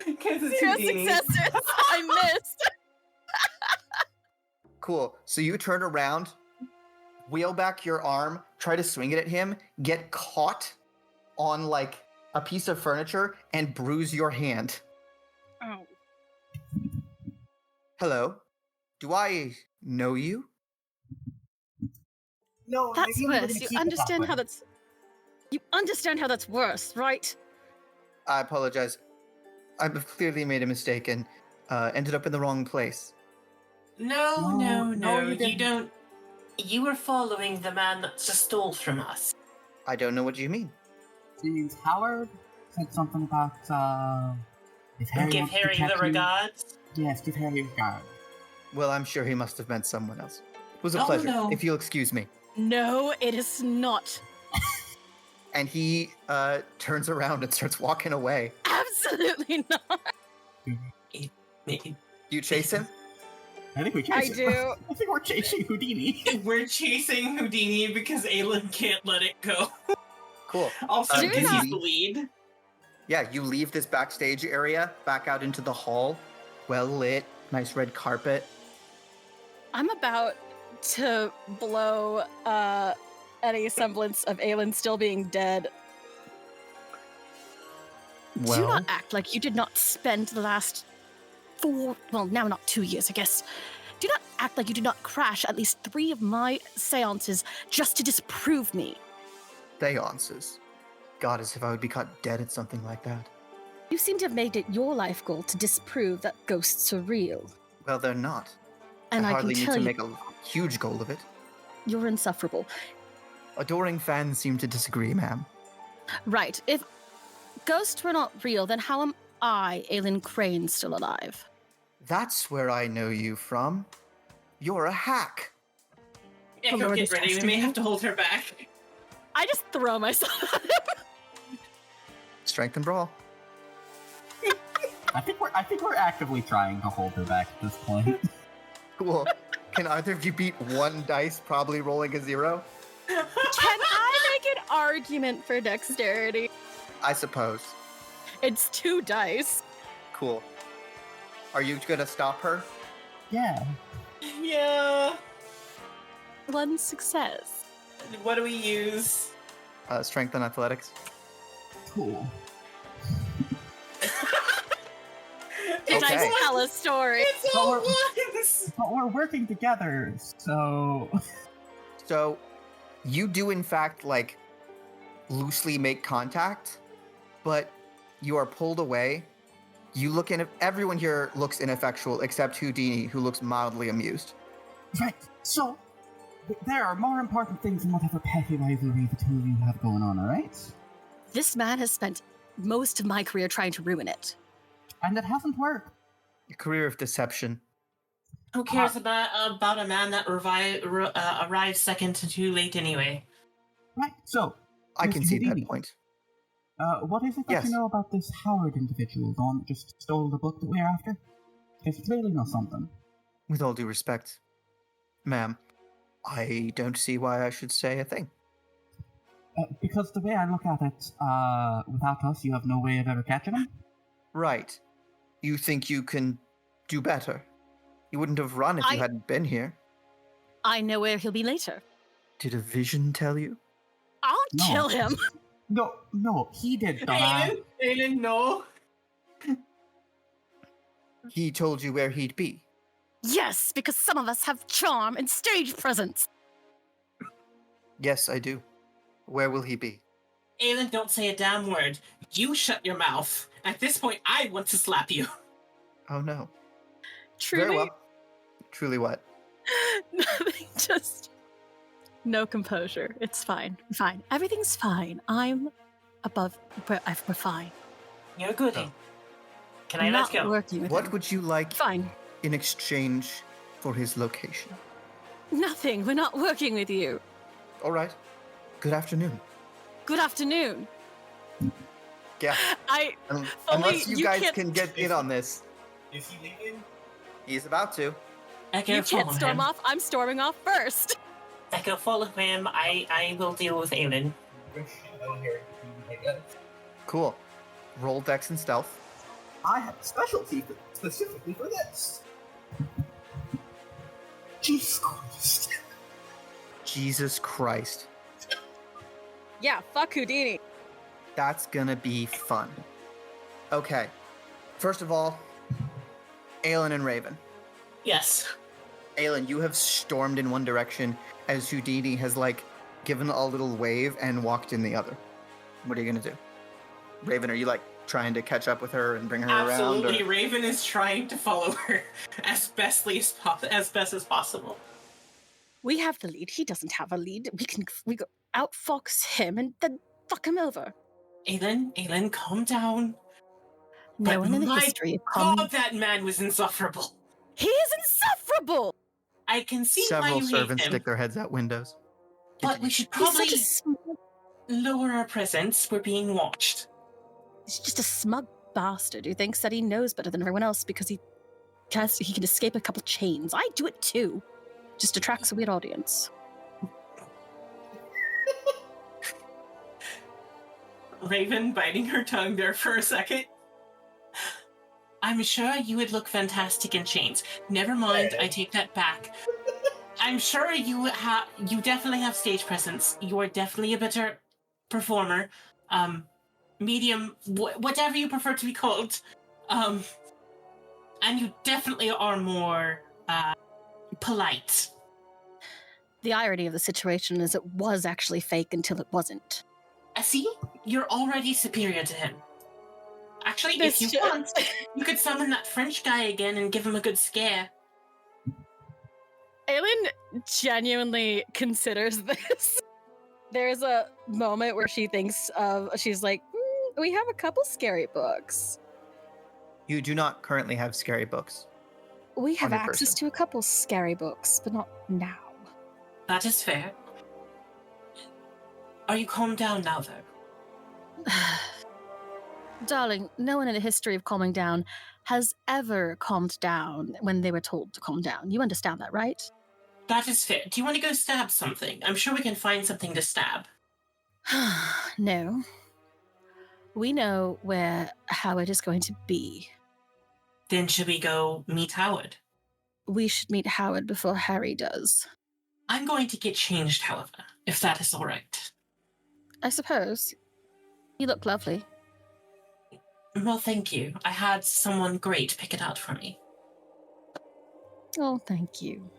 Because it's 0 Houdini. successes. I missed. Cool. So you turn around, wheel back your arm, try to swing it at him, get caught on like a piece of furniture, and bruise your hand. Oh. Hello. Do I know you? No, That's maybe we're worse. gonna You keep it understand that how way. that's. You understand how that's worse, right? I apologize. I've clearly made a mistake and ended up in the wrong place. No, you you didn't. don't. You were following the man that just stole from us. I don't know what you mean. James Howard said something about if Harry Give wants to Harry catch the you- regards. Yes, give Harry regards. Well, I'm sure he must have meant someone else. It was a Oh, pleasure, no. if you'll excuse me. No, it is not. And he turns around and starts walking away. Absolutely not. You chase him? I think we I chase do. I think we're chasing Houdini. We're chasing Houdini because Aylin can't let it go. Cool. Also, Do because not- he's the lead. Yeah, you leave this backstage area, back out into the hall. Well lit, nice red carpet. I'm about to blow any semblance of Aylin still being dead. Do not act like you did not spend the last now not 2 years, I guess. Do not act like you did not crash at least 3 of my seances just to disprove me. Seances. God, as if I would be caught dead at something like that. You seem to have made it your life goal to disprove that ghosts are real. Well, they're not. And I I hardly can need tell to you, make a huge goal of it. you're insufferable. Adoring fans seem to disagree, ma'am. Right. If ghosts were not real, then how am I, Aylin Crane, still alive? That's where I know you from. You're a hack. Yeah, The go Lord get is ready. We testing may you. have to hold her back. I just throw myself at him. Strength and brawl. I think we're actively trying to hold her back at this point. Cool. Can either of you beat 1 dice, probably rolling a 0? Can I make an argument for dexterity? I suppose. It's 2 dice. Cool. Are you gonna stop her? Yeah. Yeah. 1 success. What do we use? Strength and athletics. Cool. Did Okay. I tell a story? It's all all Well, ones! But we're working together, so So, you do in fact, like, loosely make contact, but you are pulled away. You look in, everyone here looks ineffectual except Houdini, who looks mildly amused. Right, so there are more important things than whatever petty rivalry the two of you have going on, alright? This man has spent most of my career trying to ruin it. And it hasn't worked. A career of deception. Who cares about a man that arrives second to too late anyway? Right, so... I can Mr. see Houdini, that point. What is it that Yes. you know about this Howard individual, the one that just stole the book that we're after? Because clearly know something. With all due respect, ma'am, I don't see why I should say a thing. Because the way I look at it, without us, you have no way of ever catching him? Right. You think you can do better? You wouldn't have run if you hadn't been here. I know where he'll be later. Did a vision tell you? I'll No. kill him. No, he did, Aylin, no. He told you where he'd be. Yes, because some of us have charm and stage presence. Yes, I do. Where will he be? Aylin, don't say a damn word. You shut your mouth. At this point, I want to slap you. Oh no. Truly, Very well. Truly what? nothing. Just no composure. It's fine. Fine. Everything's fine. I'm above. We're fine. You're good. Oh. Can I I'm let not go? working with What him. would you like Fine. in exchange for his location? Nothing. We're not working with you. All right. Good afternoon. Good afternoon. Yeah. Fully, Unless you guys can't, can get in on this. Is he leaving? He's about to. Echo, You can't follow storm him. off. I'm storming off first. Echo, follow him. I will deal with Aylin. Cool. Roll Dex and Stealth. I have a specialty specifically for this. Jesus Christ. Jesus Christ. Yeah, fuck Houdini. That's gonna be fun. Okay. First of all, Aylin and Raven. Yes. Aylin, you have stormed in one direction as Houdini has, given a little wave and walked in the other. What are you gonna do? Raven, are you, trying to catch up with her and bring her around? Absolutely. Raven is trying to follow her as best as possible. We have the lead. He doesn't have a lead. We go outfox him and then fuck him over. Aylin, calm down. No But one in the my history of God, that man was insufferable. He is insufferable. I can see why Several you servants hate him, stick their heads out windows. but we should He's probably such a smug. lower our presence. We're being watched. He's just a smug bastard who thinks that he knows better than everyone else because he can escape a couple chains. I do it too. Just attracts a weird audience. Raven biting her tongue there for a second. I'm sure you would look fantastic in chains. Never mind, I take that back. I'm sure you definitely have stage presence. You are definitely a better performer. Medium, whatever you prefer to be called. And you definitely are more polite. The irony of the situation is it was actually fake until it wasn't. See? You're already superior to him. Actually, This if you shit. want, you could summon that French guy again and give him a good scare. Aylin genuinely considers this. There's a moment where she thinks she's like, we have a couple scary books. You do not currently have scary books. We have your access person. to a couple scary books, but not now. That is fair. Are you calmed down now, though? Darling, no one in the history of calming down has ever calmed down when they were told to calm down. You understand that, right? That is fair. Do you want to go stab something? I'm sure we can find something to stab. No. We know where Howard is going to be. Then should we go meet Howard? We should meet Howard before Harry does. I'm going to get changed, however, if that is all right. I suppose. You look lovely. Well, thank you. I had someone great pick it out for me. Oh, thank you.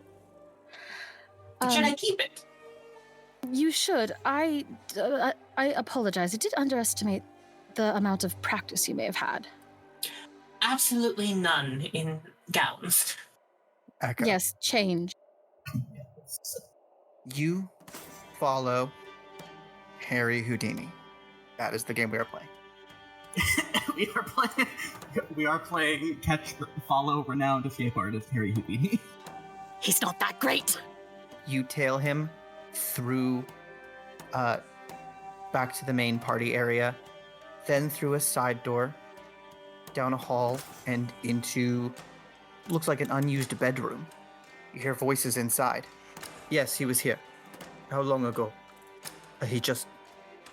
Should I keep it? You should. I apologize. I did underestimate the amount of practice you may have had. Absolutely none in gowns. Echo. Yes, change. You follow Harry Houdini. That is the game we are playing. we are playing follow renowned escape artist Harry Houdini. He's not that great. You tail him through back to the main party area, then through a side door, down a hall, and into looks like an unused bedroom. You hear voices inside. Yes, he was here. How long ago? He just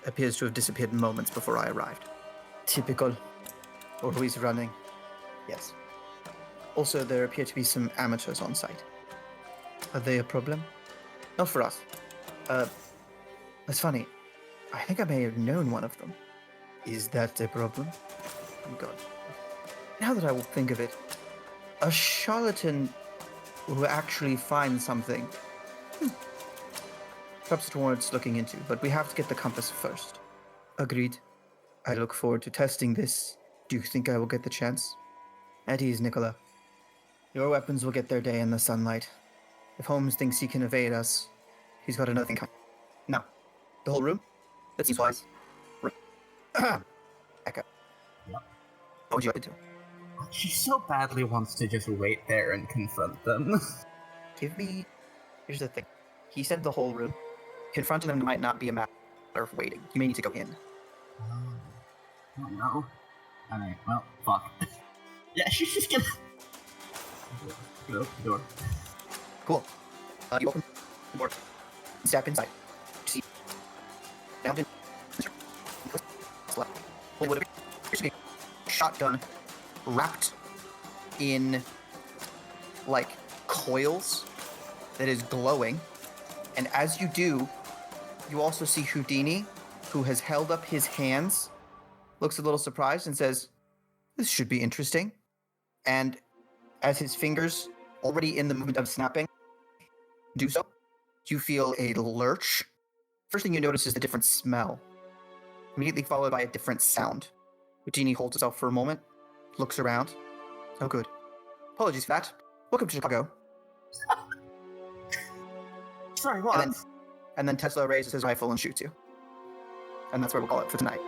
appears to have disappeared moments before I arrived. Typical. Always running. Yes. Also, there appear to be some amateurs on site. Are they a problem? Not for us. It's funny. I think I may have known one of them. Is that a problem? Oh God. Now that I will think of it, a charlatan who actually finds something. Perhaps towards looking into, but we have to get the compass first. Agreed. I look forward to testing this. Do you think I will get the chance? At ease, Nicola. Your weapons will get their day in the sunlight. If Holmes thinks he can evade us, he's got another thing coming. Now, the whole room? That seems wise. Echo. Yep. What would you like to do? She so badly wants to just wait there and confront them. Here's the thing. He said the whole room. Confronting them might not be a matter of waiting. You may need to go in. I don't know. Alright, well, fuck. Yeah, she's just gonna... Go, door. Cool. You open the door. Step inside. See. Down in... What would appear to be a shotgun wrapped in, like, coils that is glowing. And as you do, you also see Houdini, who has held up his hands, looks a little surprised and says, "This should be interesting." And as his fingers, already in the movement of snapping, do so, you feel a lurch. First thing you notice is the different smell, immediately followed by a different sound. Houdini holds himself for a moment, looks around. Oh, good. Apologies for that. Welcome to Chicago. Sorry, what? And then Tesla raises his rifle and shoots you. And that's where we'll call it for tonight.